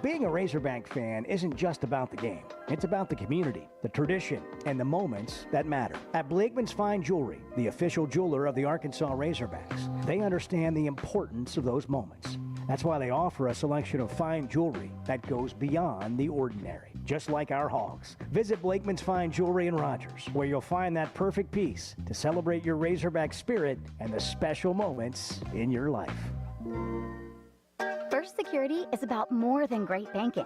Being a Razorback fan isn't just about the game. It's about the community, the tradition, and the moments that matter. At Blakeman's Fine Jewelry, the official jeweler of the Arkansas Razorbacks, they understand the importance of those moments. That's why they offer a selection of fine jewelry that goes beyond the ordinary, just like our hogs. Visit Blakeman's Fine Jewelry in Rogers, where you'll find that perfect piece to celebrate your Razorback spirit and the special moments in your life. First Security is about more than great banking.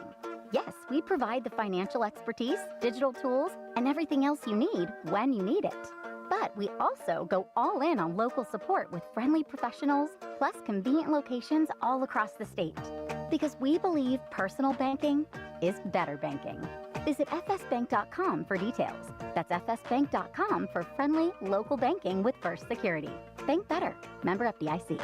Yes, we provide the financial expertise, digital tools, and everything else you need when you need it. But we also go all in on local support with friendly professionals, plus convenient locations all across the state. Because we believe personal banking is better banking. Visit fsbank.com for details. That's fsbank.com for friendly local banking with First Security. Bank better. Member FDIC.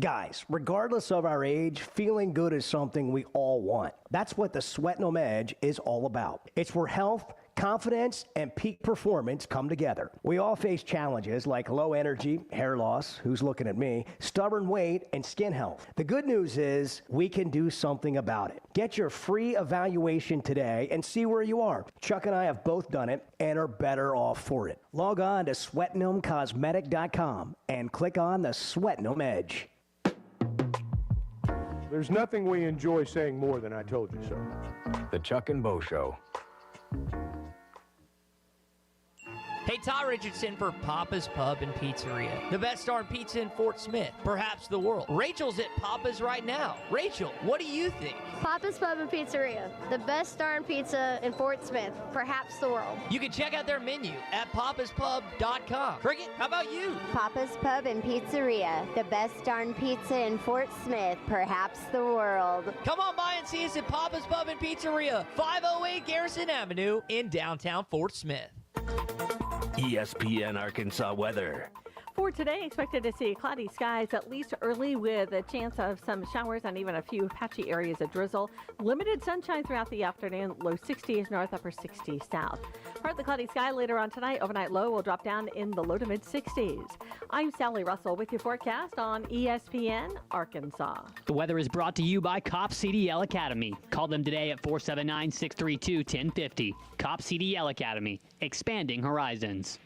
Guys, regardless of our age, feeling good is something we all want. That's what the Sweat No Edge is all about. It's where health, confidence, and peak performance come together. We all face challenges like low energy, hair loss, who's looking at me, stubborn weight, and skin health. The good news is we can do something about it. Get your free evaluation today and see where you are. Chuck and I have both done it and are better off for it. Log on to sweatgnomecosmetic.com and click on the Sweat Gnome Edge. There's nothing we enjoy saying more than I told you so. The Chuck and Bo Show. Hey, Ty Richardson for Papa's Pub and Pizzeria. The best darn pizza in Fort Smith, perhaps the world. Rachel's at Papa's right now. Rachel, what do you think? Papa's Pub and Pizzeria. The best darn pizza in Fort Smith, perhaps the world. You can check out their menu at papaspub.com. Cricket, how about you? Papa's Pub and Pizzeria. The best darn pizza in Fort Smith, perhaps the world. Come on by and see us at Papa's Pub and Pizzeria, 508 Garrison Avenue in downtown Fort Smith. ESPN Arkansas weather. For today, expected to see cloudy skies, at least early, with a chance of some showers and even a few patchy areas of drizzle. Limited sunshine throughout the afternoon, low 60s north, upper 60s south. Partly cloudy sky later on tonight. Overnight low will drop down in the low to mid 60s. I'm Sally Russell with your forecast on ESPN Arkansas. The weather is brought to you by Cop CDL Academy. Call them today at 479-632-1050. Cop CDL Academy, expanding horizons.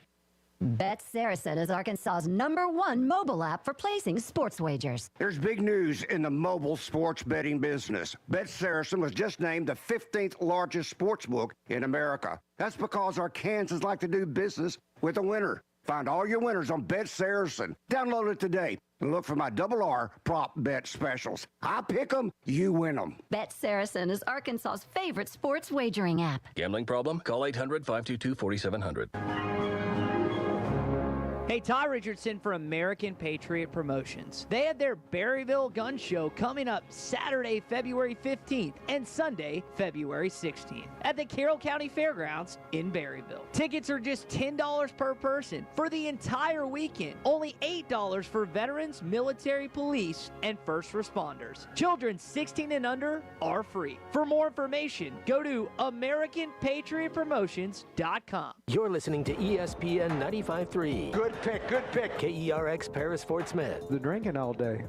Bet Saracen is Arkansas's #1 mobile app for placing sports wagers. There's big news in the mobile sports betting business. Bet Saracen was just named the 15th largest sports book in America. That's because Arkansans like to do business with a winner. Find all your winners on Bet Saracen. Download it today and look for my Double R prop bet specials. I pick 'em, you win 'em. Bet Saracen is Arkansas's favorite sports wagering app. Gambling problem? Call 800-522-4700. Hey, Ty Richardson for American Patriot Promotions. They have their Berryville Gun Show coming up Saturday, February 15th and Sunday, February 16th at the Carroll County Fairgrounds in Berryville. Tickets are just $10 per person for the entire weekend. Only $8 for veterans, military, police, and first responders. Children 16 and under are free. For more information, go to AmericanPatriotPromotions.com. You're listening to ESPN 95.3. Good pick, good pick. KERX Paris Fort Smith. The drinking all day.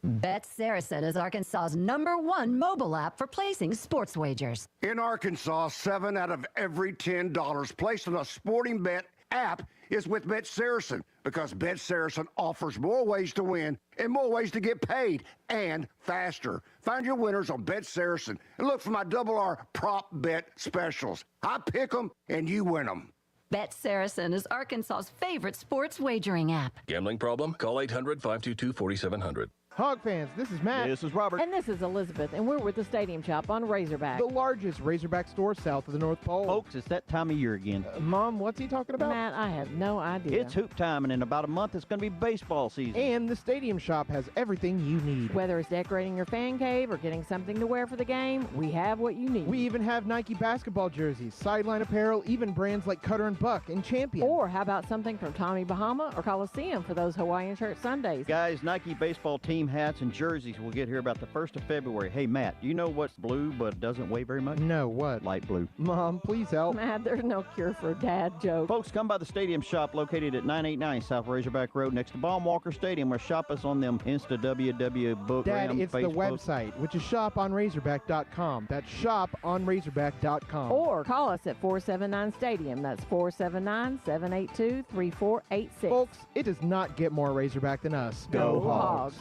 Bet Saracen is Arkansas's #1 mobile app for placing sports wagers. In Arkansas, 7 out of every $10 placed on a sporting bet app is with Bet Saracen, because Bet Saracen offers more ways to win and more ways to get paid, and faster. Find your winners on Bet Saracen and look for my Double R prop bet specials. I pick 'em and you win 'em. Bet Saracen is Arkansas's favorite sports wagering app. Gambling problem? Call 800-522-4700. Hog fans, this is Matt. This is Robert. And this is Elizabeth, and we're with the Stadium Shop on Razorback, The largest Razorback store south of the North Pole. Folks, it's that time of year again. Mom, what's he talking about? Matt, I have no idea. It's hoop time, and in about a month, it's going to be baseball season. And the Stadium Shop has everything you need. Whether it's decorating your fan cave or getting something to wear for the game, we have what you need. We even have Nike basketball jerseys, sideline apparel, even brands like Cutter and Buck and Champion. Or how about something from Tommy Bahama or Coliseum for those Hawaiian shirt Sundays? Guys, Nike baseball team hats and jerseys will get here about the 1st of February. Hey, Matt, do you know what's blue but doesn't weigh very much? No, what? Light blue. Mom, please help. Matt, there's no cure for a dad joke. Folks, come by the Stadium Shop located at 989 South Razorback Road next to Baum-Walker Stadium, or shop us on them Insta WW book. Dad, Ram, it's Facebook. the website, which is shoponrazorback.com. That's shoponrazorback.com. Or call us at 479-STADIUM. That's 479-782-3486. Folks, it does not get more Razorback than us. Go Hogs.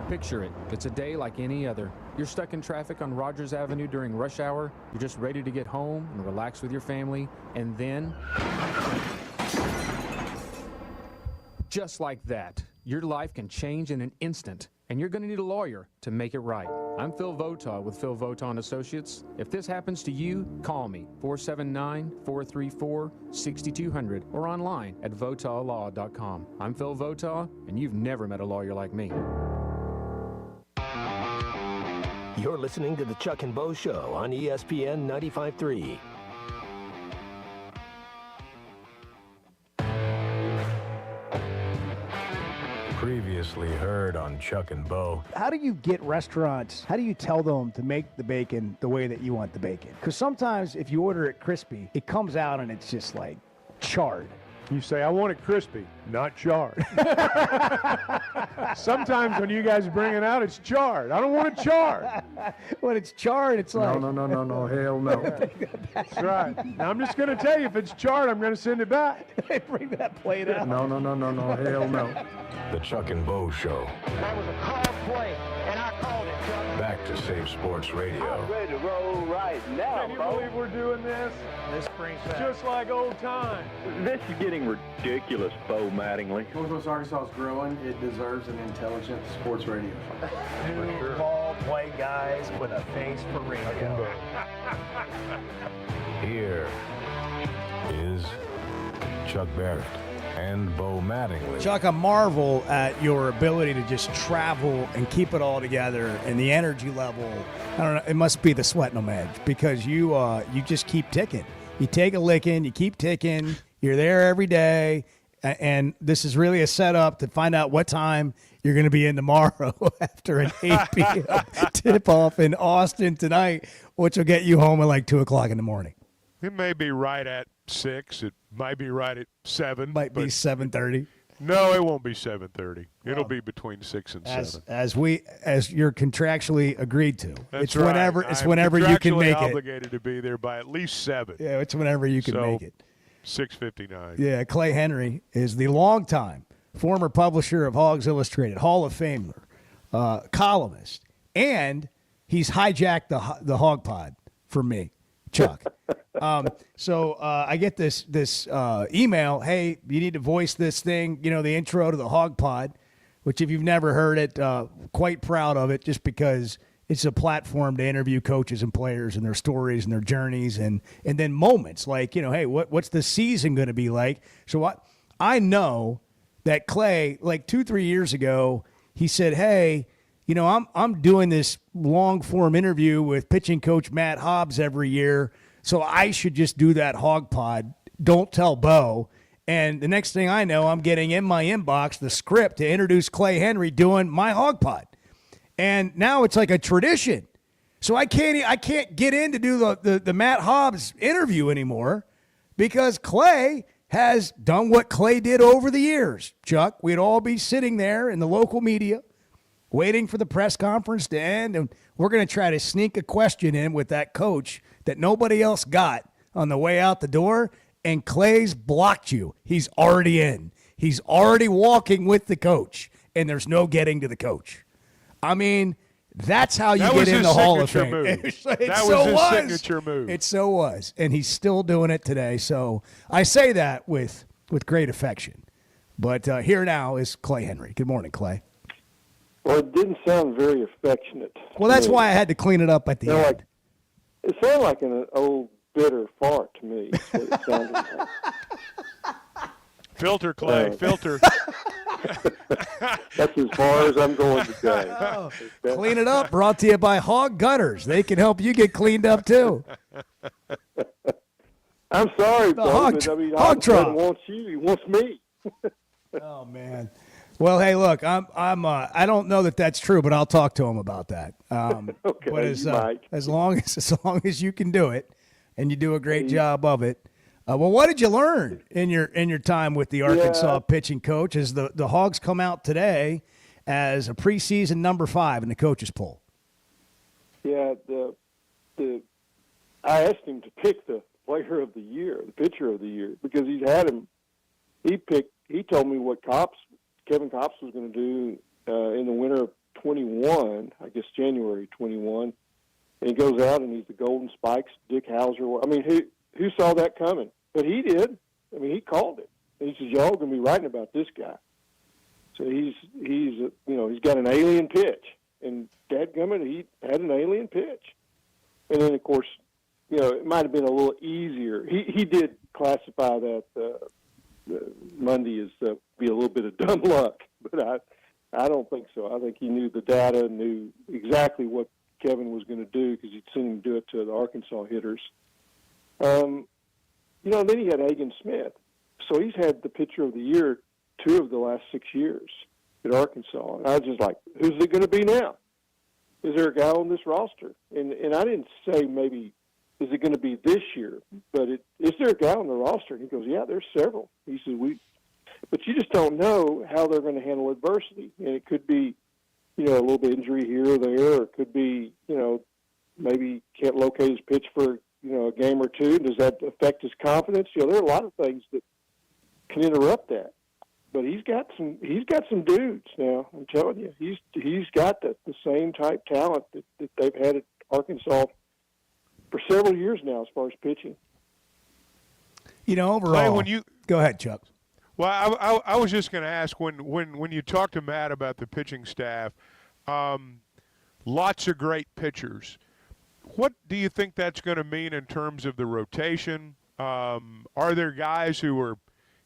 Picture it. It's a day like any other. You're stuck in traffic on Rogers Avenue during rush hour. You're just ready to get home and relax with your family. And then, just like that, your life can change in an instant. And you're going to need a lawyer to make it right. I'm Phil Votaw with Phil Votaw & Associates. If this happens to you, call me, 479-434-6200, or online at votawlaw.com. I'm Phil Votaw, and you've never met a lawyer like me. You're listening to the Chuck and Bo Show on ESPN 95.3. Previously heard on Chuck and Bo. How do you get restaurants, how do you tell them to make the bacon the way that you want the bacon? Because sometimes if you order it crispy, it comes out and it's just like charred. You say, I want it crispy, not charred. Sometimes when you guys bring it out, it's charred. I don't want it charred. When it's charred, it's like... No, hell no. That's right. Now, I'm just going to tell you, if it's charred, I'm going to send it back. Bring that plate out. No, hell no. The Chuck and Bo Show. That was a call play, and I called it, Chuck. Back to Save Sports Radio. I'm ready to roll right now, Can you believe we're doing this? This brings back. Just like old times. This is getting ridiculous, Bo Mattingly. Northwest Arkansas is growing. It deserves an intelligent sports radio. Two ball play guys with a face for radio. Here is Chuck Barrett and Bo Mattingly. Chuck, I marvel at your ability to just travel and keep it all together and the energy level. I don't know. It must be the sweat no edge, because you just keep ticking. You take a licking, you keep ticking. You're there every day, and this is really a setup to find out what time you're going to be in tomorrow after an 8 p.m. tip-off in Austin tonight, which will get you home at like 2 o'clock in the morning. It may be right at 6. It might be right at 7. Might be 7:30. No, it won't be 7:30. It'll be between 6 and 7. As you're contractually agreed to. That's it's right. whenever you can make I'm it. obligated to be there by at least 7. Yeah, it's whenever you can make it. 6:59. Yeah, Clay Henry is the longtime former publisher of Hogs Illustrated, Hall of Famer, columnist, and he's hijacked the Hog Pod for me. Chuck. So I get this email. Hey, you need to voice this thing. The intro to the Hog Pod, which if you've never heard it, quite proud of it, just because it's a platform to interview coaches and players and their stories and their journeys and then moments like, hey, what's the season going to be like? So I know that Clay, like 2-3 years ago, he said, hey, I'm doing this long form interview with pitching coach Matt Hobbs every year, so I should just do that Hog Pod. Don't tell Bo. And the next thing I know, I'm getting in my inbox the script to introduce Clay Henry doing my Hog Pod. And now it's like a tradition. So I can't get in to do the Matt Hobbs interview anymore because Clay has done what Clay did over the years. Chuck, we'd all be sitting there in the local media waiting for the press conference to end, and we're going to try to sneak a question in with that coach that nobody else got on the way out the door, and Clay's blocked you. He's already in. He's already walking with the coach, and there's no getting to the coach. I mean, that's how you get in the Hall of Fame. That was his signature move. It so was, and he's still doing it today. So I say that with great affection. But here now is Clay Henry. Good morning, Clay. Well, it didn't sound very affectionate. Well, that's why I had to clean it up at the end. It sounded like an old bitter fart to me. That's what it sounded like. Filter, Clay, filter. That's as far as I'm going today. Oh, clean it up. Brought to you by Hog Gutters. They can help you get cleaned up too. I'm sorry, Hog Hog wants you. He wants me. Oh man. Well, hey, look, I don't know that that's true, but I'll talk to him about that. Okay, but as long as you can do it, and you do a great job of it. Well, what did you learn in your time with the Arkansas pitching coach? As the Hogs come out today as a preseason number 5 in the coaches poll. Yeah, I asked him to pick the player of the year, the pitcher of the year, because he's had him. He told me what Kevin Kopps was going to do in the winter of 21, I guess January 21, and he goes out and he's the Golden Spikes, Dick Hauser. I mean, who saw that coming? But he did. I mean, he called it. And he says, y'all going to be writing about this guy. So he's got an alien pitch. And dadgummit, he had an alien pitch. And then, of course, it might have been a little easier. He did classify that Monday as be a little bit of dumb luck, but I don't think so. I think he knew the data, knew exactly what Kevin was going to do because he'd seen him do it to the Arkansas hitters. Then he had Hagen Smith. So he's had the pitcher of the year 2 of the last 6 years at Arkansas. And I was just like, who's it going to be now? Is there a guy on this roster? And I didn't say maybe, is it going to be this year? But is there a guy on the roster? And he goes, yeah, there's several. He says, but you just don't know how they're going to handle adversity. And it could be, a little bit injury here or there, or it could be, maybe can't locate his pitch for, a game or two. Does that affect his confidence? There are a lot of things that can interrupt that. But he's got some dudes now. I'm telling you, he's got the same type talent that they've had at Arkansas for several years now as far as pitching. Overall, go ahead, Chuck. Well, I was just going to ask when you talk to Matt about the pitching staff, lots of great pitchers. What do you think that's going to mean in terms of the rotation? Are there guys who are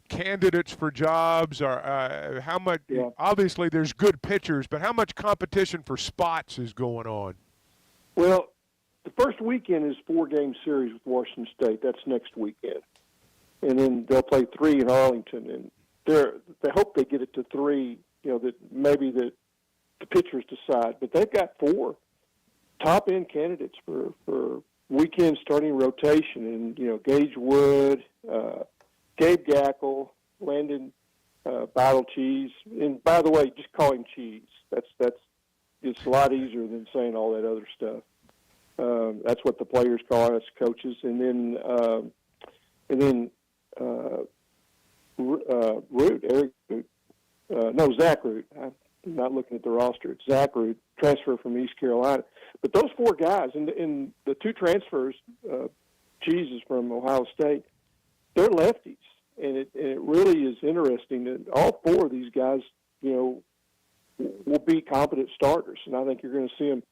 candidates for jobs? Or how much? Yeah. Obviously, there's good pitchers, but how much competition for spots is going on? Well, the first weekend is 4-game series with Washington State. That's next weekend. And then they'll play 3 in Arlington. And they hope they get it to 3, that maybe the pitchers decide. But they've got 4 top-end candidates for weekend starting rotation. And, Gage Wood, Gabe Gackle, Landon Bottle Cheese. And by the way, just call him Cheese. That's it's a lot easier than saying all that other stuff. That's what the players call us, coaches. And then Root, Eric Root. Zach Root. I'm not looking at the roster. It's Zach Root, transfer from East Carolina. But those 4 guys, and the 2 transfers, cheeses from Ohio State, they're lefties. And it really is interesting that all four of these guys, will be competent starters. And I think you're going to see them,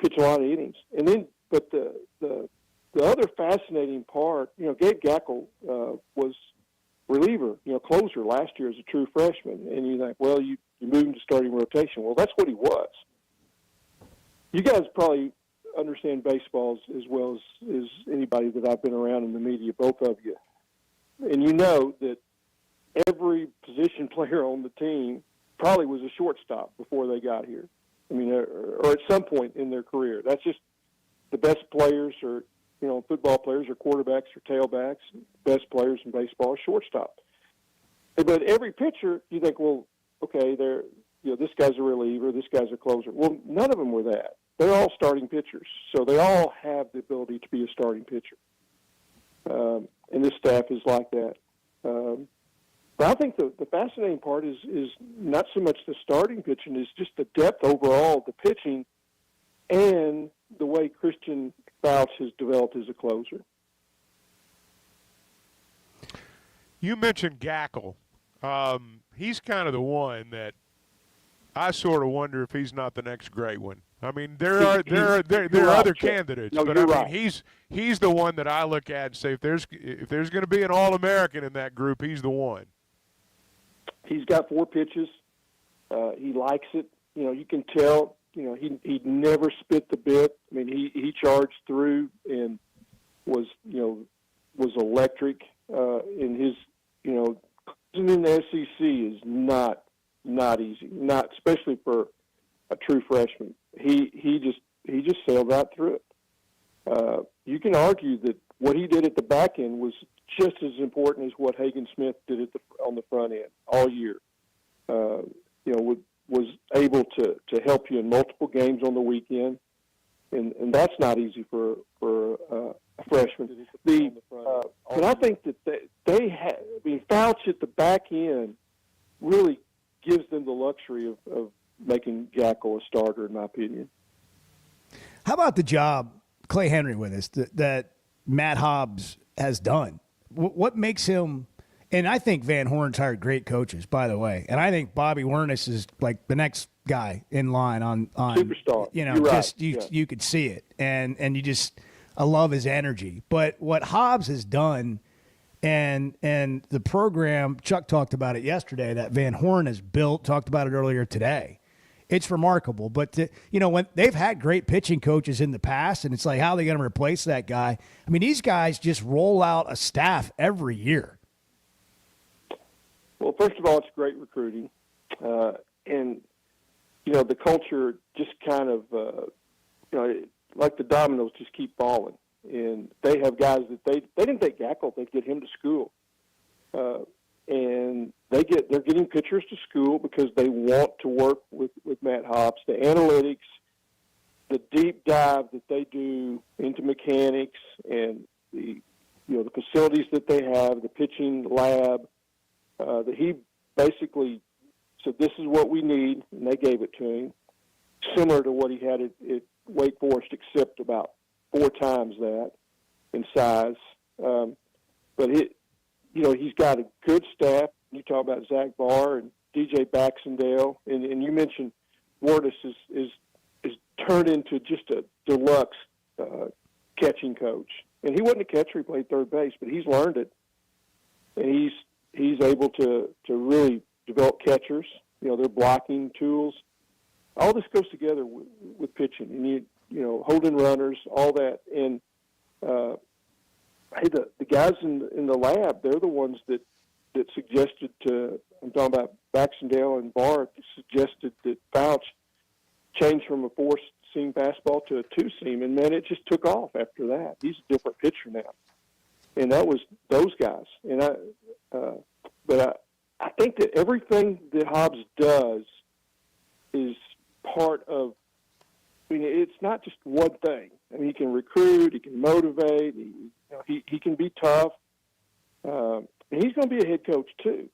pitch a lot of innings. And then, but the other fascinating part, Gabe Gackle was reliever, closer last year as a true freshman. And you think, well, you move him to starting rotation. Well, that's what he was. You guys probably understand baseball as well as anybody that I've been around in the media, both of you. And you know that every position player on the team probably was a shortstop before they got here. I mean, or at some point in their career. That's just the best players are, football players or quarterbacks or tailbacks. Best players in baseball are shortstop. But every pitcher, you think, well, okay, this guy's a reliever, this guy's a closer. Well, none of them were that. They're all starting pitchers, so they all have the ability to be a starting pitcher. And this staff is like that. But I think the fascinating part is not so much the starting pitching, is just the depth overall of the pitching and the way Christian Fouch has developed as a closer. You mentioned Gackle. He's kind of the one that I sort of wonder if he's not the next great one. I mean, there are other candidates, but I mean, he's the one that I look at and say, if there's going to be an All-American in that group, he's the one. He's got 4 pitches. He likes it. You can tell. He never spit the bit. I mean, he charged through and was electric. In his in the SEC is not easy. Not especially for a true freshman. He just sailed right through it. You can argue that what he did at the back end was just as important as what Hagen Smith did on the front end all year. Was able to help you in multiple games on the weekend, and that's not easy for a freshman. But I think that they have. I mean, Fouch at the back end really gives them the luxury of making Gackle a starter, in my opinion. How about the job Clay Henry with us that Matt Hobbs has done? What makes him? And I think Van Horn's hired great coaches, by the way. And I think Bobby Wernis is like the next guy in line on superstar. You're just right. You could see it, and I love his energy. But what Hobbs has done, and the program, Chuck talked about it yesterday, that Van Horn has built. Talked about it earlier today. It's remarkable. But when they've had great pitching coaches in the past, and it's like, how are they going to replace that guy? I mean, these guys just roll out a staff every year. Well, first of all, it's great recruiting. And, the culture just kind of, like the dominoes just keep falling. And they have guys that they didn't take Gackle, they'd get him to school. And they're getting pitchers to school because they want to work with Matt Hobbs. The analytics, the deep dive that they do into mechanics and the facilities that they have, the pitching lab, that he basically said, this is what we need, and they gave it to him, similar to what he had at Wake Forest, except about 4 times that in size. But he's got a good staff. You talk about Zach Barr and DJ Baxendale, and you mentioned Wernis is turned into just a deluxe catching coach. And he wasn't a catcher; he played third base, but he's learned it, and he's able to really develop catchers. Their blocking tools. All this goes together with pitching, and holding runners, all that. And hey, the guys in the lab, they're the ones that suggested to. I'm talking about Baxendale and Barr suggested that Fouch change from a 4-seam fastball to a 2-seam, and man, it just took off after that. He's a different pitcher now, and that was those guys. And I think that everything that Hobbs does is part of. I mean, it's not just one thing. I mean, he can recruit, he can motivate, he can be tough, and he's going to be a head coach too.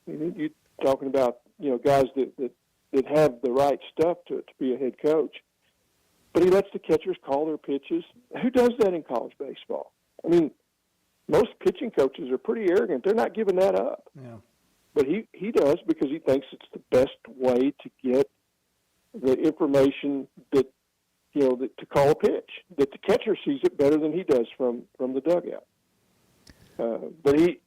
I mean, you're talking about guys that have the right stuff to be a head coach. but he lets the catchers call their pitches. Who does that in college baseball? I mean, most pitching coaches are pretty arrogant. They're not giving that up. Yeah. But he does because he thinks it's the best way to get the information that, to call a pitch, that the catcher sees it better than he does from the dugout. But he,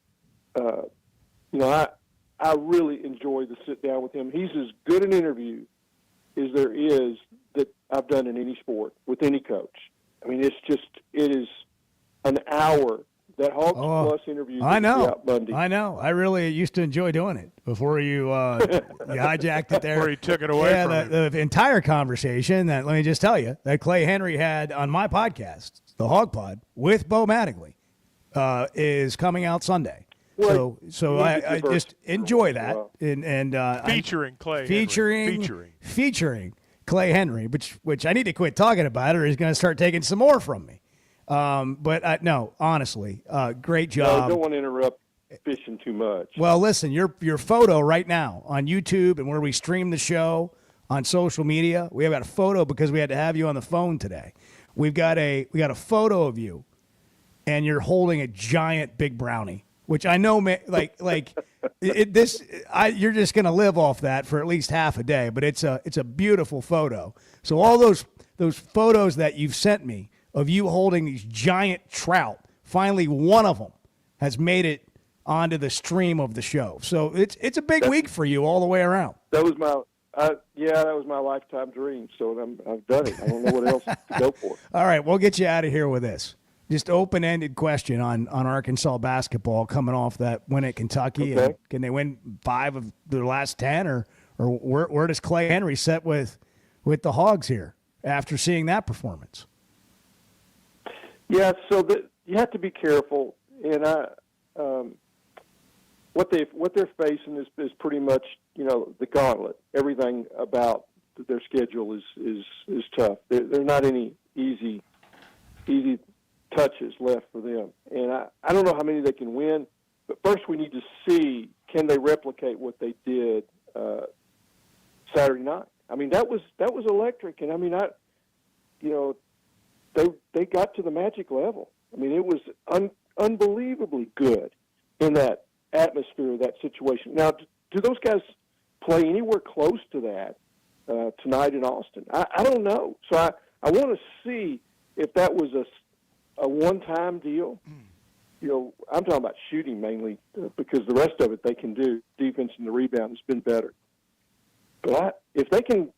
I really enjoy the sit down with him. He's as good an interview as there is that I've done in any sport with any coach. I mean, it is an hour. That Hogs Plus interview. I know. Monday. I know. I really used to enjoy doing it before you hijacked it there. Before you took it away from the entire conversation that, let me just tell you, that Clay Henry had on my podcast, the Hog Pod, with Bo Mattingly, is coming out Sunday. Well, so I just enjoy that. And featuring Clay featuring Clay Henry, which I need to quit talking about, or he's going to start taking some more from me. But no, honestly, great job. No, I don't want to interrupt fishing too much. Well, listen, your photo right now on YouTube and where we stream the show on social media, we have got a photo because we had to have you on the phone today. We got a photo of you, and you're holding a giant big brownie, which I know, you're just gonna live off that for at least half a day. But it's a beautiful photo. So all those photos that you've sent me of you holding these giant trout, finally one of them has made it onto the stream of the show. So it's a big week for you all the way around. That was my lifetime dream. So I've done it. I don't know what else to go for. All right, we'll get you out of here with this. Just open-ended question on Arkansas basketball coming off that win at Kentucky. Okay. And can they win 5 of their last 10, or where does Clay Henry set with the Hogs here after seeing that performance? Yeah, so you have to be careful, and what they're facing is pretty much the gauntlet. Everything about their schedule is tough. There's not any easy touches left for them, and I don't know how many they can win. But first, we need to see, can they replicate what they did Saturday night? I mean, that was electric, and I mean They got to the magic level. I mean, it was unbelievably good in that atmosphere, that situation. Now, do those guys play anywhere close to that tonight in Austin? I don't know. So I want to see if that was a one-time deal. I'm talking about shooting mainly because the rest of it they can do. Defense and the rebound has been better. But if they can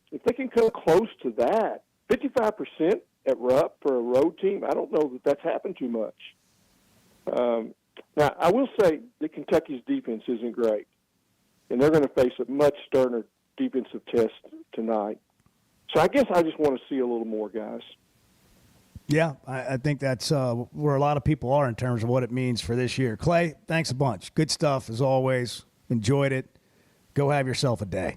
come close to that, 55% at Rupp for a road team, I don't know that that's happened too much. Now, I will say that Kentucky's defense isn't great, and they're going to face a much sterner defensive test tonight. So I guess I just want to see a little more, guys. Yeah, I think that's where a lot of people are in terms of what it means for this year. Clay, thanks a bunch. Good stuff, as always. Enjoyed it. Go have yourself a day.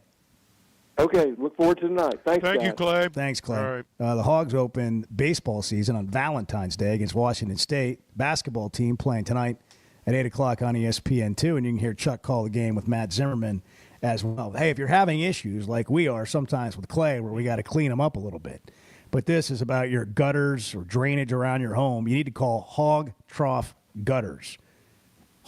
Okay, look forward to tonight. Thanks, Thank guys. you, Clay. Thanks, Clay. All right. The Hogs open baseball season on Valentine's Day against Washington State. Basketball team playing tonight at 8 o'clock on ESPN2, and you can hear Chuck call the game with Matt Zimmerman as well. Hey, if you're having issues like we are sometimes with Clay where we got to clean them up a little bit, but this is about your gutters or drainage around your home, you need to call Hog Trough Gutters.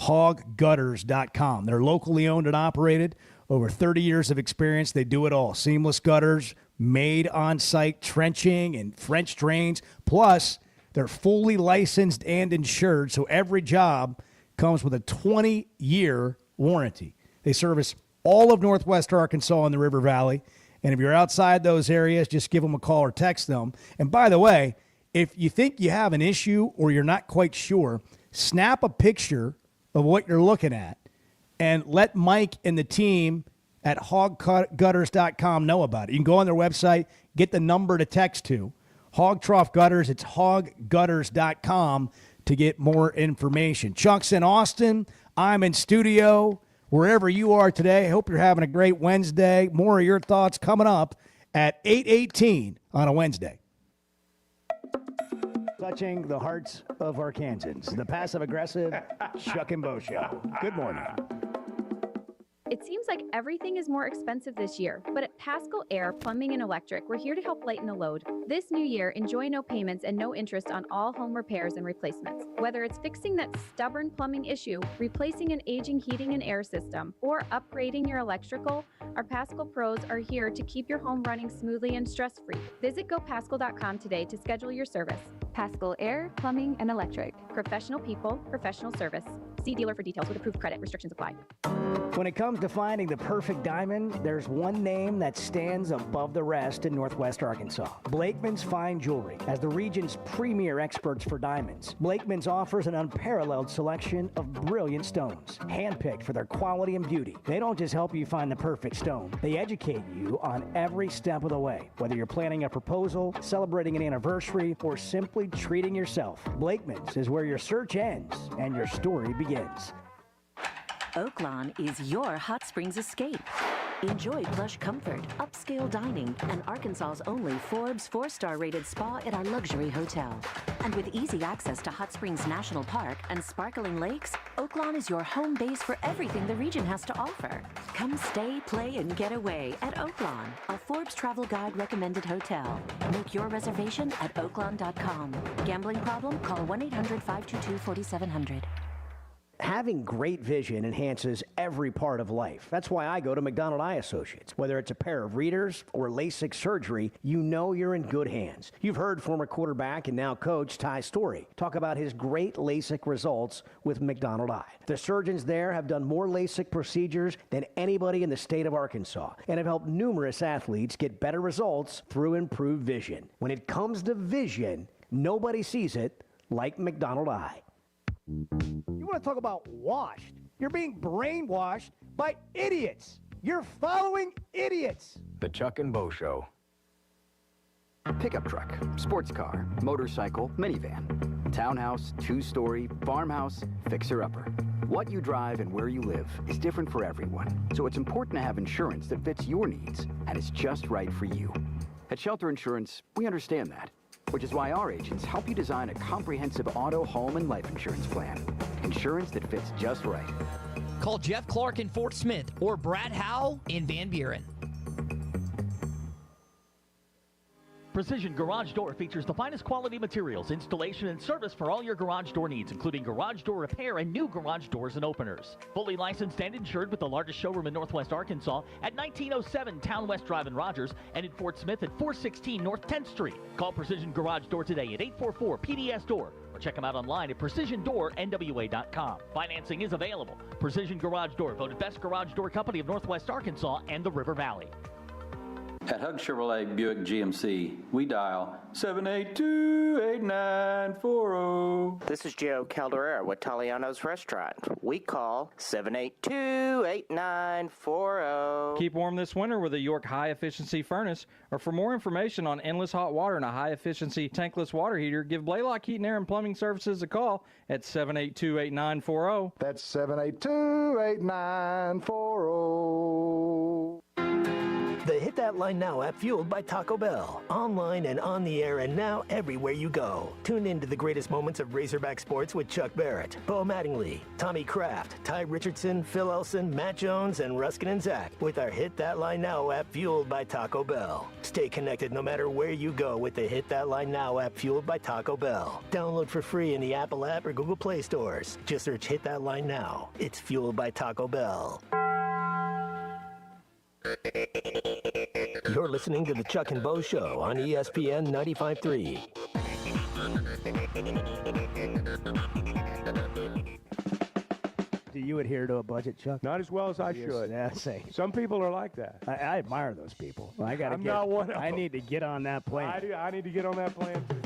HogGutters.com. They're locally owned and operated. Over 30 years of experience, they do it all. Seamless gutters, made on-site trenching and French drains. Plus, they're fully licensed and insured, so every job comes with a 20-year warranty. They service all of Northwest Arkansas and the River Valley. And if you're outside those areas, just give them a call or text them. And by the way, if you think you have an issue or you're not quite sure, snap a picture of what you're looking at and let Mike and the team at hoggutters.com know about it. You can go on their website, get the number to text to. Hog Trough Gutters, it's hoggutters.com to get more information. Chuck's in Austin. I'm in studio. Wherever you are today, I hope you're having a great Wednesday. More of your thoughts coming up at 8:18 on a Wednesday. Touching the hearts of Arkansans, the passive-aggressive Chuck and Bo Show. Good morning. It seems like everything is more expensive this year, but at Paschal Air Plumbing and Electric, we're here to help lighten the load. This new year, enjoy no payments and no interest on all home repairs and replacements. Whether it's fixing that stubborn plumbing issue, replacing an aging heating and air system, or upgrading your electrical, our Paschal pros are here to keep your home running smoothly and stress-free. Visit GoPaschal.com today to schedule your service. Paschal Air, Plumbing, and Electric. Professional people, professional service. See dealer for details with approved credit. Restrictions apply. When it comes to finding the perfect diamond, there's one name that stands above the rest in Northwest Arkansas. Blakeman's Fine Jewelry. As the region's premier experts for diamonds, Blakeman's offers an unparalleled selection of brilliant stones, handpicked for their quality and beauty. They don't just help you find the perfect stone, they educate you on every step of the way. Whether you're planning a proposal, celebrating an anniversary, or simply treating yourself, Blakeman's is where your search ends and your story begins. Oaklawn is your hot springs escape. Enjoy plush comfort, upscale dining, and Arkansas's only Forbes 4-star rated spa at our luxury hotel. And with easy access to Hot Springs National Park and sparkling lakes, Oaklawn is your home base for everything the region has to offer. Come stay, play, and get away at Oaklawn, a Forbes Travel Guide recommended hotel. Make your reservation at oaklawn.com. Gambling problem? Call 1-800-522-4700. Having great vision enhances every part of life. That's why I go to McDonald Eye Associates. Whether it's a pair of readers or LASIK surgery, you know you're in good hands. You've heard former quarterback and now coach Ty Story talk about his great LASIK results with McDonald Eye. The surgeons there have done more LASIK procedures than anybody in the state of Arkansas and have helped numerous athletes get better results through improved vision. When it comes to vision, nobody sees it like McDonald Eye. You want to talk about washed? You're being brainwashed by idiots. You're following idiots. The Chuck and Bo Show. Pickup truck, sports car, motorcycle, minivan, townhouse, two-story, farmhouse, fixer-upper. What you drive and where you live is different for everyone, so it's important to have insurance that fits your needs and is just right for you. At Shelter Insurance, we understand that, which is why our agents help you design a comprehensive auto, home, and life insurance plan. Insurance that fits just right. Call Jeff Clark in Fort Smith or Brad Howell in Van Buren. Precision Garage Door features the finest quality materials, installation, and service for all your garage door needs, including garage door repair and new garage doors and openers. Fully licensed and insured with the largest showroom in Northwest Arkansas at 1907 Town West Drive in Rogers and in Fort Smith at 416 North 10th Street. Call Precision Garage Door today at 844-PDS-DOOR or check them out online at PrecisionDoorNWA.com. Financing is available. Precision Garage Door, voted best garage door company of Northwest Arkansas and the River Valley. At Hug Chevrolet Buick GMC, we dial 782-8940. This is Joe Calderera with Taliano's Restaurant. We call 782-8940. Keep warm this winter with a York high-efficiency furnace, or for more information on endless hot water and a high-efficiency tankless water heater, give Blaylock Heating, Air, and Plumbing Services a call at 782-8940. That's 782-8940. The Hit That Line Now app, fueled by Taco Bell. Online and on the air and now everywhere you go. Tune in to the greatest moments of Razorback sports with Chuck Barrett, Bo Mattingly, Tommy Kraft, Ty Richardson, Phil Elson, Matt Jones, and Ruskin and Zach with our Hit That Line Now app, fueled by Taco Bell. Stay connected no matter where you go with the Hit That Line Now app, fueled by Taco Bell. Download for free in the Apple app or Google Play stores. Just search Hit That Line Now. It's fueled by Taco Bell. You're listening to the Chuck and Bo Show on ESPN 95.3. Do you adhere to a budget, Chuck? Not as well as I should. Yeah, say. Some people are like that. I admire those people. I'm not one of them. I need to get on that plan. I need to get on that plan too.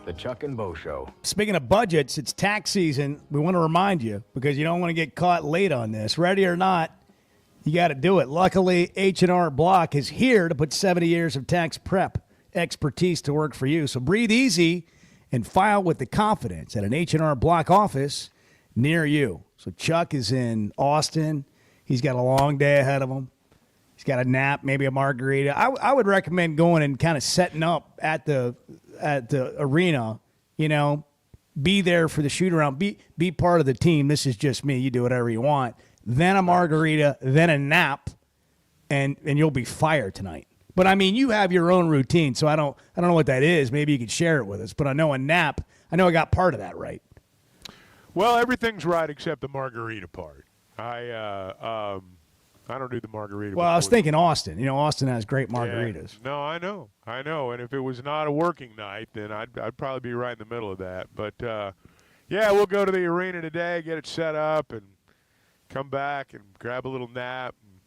The Chuck and Bo Show. Speaking of budgets, it's tax season. We want to remind you, because you don't want to get caught late on this. Ready or not, you got to do it. Luckily, H&R Block is here to put 70 years of tax prep expertise to work for you. So breathe easy and file with the confidence at an H&R Block office near you. So Chuck is in Austin. He's got a long day ahead of him. He's got a nap, maybe a margarita. I would recommend going and kind of setting up at the arena, you know, be there for the shoot around, be part of the team. This is just me. You do whatever you want. then a margarita, then a nap, and you'll be fired tonight. But I mean, you have your own routine, so I don't know what that is. Maybe you could share it with us. But I know a nap. I know I got part of that right. Well, everything's right except the margarita part. I don't do the margarita. Well, I was thinking Austin. You know, Austin has great margaritas. Yeah. No, I know. And if it was not a working night, then I'd probably be right in the middle of that. But yeah, we'll go to the arena today, get it set up, and come back and grab a little nap and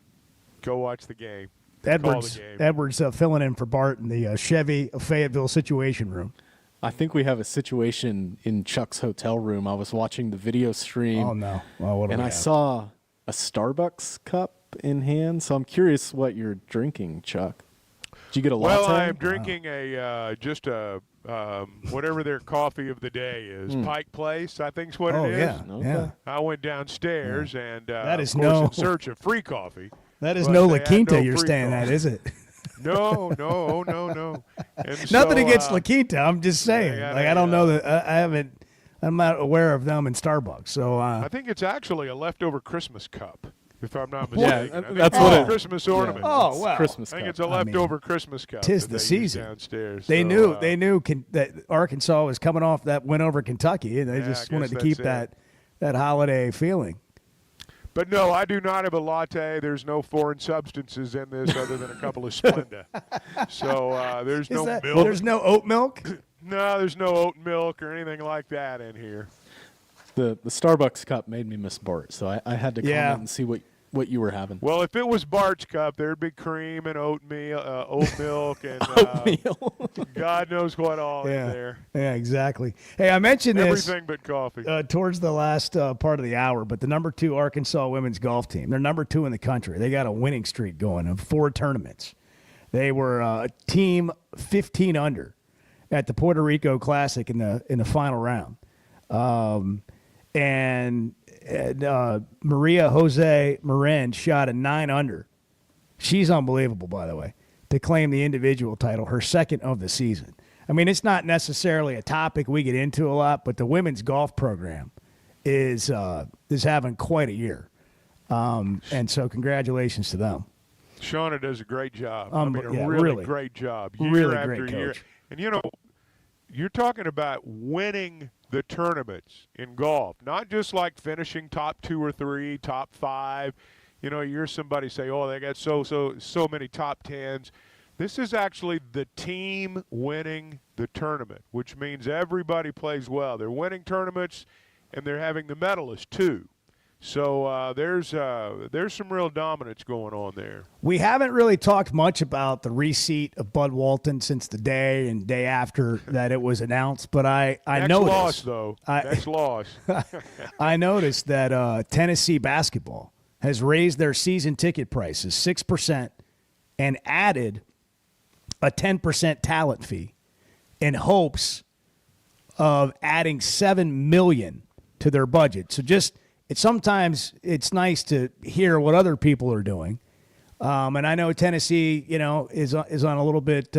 go watch the game. Edwards filling in for Bart in the Chevy Fayetteville Situation Room. I think we have a situation in Chuck's hotel room. I was watching the video stream. Oh, no. Well, what do and we I have? saw a Starbucks cup in hand. So I'm curious what you're drinking, Chuck. Did you get a latte? Well, I'm drinking just a whatever their coffee of the day is. Pike Place, I think is what it is. Yeah. Okay. I went downstairs and That is of course, no- in search of free coffee. That is but no they La had Quinta no you're free staying at, coffee. is it? No. And Nothing so, against La Quinta. I'm just saying. I don't know that I'm not aware of them in Starbucks. So I think it's actually a leftover Christmas cup, if I'm not mistaken. Yeah, I think that's it's what a it- Christmas ornament. Oh, well. Christmas I think cup. it's a leftover Christmas cup. 'tis that the they use season. downstairs. They So, knew that Arkansas was coming off that win over Kentucky, and they Yeah, just I wanted to guess keep that's that holiday feeling. But no, I do not have a latte. There's no foreign substances in this other than a couple of Splenda. So there's no milk. There's no oat milk? No, there's no oat milk or anything like that in here. The Starbucks cup made me miss Bart, so I had to comment and see what you were having. Well, if it was Bart's cup, there'd be cream and oat milk, and God knows what all in there. Yeah, exactly. Hey, I mentioned this Everything but coffee. towards the last part of the hour, but the number 2 Arkansas women's golf team, they're number 2 in the country. They got a winning streak going of 4 tournaments. They were team 15 under at the Puerto Rico Classic in the final round. And Maria Jose Marin shot a 9 under. She's unbelievable, by the way, to claim the individual title, her second of the season. I mean, it's not necessarily a topic we get into a lot, but the women's golf program is having quite a year. And so congratulations to them. Shauna does a great job. Yeah, really great job. Year really after great year. coach. And, you're talking about winning the tournaments in golf, not just like finishing top 2 or 3, top 5. You're somebody say, oh, they got so many top 10s. This is actually the team winning the tournament, which means everybody plays well. They're winning tournaments, and they're having the medalists too. So there's some real dominance going on there. We haven't really talked much about the reseat of Bud Walton since the day and day after that it was announced, but I Next noticed. loss, though. Next loss. I noticed that Tennessee basketball has raised their season ticket prices 6% and added a 10% talent fee in hopes of adding $7 million to their budget. So sometimes it's nice to hear what other people are doing. And I know Tennessee, is on a little bit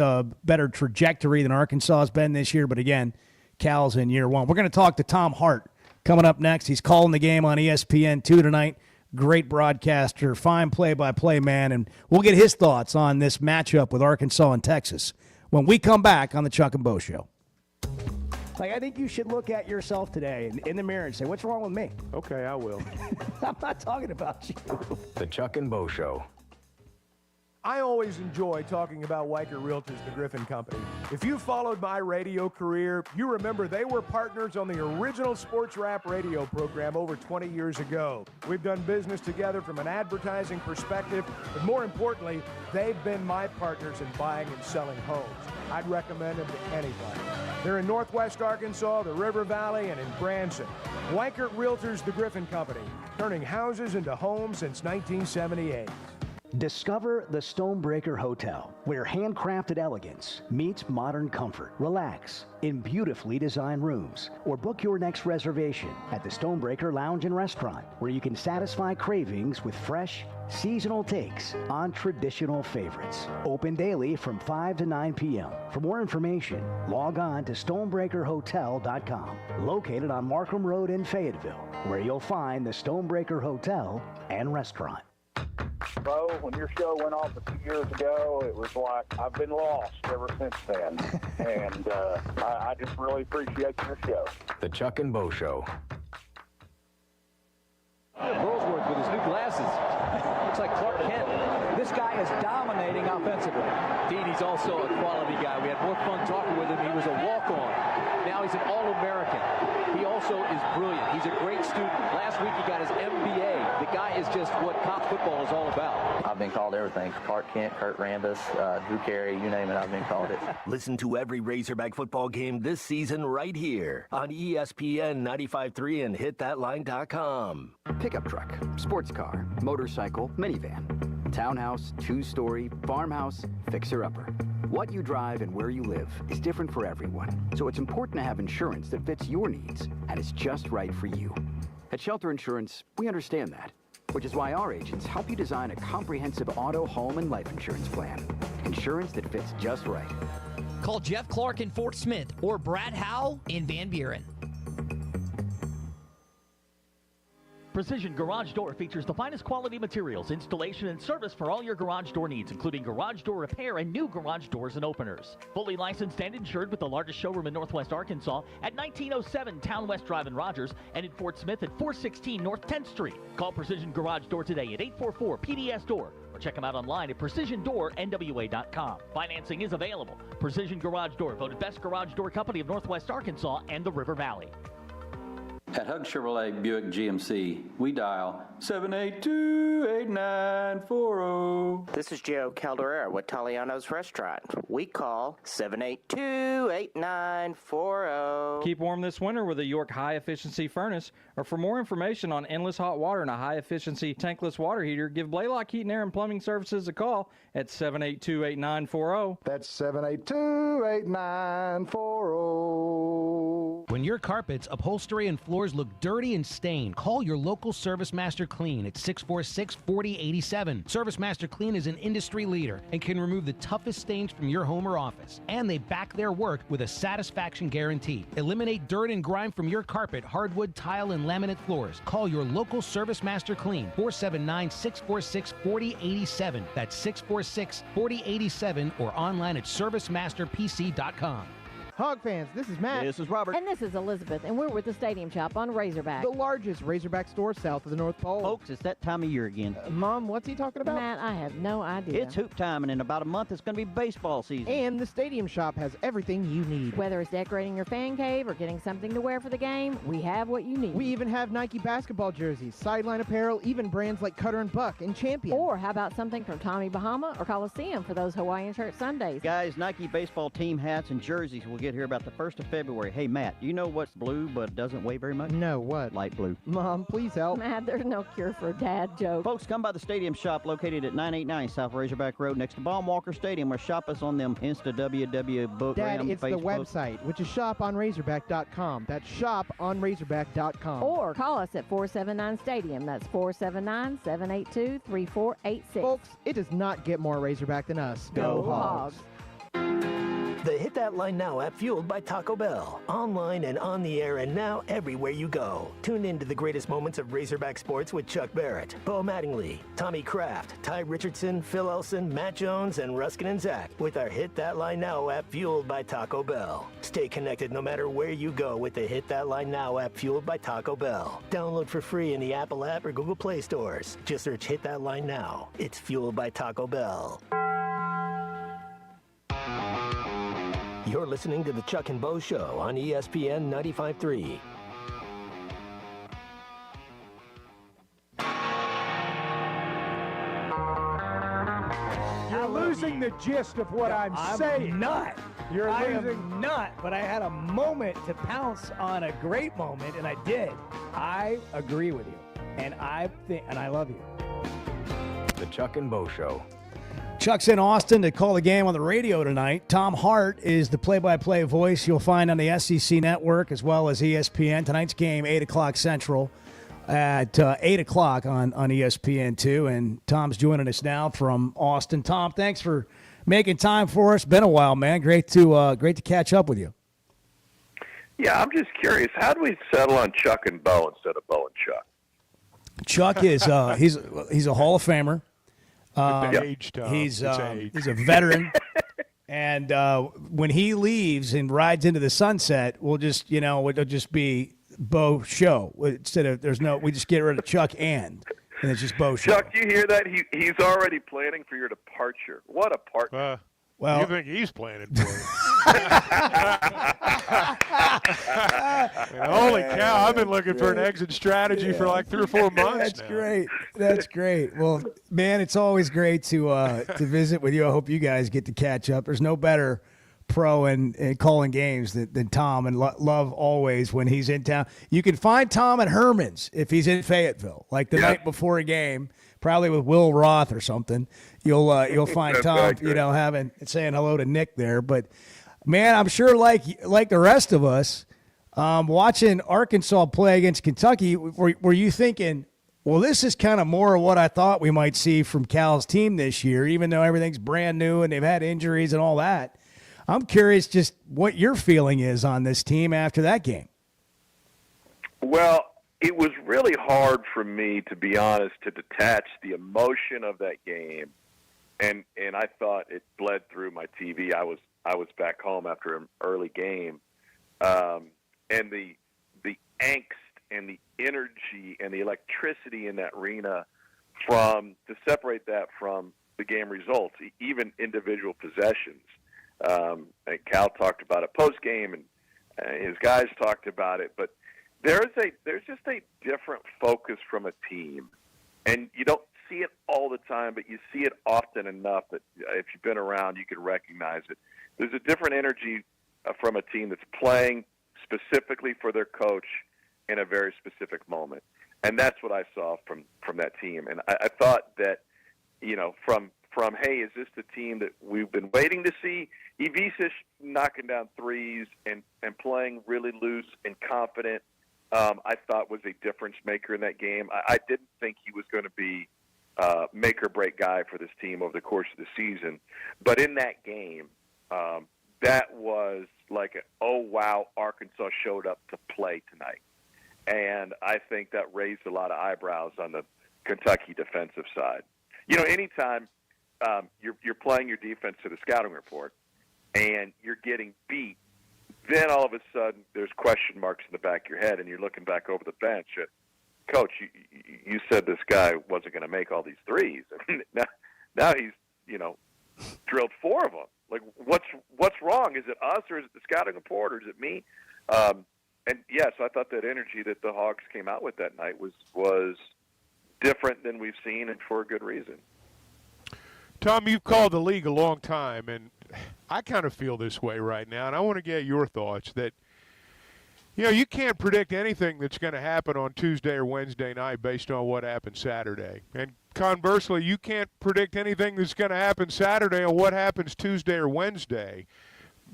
better trajectory than Arkansas has been this year. But again, Cal's in year 1. We're going to talk to Tom Hart coming up next. He's calling the game on ESPN2 tonight. Great broadcaster, fine play-by-play man. And we'll get his thoughts on this matchup with Arkansas and Texas when we come back on the Chuck and Bo Show. I think you should look at yourself today in the mirror and say, what's wrong with me? Okay, I will. I'm not talking about you. The Chuck and Bo Show. I always enjoy talking about Weicker Realtors, the Griffin Company. If you followed my radio career, you remember they were partners on the original sports rap radio program over 20 years ago. We've done business together from an advertising perspective, but more importantly, they've been my partners in buying and selling homes. I'd recommend them to anybody. They're in Northwest Arkansas, the River Valley, and in Branson. Weicker Realtors, the Griffin Company, turning houses into homes since 1978. Discover the Stonebreaker Hotel, where handcrafted elegance meets modern comfort. Relax in beautifully designed rooms, or book your next reservation at the Stonebreaker Lounge and Restaurant, where you can satisfy cravings with fresh, seasonal takes on traditional favorites. Open daily from 5 to 9 p.m. For more information, log on to stonebreakerhotel.com, located on Markham Road in Fayetteville, where you'll find the Stonebreaker Hotel and Restaurant. Bro, when your show went off a few years ago, it was like I've been lost ever since then. And I just really appreciate your show. The Chuck and Bo Show. Burlsworth with his new glasses. Looks like Clark Kent. This guy is dominating offensively. Dean, he's also a quality guy. We had more fun talking with him. He was a walk-on. Now he's an All-American. He also is brilliant. He's a great student. Last week he got his MBA. The guy is just what college football is all about. I've been called everything. Clark Kent, Kurt Rambis, Drew Carey, you name it, I've been called it. Listen to every Razorback football game this season right here on ESPN 95.3 and hitthatline.com. Pickup truck, sports car, motorcycle, minivan, townhouse, two-story, farmhouse, fixer-upper. What you drive and where you live is different for everyone, so it's important to have insurance that fits your needs and is just right for you. At Shelter Insurance, we understand that, which is why our agents help you design a comprehensive auto, home, and life insurance plan. Insurance that fits just right. Call Jeff Clark in Fort Smith or Brad Howell in Van Buren. Precision Garage Door features the finest quality materials, installation, and service for all your garage door needs, including garage door repair and new garage doors and openers. Fully licensed and insured with the largest showroom in Northwest Arkansas at 1907 Town West Drive in Rogers and in Fort Smith at 416 North 10th Street. Call Precision Garage Door today at 844-PDS-DOOR or check them out online at PrecisionDoorNWA.com. Financing is available. Precision Garage Door, voted best garage door company of Northwest Arkansas and the River Valley. At Hug Chevrolet Buick GMC, we dial 782-8940. This is Joe Calderera with Taliano's Restaurant. We call 782-8940. Keep warm this winter with a York high-efficiency furnace, or for more information on endless hot water and a high-efficiency tankless water heater, give Blaylock Heating, Air, and Plumbing Services a call at 782-8940. That's 782-8940. When your carpets, upholstery, and floors look dirty and stained, call your local Service Master Clean at 646-4087. Service Master Clean is an industry leader and can remove the toughest stains from your home or office. And they back their work with a satisfaction guarantee. Eliminate dirt and grime from your carpet, hardwood, tile, and laminate floors. Call your local Service Master Clean, 479-646-4087. That's 646-4087 or online at servicemasterpc.com. Hog fans, this is Matt. This is Robert. And this is Elizabeth, and we're with the Stadium Shop on Razorback. The largest Razorback store south of the North Pole. Folks, it's that time of year again. Mom, what's he talking about? Matt, I have no idea. It's hoop time, and in about a month, it's going to be baseball season. And the Stadium Shop has everything you need. Whether it's decorating your fan cave or getting something to wear for the game, we have what you need. We even have Nike basketball jerseys, sideline apparel, even brands like Cutter and Buck and Champion. Or how about something from Tommy Bahama or Coliseum for those Hawaiian shirt Sundays? Guys, Nike baseball team hats and jerseys will get here about the 1st of February. Hey, Matt, do you know what's blue but doesn't weigh very much? No, what? Light blue. Mom, please help. Matt, there's no cure for a dad joke. Folks, come by the Stadium Shop located at 989 South Razorback Road next to Baum-Walker Stadium, or shop us on them Insta, WW, Book, Dad, Ram, it's Facebook. the website, which is shoponrazorback.com. That's shoponrazorback.com. Or call us at 479-STADIUM. That's 479-782-3486. Folks, it does not get more Razorback than us. Go Hogs. The Hit That Line Now app, fueled by Taco Bell. Online and on the air and now everywhere you go. Tune in to the greatest moments of Razorback sports with Chuck Barrett, Bo Mattingly, Tommy Kraft, Ty Richardson, Phil Elson, Matt Jones, and Ruskin and Zach with our Hit That Line Now app, fueled by Taco Bell. Stay connected no matter where you go with the Hit That Line Now app, fueled by Taco Bell. Download for free in the Apple app or Google Play stores. Just search Hit That Line Now. It's fueled by Taco Bell. You're listening to the Chuck and Bo Show on ESPN 95.3. You're losing the gist of what I'm saying. Not. You're I losing. am not, but I had a moment to pounce on a great moment, and I did. I agree with you, and I think, and I love you. The Chuck and Bo Show. Chuck's in Austin to call the game on the radio tonight. Tom Hart is the play-by-play voice you'll find on the SEC Network as well as ESPN. Tonight's game, 8 o'clock Central at 8 o'clock on ESPN2. And Tom's joining us now from Austin. Tom, thanks for making time for us. Been a while, man. Great to catch up with you. Yeah, I'm just curious. How do we settle on Chuck and Bo instead of Bo and Chuck? Chuck is he's a Hall of Famer. Age, Tom. He's a veteran, and when he leaves and rides into the sunset, it'll just be Bo Show instead of we just get rid of Chuck and it's just Bo Show. Chuck, you hear that? He's already planning for your departure. What a partner! Well, you think he's planning for it? Holy cow! I've been looking for an exit strategy for like 3 or 4 months. That's great. That's great. Well, man, it's always great to visit with you. I hope you guys get to catch up. There's no better pro and calling games than Tom, and love always when he's in town. You can find Tom at Herman's if he's in Fayetteville, like the night before a game, probably with Will Roth or something. You'll find Tom, saying hello to Nick there. But man, I'm sure like the rest of us, watching Arkansas play against Kentucky, were you thinking, well, this is kind of more of what I thought we might see from Cal's team this year, even though everything's brand new and they've had injuries and all that. I'm curious just what your feeling is on this team after that game. Well, it was really hard for me, to be honest, to detach the emotion of that game, and I thought it bled through my TV. I was back home after an early game, and the angst and the energy and the electricity in that arena to separate that from the game results, even individual possessions. And Cal talked about it post game, and his guys talked about it. But there's just a different focus from a team, and you don't see it all the time, but you see it often enough that if you've been around, you can recognize it. There's a different energy from a team that's playing specifically for their coach in a very specific moment, and that's what I saw from that team. And I thought that, from hey, is this the team that we've been waiting to see? Ivica knocking down threes and playing really loose and confident, I thought was a difference maker in that game. I didn't think he was going to be make or break guy for this team over the course of the season, but in that game, that was like oh wow, Arkansas showed up to play tonight, and I think that raised a lot of eyebrows on the Kentucky defensive side. Anytime you're playing your defense to the scouting report and you're getting beat, then all of a sudden there's question marks in the back of your head, and you're looking back over the bench at, Coach, you said this guy wasn't going to make all these threes. now he's, drilled 4 of them. Like, what's wrong? Is it us, or is it the scouting report, or is it me? And yes, I thought that energy that the Hogs came out with that night was different than we've seen, and for a good reason. Tom, you've called the league a long time, and I kind of feel this way right now, and I want to get your thoughts that, you can't predict anything that's going to happen on Tuesday or Wednesday night based on what happened Saturday. And conversely, you can't predict anything that's going to happen Saturday on what happens Tuesday or Wednesday.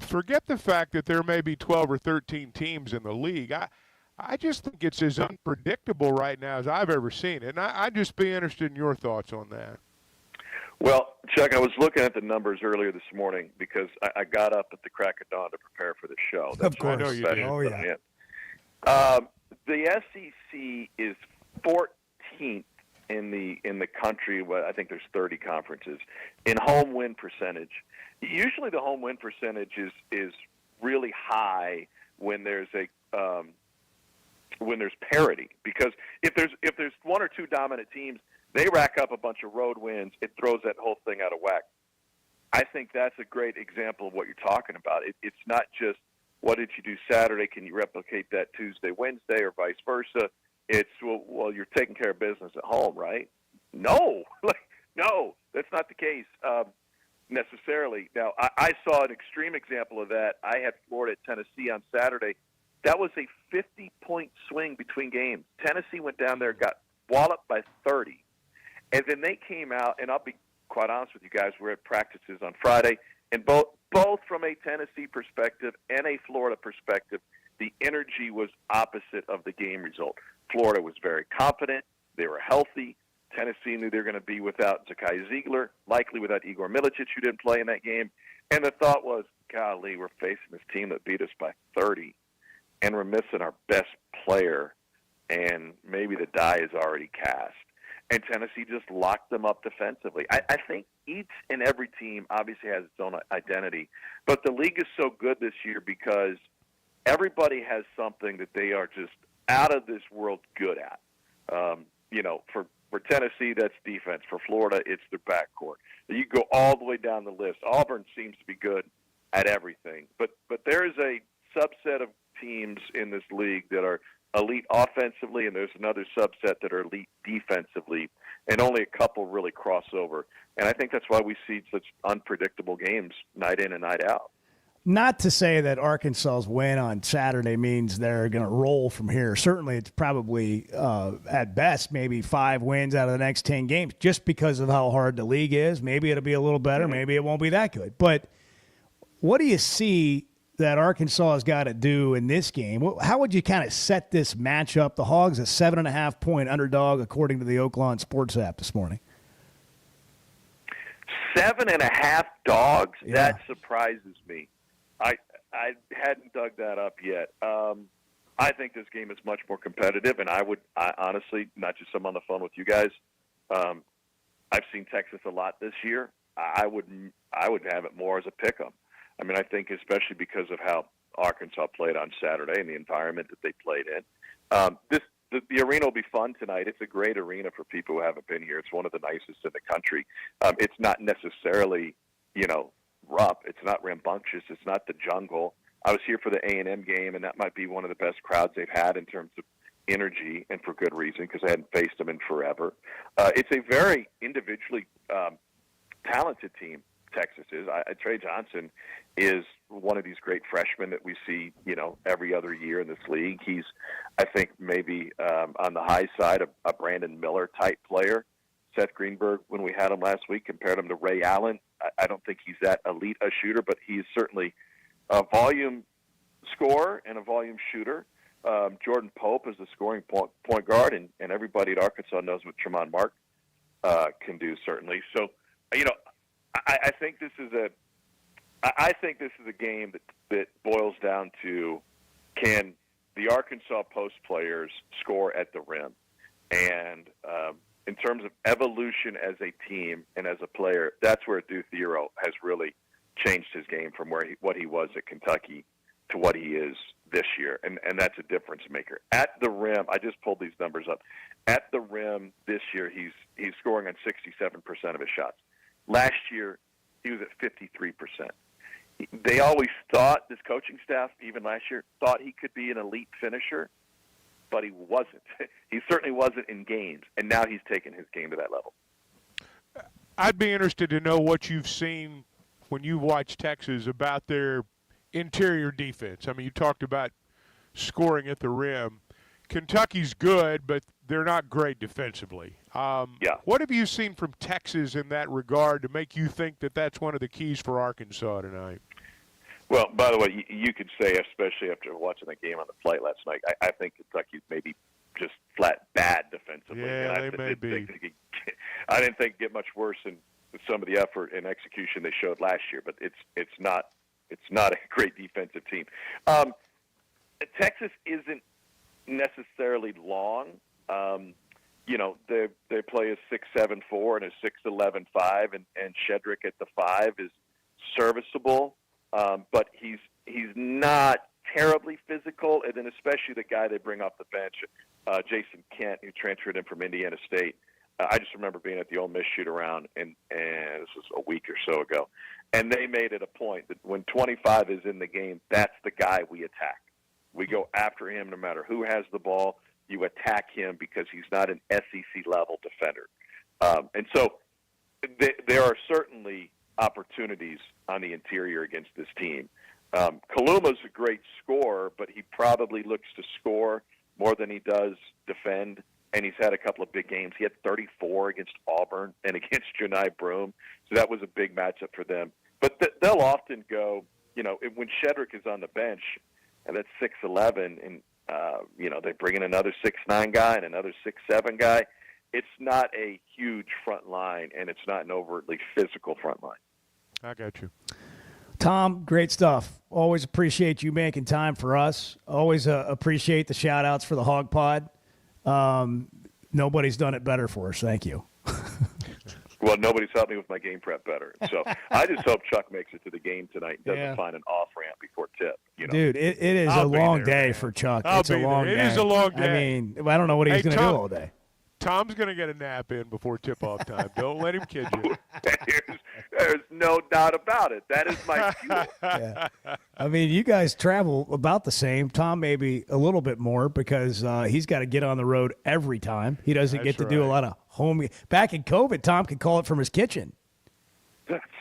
Forget the fact that there may be 12 or 13 teams in the league. I just think it's as unpredictable right now as I've ever seen it, and I'd just be interested in your thoughts on that. Well, Chuck, I was looking at the numbers earlier this morning because I got up at the crack of dawn to prepare for the show. Of course. I know you did. Oh, yeah. The SEC is 14th in the country. Well, I think there's 30 conferences in home win percentage. Usually, the home win percentage is really high when there's parity, because if there's 1 or 2 dominant teams, they rack up a bunch of road wins. It throws that whole thing out of whack. I think that's a great example of what you're talking about. It's not just what did you do Saturday? Can you replicate that Tuesday, Wednesday, or vice versa? It's, well, you're taking care of business at home, right? No, no, that's not the case necessarily. Now, I saw an extreme example of that. I had Florida at Tennessee on Saturday. That was a 50-point swing between games. Tennessee went down there, got walloped by 30. And then they came out, and I'll be quite honest with you guys, we're at practices on Friday, and both from a Tennessee perspective and a Florida perspective, the energy was opposite of the game result. Florida was very confident. They were healthy. Tennessee knew they were going to be without Zakai Ziegler, likely without Igor Milicic, who didn't play in that game. And the thought was, golly, we're facing this team that beat us by 30, and we're missing our best player, and maybe the die is already cast. And Tennessee just locked them up defensively. I think each and every team obviously has its own identity, but the league is so good this year because everybody has something that they are just out of this world good at. For Tennessee, that's defense. For Florida, it's their backcourt. You go all the way down the list. Auburn seems to be good at everything, but there is a subset of teams in this league that are elite offensively, and there's another subset that are elite defensively, and only a couple really cross over. And I think that's why we see such unpredictable games night in and night out. Not to say that Arkansas's win on Saturday means they're going to roll from here. Certainly, it's probably, at best, maybe 5 wins out of the next 10 games, just because of how hard the league is. Maybe it'll be a little better. Maybe it won't be that good. But what do you see that Arkansas has got to do in this game? How would you kind of set this matchup? The Hogs, a 7.5-point underdog, according to the Oaklawn Sports app this morning. 7.5 dogs? Yeah. That surprises me. I hadn't dug that up yet. I think this game is much more competitive, and I honestly, not just I'm on the phone with you guys, I've seen Texas a lot this year. I would have it more as a pick-em. I mean, I think especially because of how Arkansas played on Saturday and the environment that they played in. The arena will be fun tonight. It's a great arena for people who haven't been here. It's one of the nicest in the country. It's not necessarily, rough. It's not rambunctious. It's not the jungle. I was here for the A&M game, and that might be one of the best crowds they've had in terms of energy, and for good reason, because I hadn't faced them in forever. It's a very individually talented team, Texas is. Trey Johnson is one of these great freshmen that we see, every other year in this league. He's, I think, maybe on the high side of a Brandon Miller-type player. Seth Greenberg, when we had him last week, compared him to Ray Allen. I don't think he's that elite a shooter, but he's certainly a volume scorer and a volume shooter. Jordan Pope is the scoring point guard, and everybody at Arkansas knows what Tremont Mark can do, certainly. So, I think this is a game that boils down to, can the Arkansas post players score at the rim? And in terms of evolution as a team and as a player, that's where Due Theroux has really changed his game from what he was at Kentucky to what he is this year, and that's a difference maker. At the rim, I just pulled these numbers up. At the rim this year, he's scoring on 67% of his shots. Last year, he was at 53%. They always thought, this coaching staff, even last year, thought he could be an elite finisher, but he wasn't. He certainly wasn't in games, and now he's taken his game to that level. I'd be interested to know what you've seen when you watch Texas about their interior defense. I mean, you talked about scoring at the rim. Kentucky's good, but they're not great defensively. What have you seen from Texas in that regard to make you think that that's one of the keys for Arkansas tonight? Well, by the way, you could say, especially after watching the game on the flight last night, I think Kentucky's maybe just flat bad defensively. Yeah, and they may be. I didn't think it'd get much worse in some of the effort and execution they showed last year, but it's not a great defensive team. Texas isn't necessarily long. They play a 6-7-4 and a 6-11-5, and Shedrick at the 5 is serviceable, but he's not terribly physical. And then especially the guy they bring off the bench, Jason Kent, who transferred in from Indiana State. I just remember being at the Ole Miss shoot-around, and this was a week or so ago, and they made it a point that when 25 is in the game, that's the guy we attack. We go after him no matter who has the ball. You attack him because he's not an SEC-level defender. And so there are certainly opportunities on the interior against this team. Kaluma's a great scorer, but he probably looks to score more than he does defend. and he's had a couple of big games. He had 34 against Auburn and against Johni Broome, so that was a big matchup for them. But they'll often go, when Shedrick is on the bench, and that's 6'11", and they bring in another 6'9" guy and another 6'7" guy. It's not a huge front line, and it's not an overtly physical front line. I got you. Tom, great stuff. Always appreciate you making time for us. Always appreciate the shout-outs for the Hog Pod. Nobody's done it better for us. Thank you. Well, nobody's helped me with my game prep better. So I just hope Chuck makes it to the game tonight and doesn't find an off-ramp before tip. Dude, it is a long day for Chuck. It's a long day. It is a long day. I mean, I don't know what he's going to do all day. Tom's going to get a nap in before tip-off time. Don't let him kid you. There's no doubt about it. That is my fuel. Yeah. I mean, you guys travel about the same. Tom maybe a little bit more because he's got to get on the road every time. He doesn't get to do a lot of home. Back in COVID, Tom could call it from his kitchen.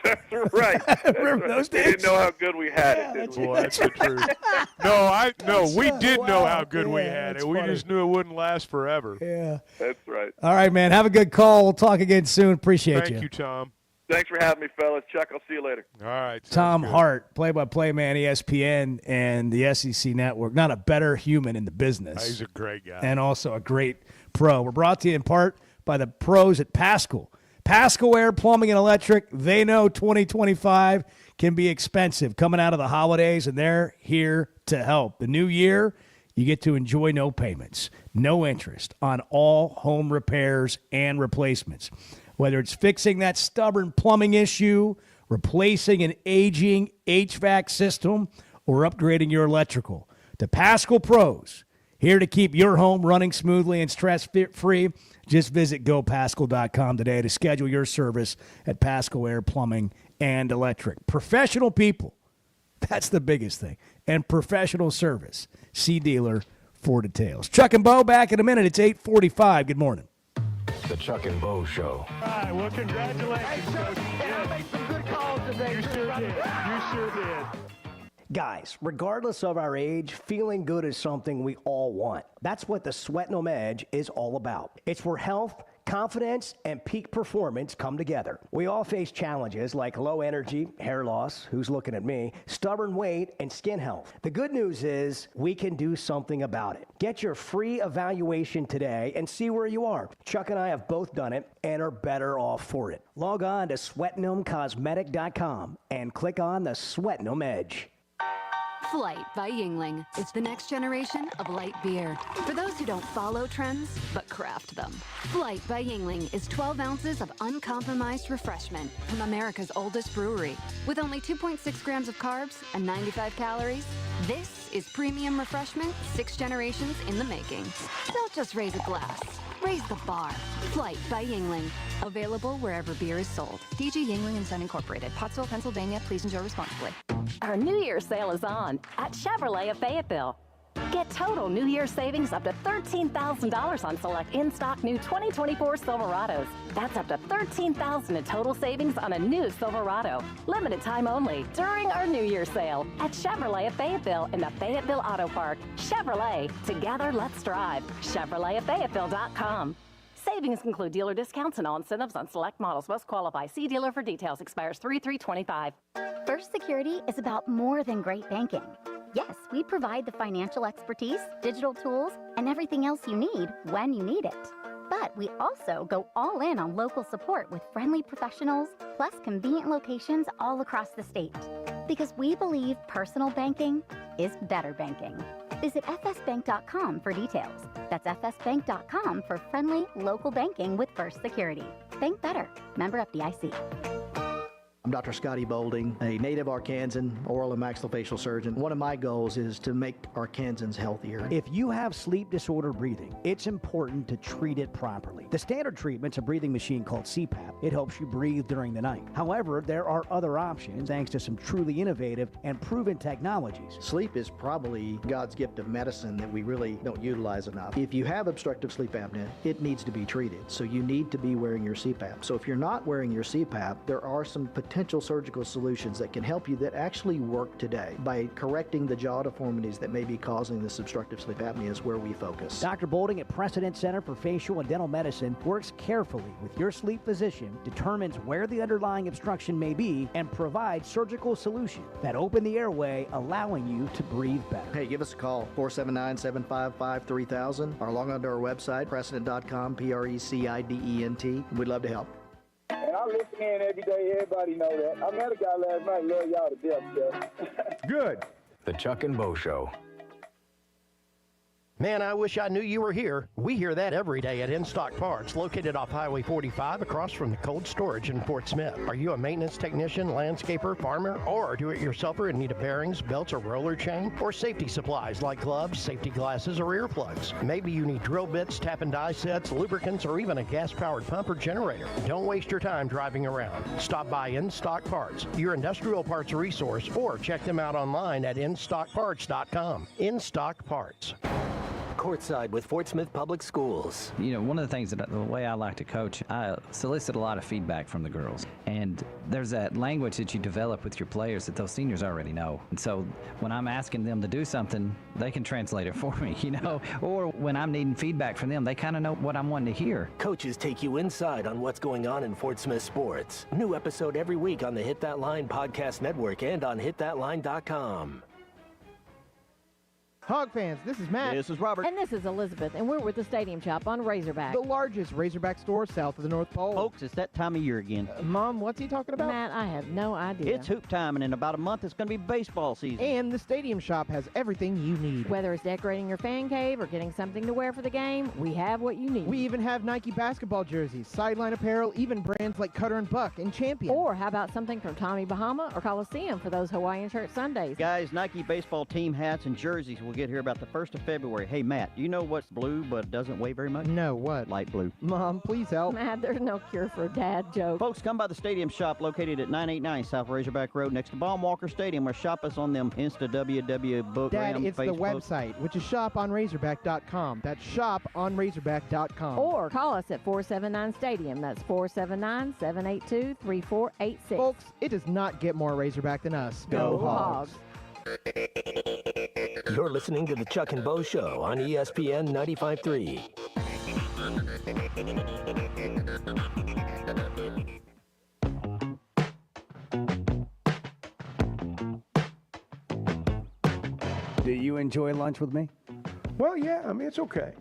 That's right. Remember those days? We didn't know how good we had it, did we? Boy, that's the truth. We did know how good we had it. We just knew it wouldn't last forever. Yeah. That's right. All right, man. Have a good call. We'll talk again soon. Appreciate you. Thank you, Tom. Thanks for having me, fellas. Chuck, I'll see you later. All right. Tom Hart, play-by-play man, ESPN and the SEC Network. Not a better human in the business. He's a great guy. And also a great pro. We're brought to you in part by the pros at Pascal. Pascal Air Plumbing and Electric, they know 2025 can be expensive coming out of the holidays, and they're here to help. The new year, you get to enjoy no payments, no interest on all home repairs and replacements. Whether it's fixing that stubborn plumbing issue, replacing an aging HVAC system, or upgrading your electrical. The Pascal Pros, here to keep your home running smoothly and stress-free. Just visit gopascal.com today to schedule your service at Pascal Air Plumbing and Electric. Professional people, that's the biggest thing, and professional service. See dealer for details. Chuck and Bo back in a minute. It's 8:45. Good morning. The Chuck and Bo Show. All right, well, congratulations, Coach. I made some good calls today. You sure did. You sure did. Guys, regardless of our age, feeling good is something we all want. That's what the Sweatnum Edge is all about. It's where health, confidence, and peak performance come together. We all face challenges like low energy, hair loss, who's looking at me, stubborn weight, and skin health. The good news is we can do something about it. Get your free evaluation today and see where you are. Chuck and I have both done it and are better off for it. Log on to SweatnumCosmetic.com and click on the Sweatnum Edge. Flight by Yuengling. It's the next generation of light beer. For those who don't follow trends, but craft them. Flight by Yuengling is 12 ounces of uncompromised refreshment from America's oldest brewery. With only 2.6 grams of carbs and 95 calories, this is premium refreshment 6 generations in the making. Don't just raise a glass. Raise the bar. Flight by Yuengling. Available wherever beer is sold. DG Yuengling and Son Incorporated. Pottsville, Pennsylvania. Please enjoy responsibly. Our New Year's sale is on at Chevrolet of Fayetteville. Get total New Year's savings up to $13,000 on select in-stock new 2024 Silverados. That's up to $13,000 in total savings on a new Silverado. Limited time only during our New Year's sale at Chevrolet of Fayetteville in the Fayetteville Auto Park. Chevrolet, together let's drive. ChevroletofFayetteville.com. Savings include dealer discounts and all incentives on select models. Must qualify. See dealer for details. Expires 3/3/25. First Security is about more than great banking. Yes, we provide the financial expertise, digital tools, and everything else you need when you need it. But we also go all in on local support with friendly professionals, plus convenient locations all across the state. Because we believe personal banking is better banking. Visit fsbank.com for details. That's fsbank.com for friendly local banking with First Security. Bank better. Member FDIC. I'm Dr. Scotty Bolding, a native Arkansan oral and maxillofacial surgeon. One of my goals is to make Arkansans healthier. If you have sleep disorder breathing, it's important to treat it properly. The standard treatment's a breathing machine called CPAP. It helps you breathe during the night. However, there are other options thanks to some truly innovative and proven technologies. Sleep is probably God's gift of medicine that we really don't utilize enough. If you have obstructive sleep apnea, it needs to be treated. So you need to be wearing your CPAP. So if you're not wearing your CPAP, there are some potential potential surgical solutions that can help you that actually work today. By correcting the jaw deformities that may be causing this obstructive sleep apnea is where we focus. Dr. Bolding at Precedent Center for Facial and Dental Medicine works carefully with your sleep physician, determines where the underlying obstruction may be, and provides surgical solutions that open the airway, allowing you to breathe better. Hey, give us a call, 479-755-3000, or log on to our website, precedent.com, PRECIDENT. We'd love to help. And I listen in every day. Everybody know that. I met a guy last night. Love y'all to death, Jeff. Good. The Chuck and Bo Show. Man, I wish I knew you were here. We hear that every day at InStock Parts, located off Highway 45 across from the cold storage in Fort Smith. Are you a maintenance technician, landscaper, farmer, or a do-it-yourselfer in need of bearings, belts, or roller chain? Or safety supplies like gloves, safety glasses, or earplugs? Maybe you need drill bits, tap and die sets, lubricants, or even a gas-powered pump or generator. Don't waste your time driving around. Stop by InStock Parts, your industrial parts resource, or check them out online at InStockParts.com. InStock Parts. Courtside with Fort Smith Public Schools. You know, one of the things that the way I like to coach, I solicit a lot of feedback from the girls. And there's that language that you develop with your players that those seniors already know. And so when I'm asking them to do something, they can translate it for me, you know? Or when I'm needing feedback from them, they kind of know what I'm wanting to hear. Coaches take you inside on what's going on in Fort Smith sports. New episode every week on the Hit That Line podcast network and on hitthatline.com. Hog fans, this is Matt. This is Robert. And this is Elizabeth, and we're with the Stadium Shop on Razorback. The largest Razorback store south of the North Pole. Folks, it's that time of year again. Mom, what's he talking about? Matt, I have no idea. It's hoop time, and in about a month, it's going to be baseball season. And the Stadium Shop has everything you need. Whether it's decorating your fan cave or getting something to wear for the game, we have what you need. We even have Nike basketball jerseys, sideline apparel, even brands like Cutter and Buck and Champion. Or how about something from Tommy Bahama or Coliseum for those Hawaiian shirt Sundays? Guys, Nike baseball team hats and jerseys will get here about the 1st of February. Hey, Matt, do you know what's blue but doesn't weigh very much? No, what? Light blue. Mom, please help. Matt, there's no cure for a dad joke. Folks, come by the Stadium Shop located at 989 South Razorback Road next to Baum-Walker Stadium, or shop us on them Insta, WW, Book, Dad, Ram, it's Facebook. the website, which is shoponrazorback.com. That's shoponrazorback.com. Or call us at 479-STADIUM. That's 479-782-3486. Folks, it does not get more Razorback than us. Go Hogs. You're listening to the Chuck and Bo Show on ESPN 95.3. Do you enjoy lunch with me? Well, yeah, I mean, it's okay.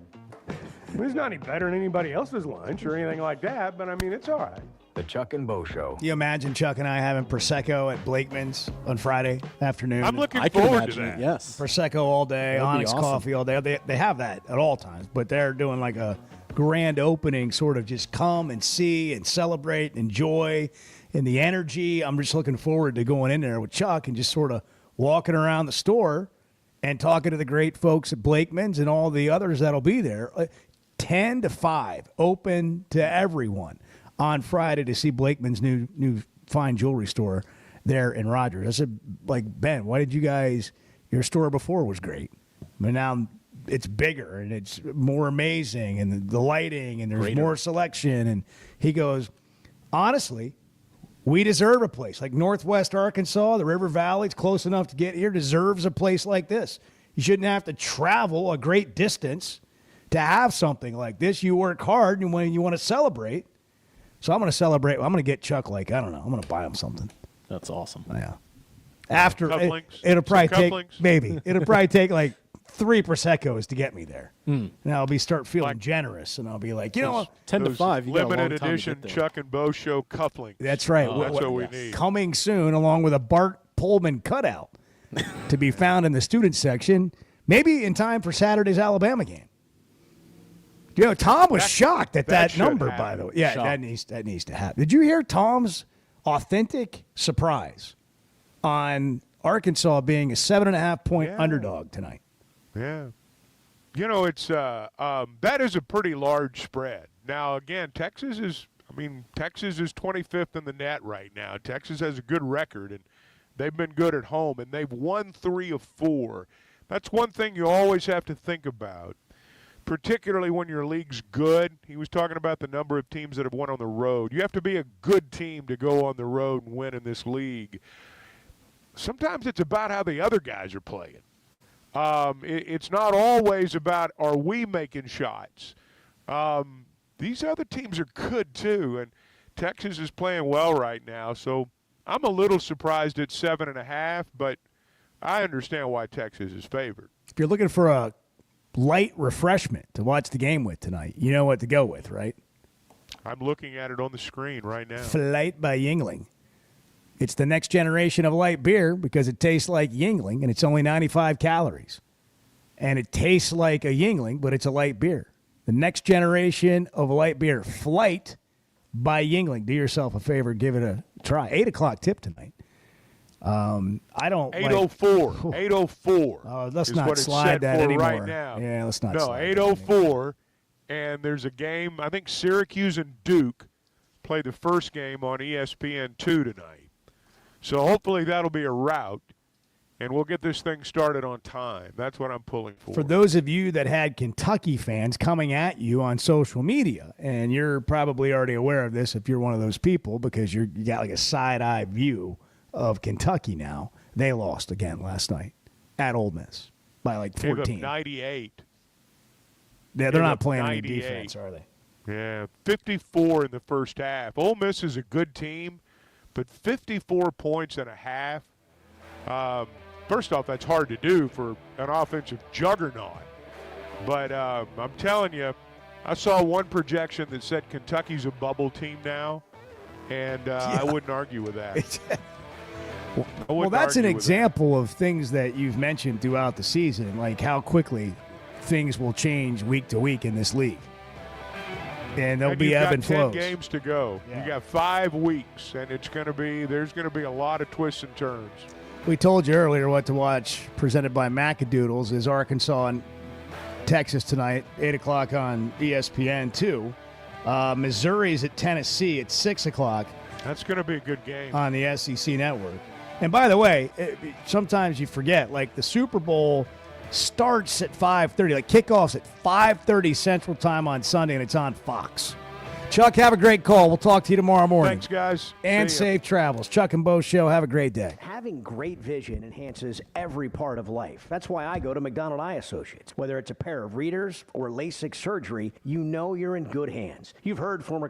It's not any better than anybody else's lunch or anything like that, but I mean, it's all right. The Chuck and Bo Show. You imagine Chuck and I having Prosecco at Blakeman's on Friday afternoon? I'm looking forward to that. Yes. Prosecco all day, That'd be Onyx awesome. coffee all day. They have that at all times, but they're doing like a grand opening, sort of just come and see and celebrate and enjoy and the energy. I'm just looking forward to going in there with Chuck and just sort of walking around the store and talking to the great folks at Blakeman's and all the others that'll be there. 10 to 5, open to everyone on Friday to see Blakeman's new fine jewelry store there in Rogers. I said, like, Ben, why did you guys, your store before was great, but now it's bigger and it's more amazing and the lighting and there's more selection. And he goes, honestly, we deserve a place like Northwest Arkansas, the River Valley. It's close enough to get here, deserves a place like this. You shouldn't have to travel a great distance to have something like this. You work hard and when you want to celebrate. So I'm going to celebrate. I'm going to get Chuck, like, I don't know, I'm going to buy him something. That's awesome. Yeah. After Cufflinks. it'll probably Some take cufflinks. maybe it'll probably take like 3 Proseccos to get me there. And I'll start feeling generous, and I'll be like, you know, 10 to 5. You got a long Limited time to edition get there. Chuck and Bo Show cufflinks. that's right. That's what we need. Coming soon, along with a Bart Pullman cutout to be found in the student section, maybe in time for Saturday's Alabama game. You know, Tom was shocked at that should number, happen. by the way. Yeah, that needs to happen. Did you hear Tom's authentic surprise on Arkansas being a 7.5-point underdog tonight? Yeah. You know, it's that is a pretty large spread. Now, again, Texas is 25th in the net right now. Texas has a good record, and they've been good at home, and they've won 3 of 4. That's one thing you always have to think about. particularly when your league's good. He was talking about the number of teams that have won on the road. You have to be a good team to go on the road and win in this league. Sometimes it's about how the other guys are playing. It's not always about, are we making shots? These other teams are good too, and Texas is playing well right now. So I'm a little surprised at 7.5, but I understand why Texas is favored. If you're looking for a light refreshment to watch the game with tonight, you know what to go with, right? I'm looking at it on the screen right now. Flight by Yuengling. It's the next generation of light beer because it tastes like Yuengling, and it's only 95 calories. And it tastes like a Yuengling, but it's a light beer. The next generation of light beer, Flight by Yuengling. Do yourself a favor, give it a try. 8 o'clock tip tonight. I don't 8:04. 8:04. Oh, let's is not what it's slide set that for anymore. right now. Yeah, let's not. No, slide 8:04, and there's a game. I think Syracuse and Duke play the first game on ESPN2 tonight. So hopefully that'll be a rout, and we'll get this thing started on time. That's what I'm pulling for. For those of you that had Kentucky fans coming at you on social media, and you're probably already aware of this if you're one of those people because you got like a side-eye view of Kentucky now. They lost again last night at Ole Miss by like 14. Gave up 98. Yeah, they're not playing any defense, are they? Yeah, 54 in the first half. Ole Miss is a good team, but 54 points and a half. First off, that's hard to do for an offensive juggernaut. But I'm telling you, I saw one projection that said Kentucky's a bubble team now, and I wouldn't argue with that. Well, that's an example of things that you've mentioned throughout the season, like how quickly things will change week to week in this league. And there'll be ebb and flows. 10 games to go. Yeah. You got 5 weeks, and there's going to be a lot of twists and turns. We told you earlier what to watch, presented by Macadoodles, is Arkansas and Texas tonight, 8 o'clock on ESPN2. Missouri's at Tennessee at 6 o'clock. That's going to be a good game. On the SEC Network. And by the way, sometimes you forget, like the Super Bowl starts at 5:30, like kickoffs at 5:30 Central Time on Sunday, and it's on Fox. Chuck, have a great call. We'll talk to you tomorrow morning. Thanks, guys. And safe travels. Chuck and Bo Show. Have a great day. Having great vision enhances every part of life. That's why I go to McDonald Eye Associates. Whether it's a pair of readers or LASIK surgery, you know you're in good hands. You've heard former